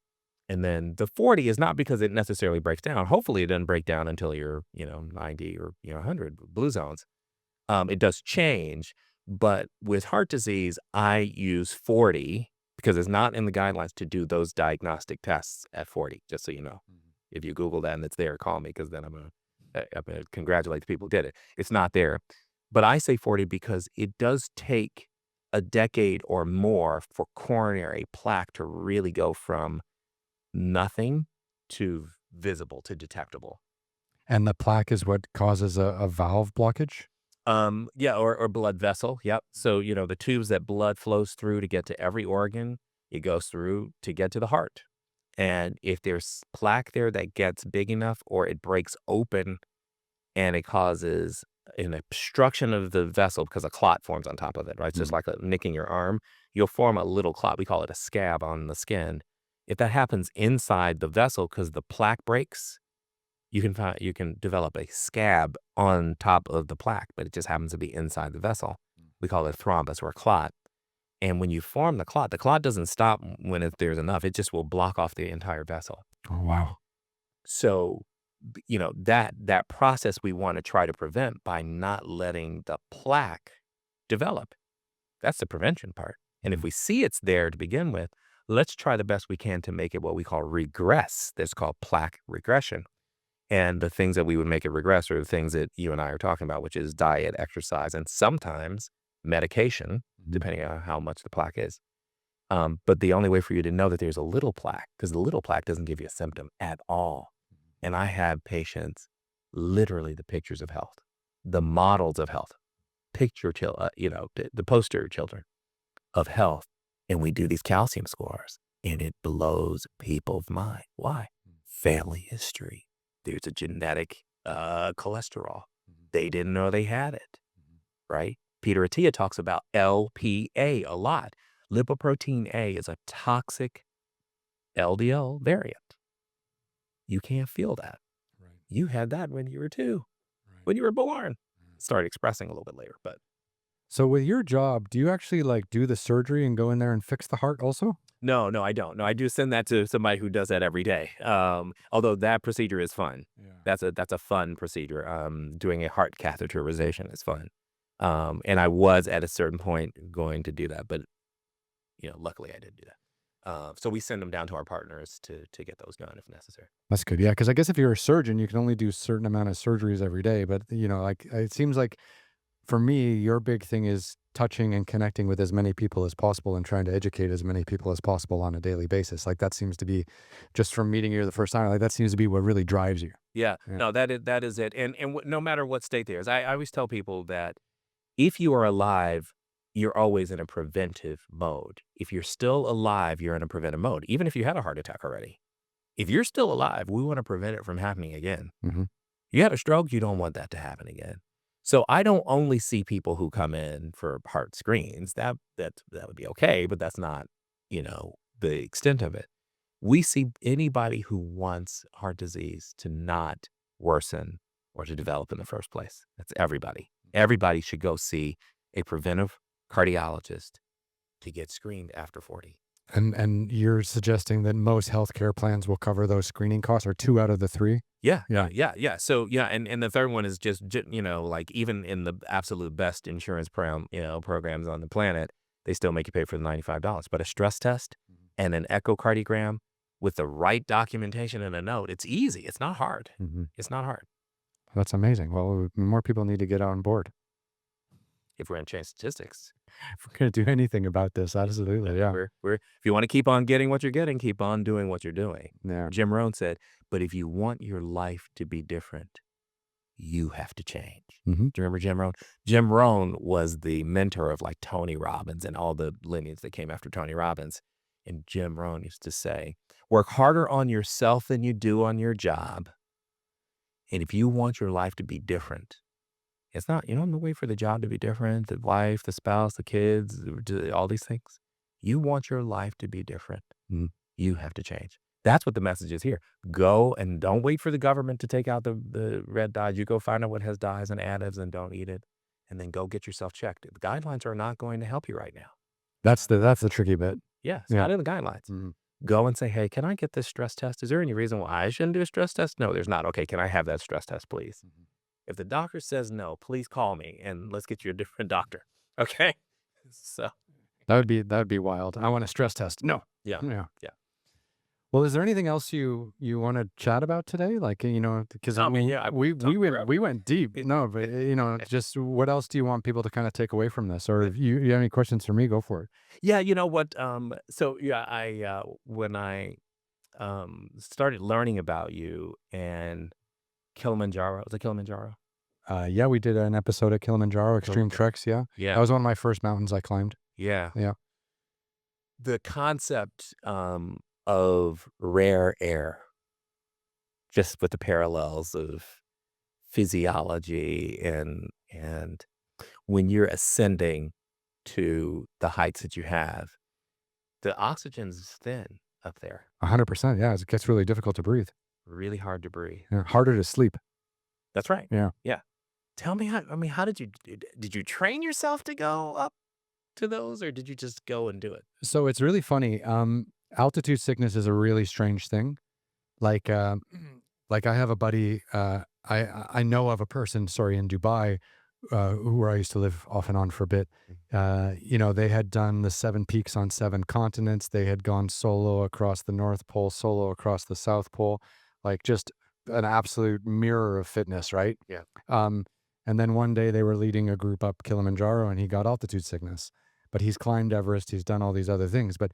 And then the 40 is not because it necessarily breaks down. Hopefully, it doesn't break down until you're, 90 or, 100, blue zones. It does change. But with heart disease, I use 40 because it's not in the guidelines to do those diagnostic tests at 40, just so you know. Mhm. If you Google that and it's there, call me because then I'm gonna congratulate the people who did it. It's not there. But I say 40 because it does take a decade or more for coronary plaque to really go from nothing to visible to detectable. And the plaque is what causes a valve blockage? Yeah, or blood vessel. Yep. So, the tubes that blood flows through to get to every organ, it goes through to get to the heart. And if there's plaque there that gets big enough or it breaks open and it causes an obstruction of the vessel because a clot forms on top of it, right? It's just Mhm. like nicking your arm. You'll form a little clot. We call it a scab on the skin. If that happens inside the vessel because the plaque breaks, you can develop a scab on top of the plaque, but it just happens to be inside the vessel. We call it a thrombus or a clot. And when you form the clot doesn't stop when there's enough. It just will block off the entire vessel. Oh, wow. So, that process we want to try to prevent by not letting the plaque develop. That's the prevention part. And if Mhm. we see it's there to begin with, let's try the best we can to make it what we call regress. That's called plaque regression. And the things that we would make it regress are the things that you and I are talking about, which is diet, exercise, and sometimes medication, Mhm. depending on how much the plaque is. But the only way for you to know that there's a little plaque, because the little plaque doesn't give you a symptom at all. And I have patients, literally the pictures of health, the models of health, the poster children of health. And we do these calcium scores and it blows people's mind. Why? Family history. There's a genetic cholesterol. Mhm. They didn't know they had it, Mhm. right? Peter Attia talks about LPA a lot. Lipoprotein A is a toxic LDL variant. You can't feel that. Right. You had that when you were 2, Right. when you were born. Started expressing a little bit later, but So with your job, do you actually like do the surgery and go in there and fix the heart also? no, no, I don't. No, I do send that to somebody who does that every day. Although that procedure is fun. Yeah. That's a fun procedure. Doing a heart catheterization is fun. And I was at a certain point going to do that, but luckily I didn't do that. So we send them down to our partners to get those done if necessary. That's good. Yeah, because I guess if you're a surgeon, you can only do a certain amount of surgeries every day. But like it seems like for me, your big thing is touching and connecting with as many people as possible and trying to educate as many people as possible on a daily basis. Like that seems to be just from meeting you the first time. Like that seems to be what really drives you. Yeah, Yeah. no, that is it. And no matter what state there is, I always tell people that if you are alive, you're always in a preventive mode. If you're still alive, you're in a preventive mode, even if you had a heart attack already. If you're still alive, we want to prevent it from happening again. Hmm. You had a stroke, you don't want that to happen again. So I don't only see people who come in for heart screens. That would be okay, but that's not, the extent of it. We see anybody who wants heart disease to not worsen or to develop in the first place. That's everybody. Everybody should go see a preventive cardiologist to get screened after 40. And you're suggesting that most healthcare plans will cover those screening costs, or two out of the three? Yeah, Yeah. yeah. So yeah, and the third one is just like even in the absolute best insurance programs on the planet, they still make you pay for the $95. But a stress test and an echocardiogram with the right documentation and a note, it's easy. It's not hard. Hmm. It's not hard. That's amazing. Well, more people need to get on board If we're going to change statistics. if we're going to do anything about this. Absolutely. Yeah. We're if you want to keep on getting what you're getting, keep on doing what you're doing. Yeah. Jim Rohn said, "But if you want your life to be different, you have to change." Hmm. Do you remember Jim Rohn? Jim Rohn was the mentor of like Tony Robbins and all the lineage that came after Tony Robbins. And Jim Rohn used to say, "Work harder on yourself than you do on your job. And if you want your life to be different, it's not, you don't wait for the job to be different, the wife, the spouse, the kids, all these things. You want your life to be different. Mm. You have to change." That's what the message is here. Go and don't wait for the government to take out the red dyes. You go find out what has dyes and additives and don't eat it. And then go get yourself checked. The guidelines are not going to help you right now. That's the tricky bit. Yeah, it's Yeah. not in the guidelines. Mhm. Go and say, "Hey, can I get this stress test? Is there any reason why I shouldn't do a stress test?" No, there's not. Okay, can I have that stress test, please? Mhm. If the doctor says no, please call me and let's get you a different doctor. Okay? So, That would be wild. I want a stress test. No. yeah, Yeah. yeah. Well, is there anything else you want to chat about today? Like, because I mean, yeah, I we talked we went forever. we went deep. No, but just what else do you want people to kind of take away from this? Or if you have any questions for me, go for it. Yeah, you know what? So yeah, when I started learning about you and Kilimanjaro, was it Kilimanjaro? Yeah, we did an episode at Kilimanjaro Extreme Kilimanjaro. Treks. Yeah, that Yeah, was one of my first mountains I climbed. yeah. Yeah. The concept of rare air, just with the parallels of physiology and when you're ascending to the heights that you have, the oxygen's thin up there, 100%. Yeah, it gets really difficult to breathe. really hard to breathe. Yeah, harder to sleep. That's right. Yeah. Yeah. Tell me how, I mean, how did you train yourself to go up to those or did you just go and do it? So it's really funny. Altitude sickness is a really strange thing. Like, like I have a buddy. I know of a person. Sorry, in Dubai, where I used to live off and on for a bit. They had done the 7 peaks on 7 continents. They had gone solo across the North Pole, solo across the South Pole, like just an absolute mirror of fitness, right? Yeah. Um, and then one day they were leading a group up Kilimanjaro, and he got altitude sickness. But he's climbed Everest. He's done all these other things, but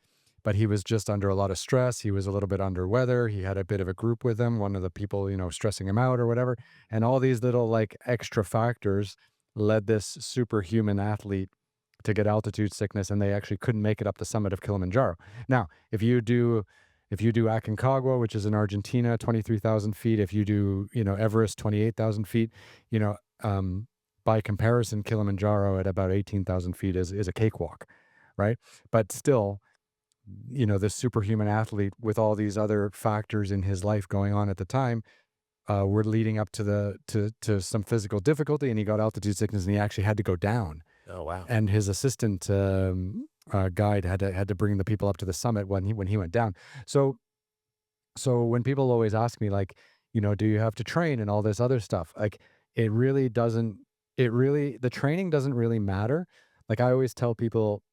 he was just under a lot of stress. He was a little bit under weather. He had a bit of a group with him, one of the people, stressing him out or whatever. And all these little like extra factors led this superhuman athlete to get altitude sickness, and they actually couldn't make it up the summit of Kilimanjaro. Now, if you do Aconcagua, which is in Argentina, 23,000 feet, if you do, Everest, 28,000 feet, you know, by comparison, Kilimanjaro at about 18,000 feet is a cakewalk, right? But still, this superhuman athlete with all these other factors in his life going on at the time were leading up to to some physical difficulty, and he got altitude sickness, and he actually had to go down. Oh, wow. And his assistant guide had to bring the people up to the summit when he went down. So when people always ask me, like, do you have to train and all this other stuff? Like, it really doesn't. The training doesn't really matter. Like, I always tell people,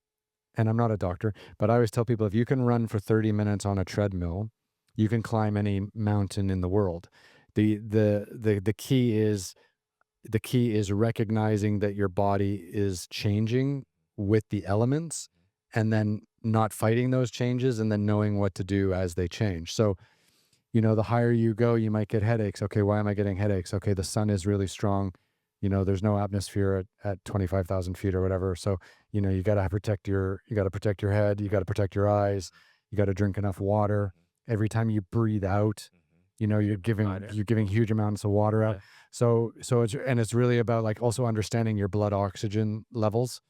and I'm not a doctor, but I always tell people, if you can run for 30 minutes on a treadmill, you can climb any mountain in the world. The key is recognizing that your body is changing with the elements, and then not fighting those changes, and then knowing what to do as they change. So, the higher you go, you might get headaches. Okay, why am I getting headaches? Okay, the sun is really strong. There's no atmosphere at 25,000 feet or whatever. So, you got to protect your head. You got to protect your eyes. You got to drink enough water. Every time you breathe out, Provider. you're giving huge amounts of water out. Yeah. So it's really about, like, also understanding your blood oxygen levels.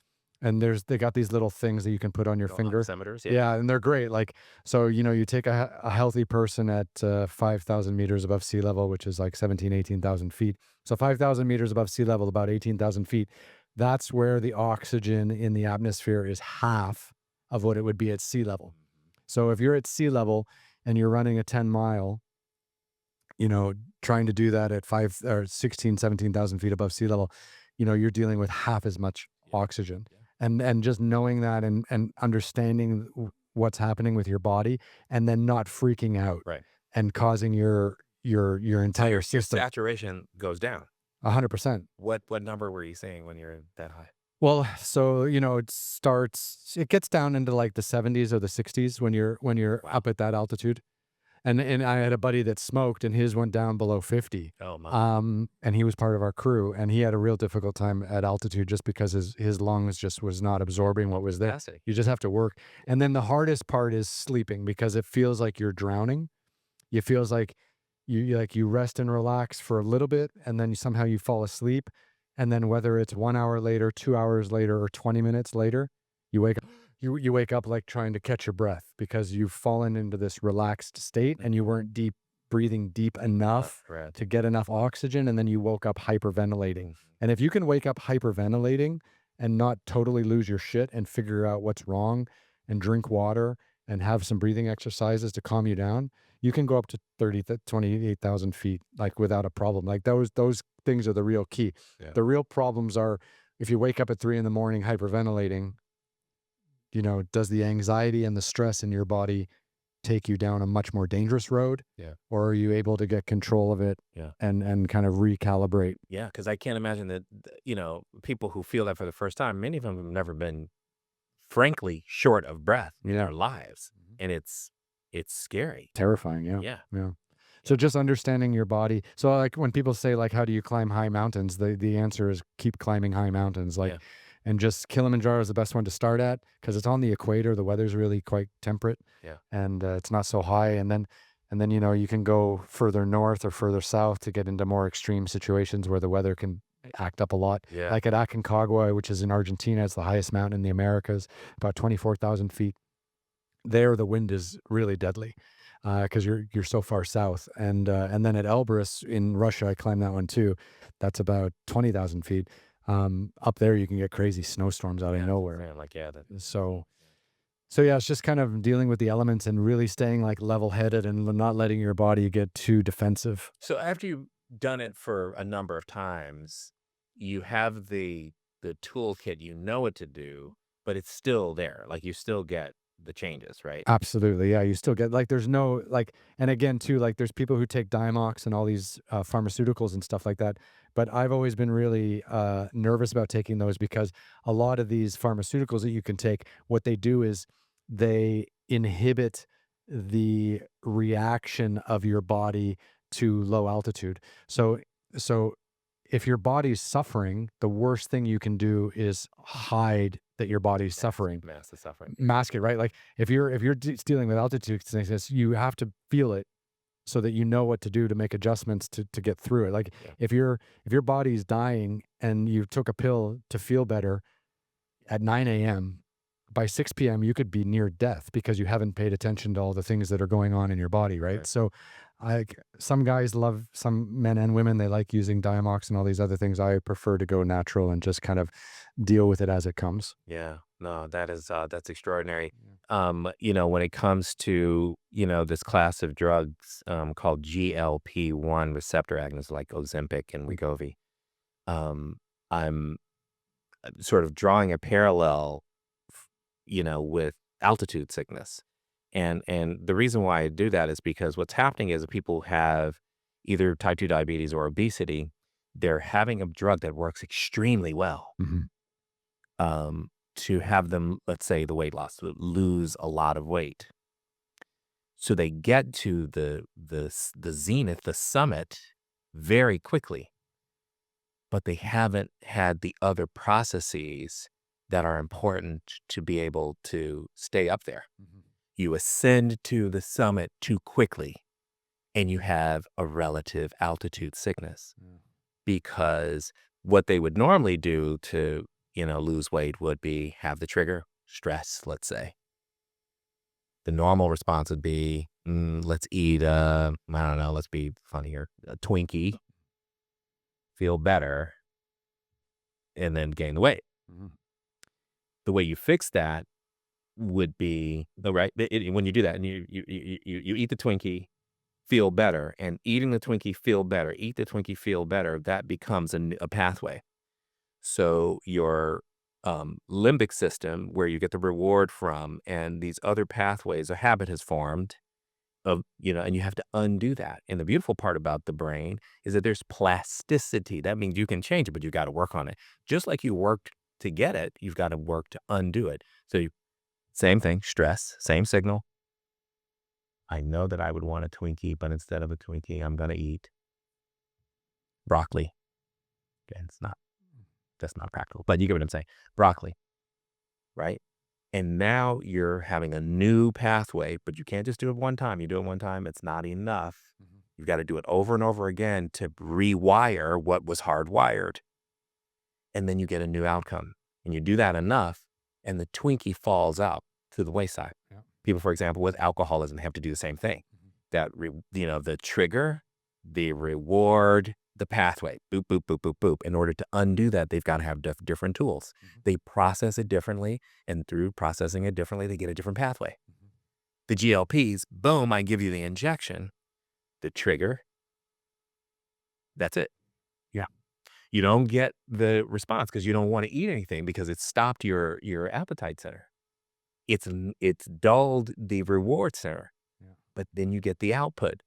And they got these little things that you can put on your Little finger. oximeters, yeah. Yeah, and they're great. Like, so, you take a healthy person at 5,000 meters above sea level, which is like 18,000 feet. So 5,000 meters above sea level, about 18,000 feet. That's where the oxygen in the atmosphere is half of what it would be at sea level. So if you're at sea level and you're running a 10 mile, trying to do that at 17,000 feet above sea level, you're dealing with half as much oxygen. Yeah. And just knowing that, and understanding what's happening with your body, and then not freaking out Right. and causing your entire Your system. saturation goes down. 100%. What number were you saying when you're that high? Well, so, it gets down into like the 70s or the 60s when you're Wow. up at that altitude. And I had a buddy that smoked, and his went down below 50. Oh, my. And he was part of our crew, and he had a real difficult time at altitude, just because his lungs just was not absorbing what was there. Capacity. You just have to work. And then the hardest part is sleeping, because it feels like you're drowning. It feels like you rest and relax for a little bit, and then somehow you fall asleep. And then, whether it's 1 hour later, 2 hours later, or 20 minutes later, you wake up. You wake up, like, trying to catch your breath, because you've fallen into this relaxed state, and you weren't breathing deep enough Right. to get enough oxygen, and then you woke up hyperventilating. And if you can wake up hyperventilating and not totally lose your shit, and figure out what's wrong, and drink water, and have some breathing exercises to calm you down, you can go up to 28,000 feet, like, without a problem. Like, those things are the real key. Yeah. The real problems are, if you wake up at 3 in the morning hyperventilating, does the anxiety and the stress in your body take you down a much more dangerous road? Yeah. Or are you able to get control of it, Yeah. and kind of recalibrate? Yeah, because I can't imagine that, people who feel that for the first time, many of them have never been, frankly, short of breath in Yeah. their lives. And it's scary. Terrifying, yeah. Yeah. Yeah. So just understanding your body. So, like, when people say, like, how do you climb high mountains? The answer is, keep climbing high mountains. Like, Yeah. and just Kilimanjaro is the best one to start at, because it's on the equator. The weather's really quite temperate. Yeah. And it's not so high. And then you can go further north or further south to get into more extreme situations where the weather can act up a lot. Yeah. Like at Aconcagua, which is in Argentina, it's the highest mountain in the Americas, about 24,000 feet. There, the wind is really deadly, because you're so far south. And then at Elbrus in Russia, I climbed that one too. That's about 20,000 feet. Up there, you can get crazy snowstorms out of Yeah, nowhere. man, like, yeah, that. So yeah, it's just kind of dealing with the elements, and really staying, like, level-headed, and not letting your body get too defensive. So after you've done it for a number of times, you have the toolkit, you know what to do, but it's still there. Like, you still get the changes, right? Absolutely, yeah. You still get, like, there's no, like, and again too, like, there's people who take Diamox and all these pharmaceuticals and stuff like that. But I've always been really nervous about taking those, because a lot of these pharmaceuticals that you can take, what they do is they inhibit the reaction of your body to low altitude. So if your body's suffering, the worst thing you can do is hide that your body's suffering. Mask the suffering. Mask it, right? Like, if you're dealing with altitude sickness, you have to feel it, so that you know what to do to make adjustments to get through it. Like, Yeah. if your body's dying, and you took a pill to feel better at 9 a.m., by 6 p.m. you could be near death, because you haven't paid attention to all the things that are going on in your body, right? Right. So some guys love, some men and women, they like using Diamox and all these other things. I prefer to go natural and just kind of deal with it as it comes. Yeah. No, that's extraordinary. Yeah. When it comes to, this class of drugs, called GLP-1 receptor agonists like Ozempic and Wegovy, um, I'm sort of drawing a parallel, with altitude sickness. And the reason why I do that is because what's happening is that people have either type 2 diabetes or obesity. They're having a drug that works extremely well, Mhm. to have them, let's say, the weight loss, to lose a lot of weight. So they get to the zenith, the summit, very quickly, but they haven't had the other processes that are important to be able to stay up there. Mhm. You ascend to the summit too quickly and you have a relative altitude sickness, Yeah. because what they would normally do to, lose weight would be have the trigger, stress, let's say. The normal response would be, let's eat, I don't know, let's be funny here, a Twinkie, feel better, and then gain the weight. Mhm. The way you fix that would be the right, when you do that and you eat the Twinkie, feel better, and eating the Twinkie, feel better, eat the Twinkie, feel better, that becomes a pathway. So your limbic system, where you get the reward from, and these other pathways, a habit has formed and you have to undo that. And the beautiful part about the brain is that there's plasticity. That means you can change it, but you got to work on it. Just like you worked to get it, you've got to work to undo it. So same thing, stress, same signal. I know that I would want a Twinkie, but instead of a Twinkie, I'm going to eat broccoli. And that's not practical, but you get what I'm saying. Broccoli, right? And now you're having a new pathway, but you can't just do it one time. You do it one time, it's not enough. Mhm. You've got to do it over and over again to rewire what was hardwired. And then you get a new outcome. And you do that enough, and the Twinkie falls out to the wayside. Yeah. People, for example, with alcoholism have to do the same thing. Mhm. The trigger, the reward, the pathway, boop, boop, boop, boop, boop. In order to undo that, they've got to have different tools. Mhm. They process it differently, and through processing it differently, they get a different pathway. Mhm. The GLPs, boom, I give you the injection, the trigger, that's it. Yeah. You don't get the response because you don't want to eat anything because it stopped your appetite center. It's dulled the reward center, Yeah. but then you get the output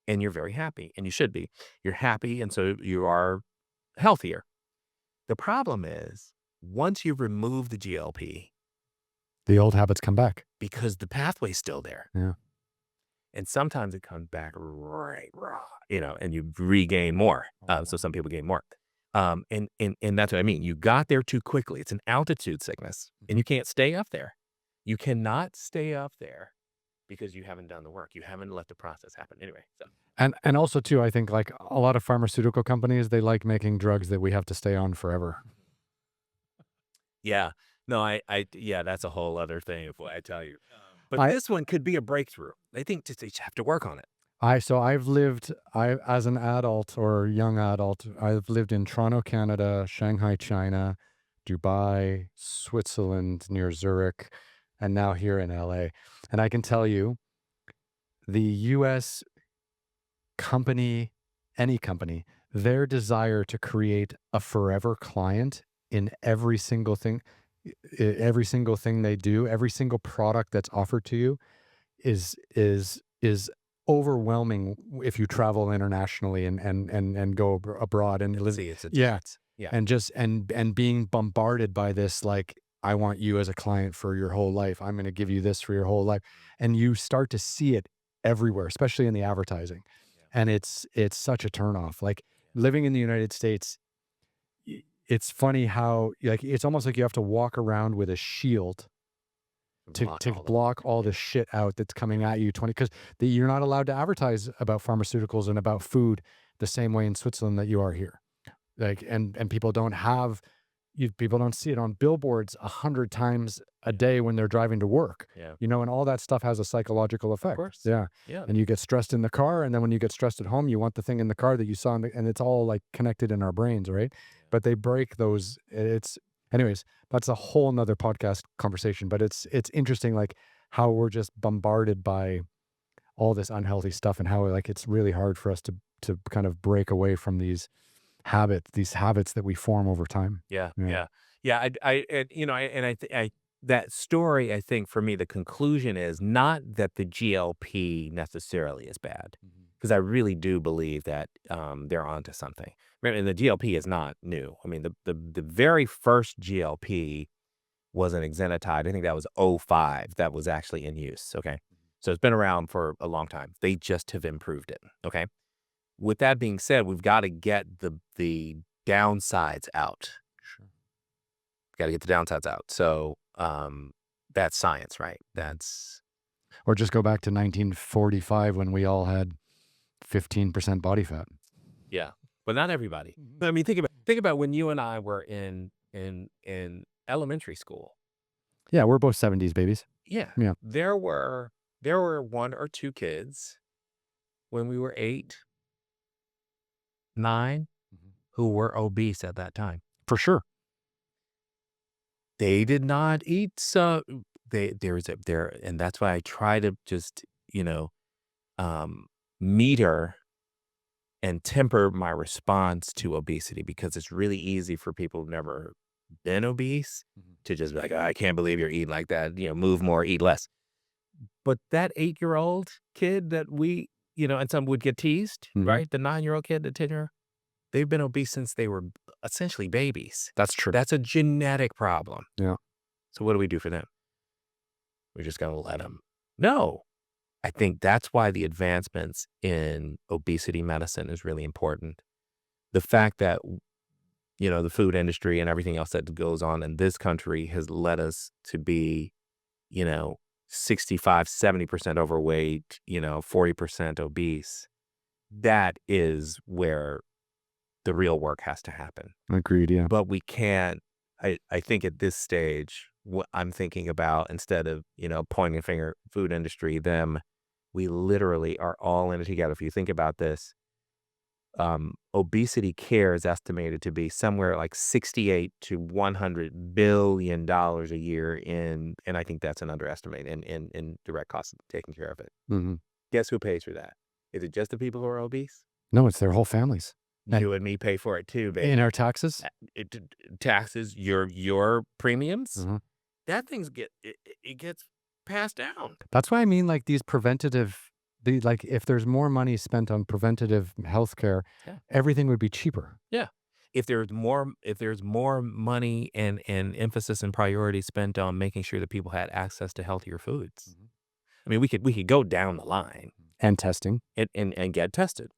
and you're very happy, and you should be. You're happy, and so you are healthier. The problem is, once you remove the GLP, The old habits come back. because the pathway's still there, Yeah. and sometimes it comes back right raw, and you regain more. Oh, So wow. some people gain more. And that's what I mean. You got there too quickly. It's an altitude sickness, and Mhm. you can't stay up there. You cannot stay up there because you haven't done the work. You haven't let the process happen anyway. So And also too, I think like a lot of pharmaceutical companies, they like making drugs that we have to stay on forever. yeah, no, yeah, that's a whole other thing. If I tell you, but I this one could be a breakthrough. I think just they just have to work on it. I've lived, as an adult or young adult, I've lived in Toronto, Canada, Shanghai, China, Dubai, Switzerland near Zurich, and now here in LA. And I can tell you, the US company, any company, their desire to create a forever client in every single thing, every single thing they do, every single product that's offered to you is overwhelming if you travel internationally and go abroad and live. See, it's Yeah, intense. Yeah. and just and being bombarded by this, like, I want you as a client for your whole life. I'm going to give you this for your whole life, and you start to see it everywhere, especially in the advertising, Yeah. and it's such a turnoff. Like, living in the United States, it's funny how, like, it's almost like you have to walk around with a shield Block to all the block all yeah. the shit out that's coming at you 20, because you're not allowed to advertise about pharmaceuticals and about food the same way in Switzerland that you are here. Like, and people don't have, people don't see it on billboards 100 times a day when they're driving to work, Yeah. and all that stuff has a psychological Of effect. course. Yeah. Yeah. And you get stressed in the car, and then when you get stressed at home, you want the thing in the car that you saw and it's all like connected in our brains, right? But they break those. Anyways, that's a whole nother podcast conversation, but it's interesting, like how we're just bombarded by all this unhealthy stuff and how like it's really hard for us to kind of break away from these habits that we form over time. Yeah, Yeah. yeah, yeah. That story. I think for me, the conclusion is not that the GLP necessarily is bad, because I really do believe that they're onto something. And the GLP is not new. I mean, the very first GLP was an exenatide. I think that was '05 that was actually in use. Okay, so it's been around for a long time. They just have improved it. Okay. With that being said, we've got to get the downsides out. Sure. Got to get the downsides out. So that's science, right? That's Or just go back to 1945 when we all had 15% body fat. yeah, but not everybody. I mean, think about when you and I were in elementary school. Yeah, we're both 70s babies. Yeah, Yeah. there were one or two kids when we were 8, 9 who were obese at that time. For sure. They did not eat so and that's why I try to just, meter and temper my response to obesity, because it's really easy for people who've never been obese to just be like, "Oh, I can't believe you're eating like that, move more, eat less." But that 8-year-old kid that and some would get teased, Mhm. right? The 9-year-old kid, the 10-year-old, they've been obese since they were essentially babies. That's true. That's a genetic problem. Yeah. So what do we do for them? We're just gonna let them. No. I think that's why the advancements in obesity medicine is really important. The fact that, the food industry and everything else that goes on in this country has led us to be, you know, 65, 70% overweight, 40% obese. That is where the real work has to happen. Agreed. Yeah. But we can't, I think at this stage, what I'm thinking about, instead of, pointing a finger, food industry, them, we literally are all in it together. If you think about this, obesity care is estimated to be somewhere like $68 to $100 billion a year and I think that's an underestimate in direct costs of taking care of it. Hmm. Guess who pays for that? Is it just the people who are obese? No, it's their whole families. And You and me pay for it too, baby. in our taxes. Taxes, your premiums, Mhm. that it gets passed down. That's why I mean, like these like if there's more money spent on preventative healthcare, Yeah. everything would be cheaper. Yeah. If there's more money and emphasis and priority spent on making sure that people had access to healthier foods. Mhm. I mean, we could go down the line And testing. and get tested.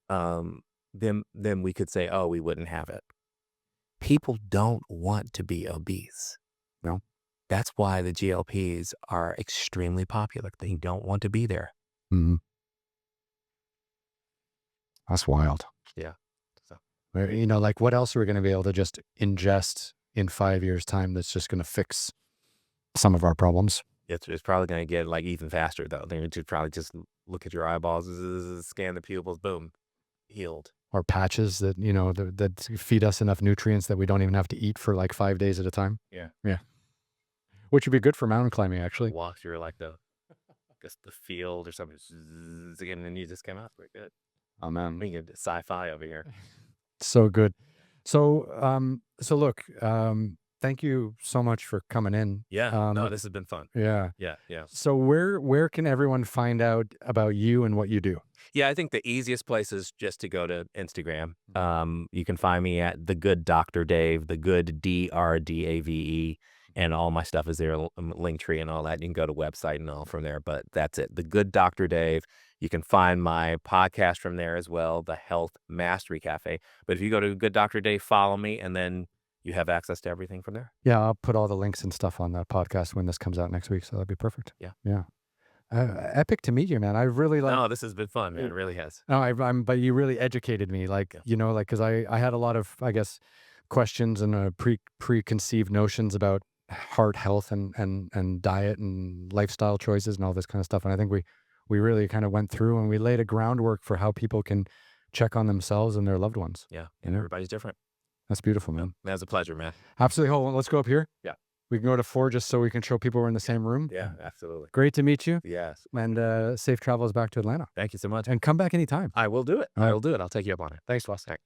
Then we could say, oh, we wouldn't have it. People don't want to be obese. No. That's why the GLPs are extremely popular. They don't want to be there. Hmm. That's wild. Yeah. So Like what else are we going to be able to just ingest in 5 years' time that's just going to fix some of our problems? it's probably going to get like even faster though. They're going to probably just look at your eyeballs, scan the pupils, boom, healed. Or patches that, that feed us enough nutrients that we don't even have to eat for like 5 days at a time. Yeah. Yeah. Which would be good for mountain climbing, actually. Walk through like the field or something, again, and you just come out pretty good. Oh, man. We can get sci-fi over here. So good. So, look, thank you so much for coming in. Yeah. No, this has been fun. Yeah. Yeah. Yeah. So where can everyone find out about you and what you do? Yeah, I think the easiest place is just to go to Instagram. You can find me at The Good Dr. Dave, The Good DRDAVE, and all my stuff is there, Linktree and all that. You can go to website and all from there, but that's it. The Good Dr. Dave. You can find my podcast from there as well, The Health Mastery Cafe. But if you go to Good Dr. Dave, follow me, and then you have access to everything from there. Yeah, I'll put all the links and stuff on that podcast when this comes out next week, so that'd be perfect. Yeah. Yeah. Epic to meet you, man. I really like. No, this has been fun, man. It really has. No, but you really educated me, like, Yeah. like, because I had a lot of, I guess, questions and preconceived notions about heart health and diet and lifestyle choices and all this kind of stuff. And I think we really kind of went through and we laid a groundwork for how people can check on themselves and their loved ones. Yeah. You know? Everybody's different. That's beautiful, man. That was a pleasure, man. Absolutely. Hold on. Let's go up here. Yeah. We can go to 4 just so we can show people we're in the same room. Yeah, absolutely. Great to meet you. Yes. And safe travels back to Atlanta. Thank you so much. And come back anytime. I will do it. All right. I will do it. I'll take you up on it. Thanks, Wes. All right.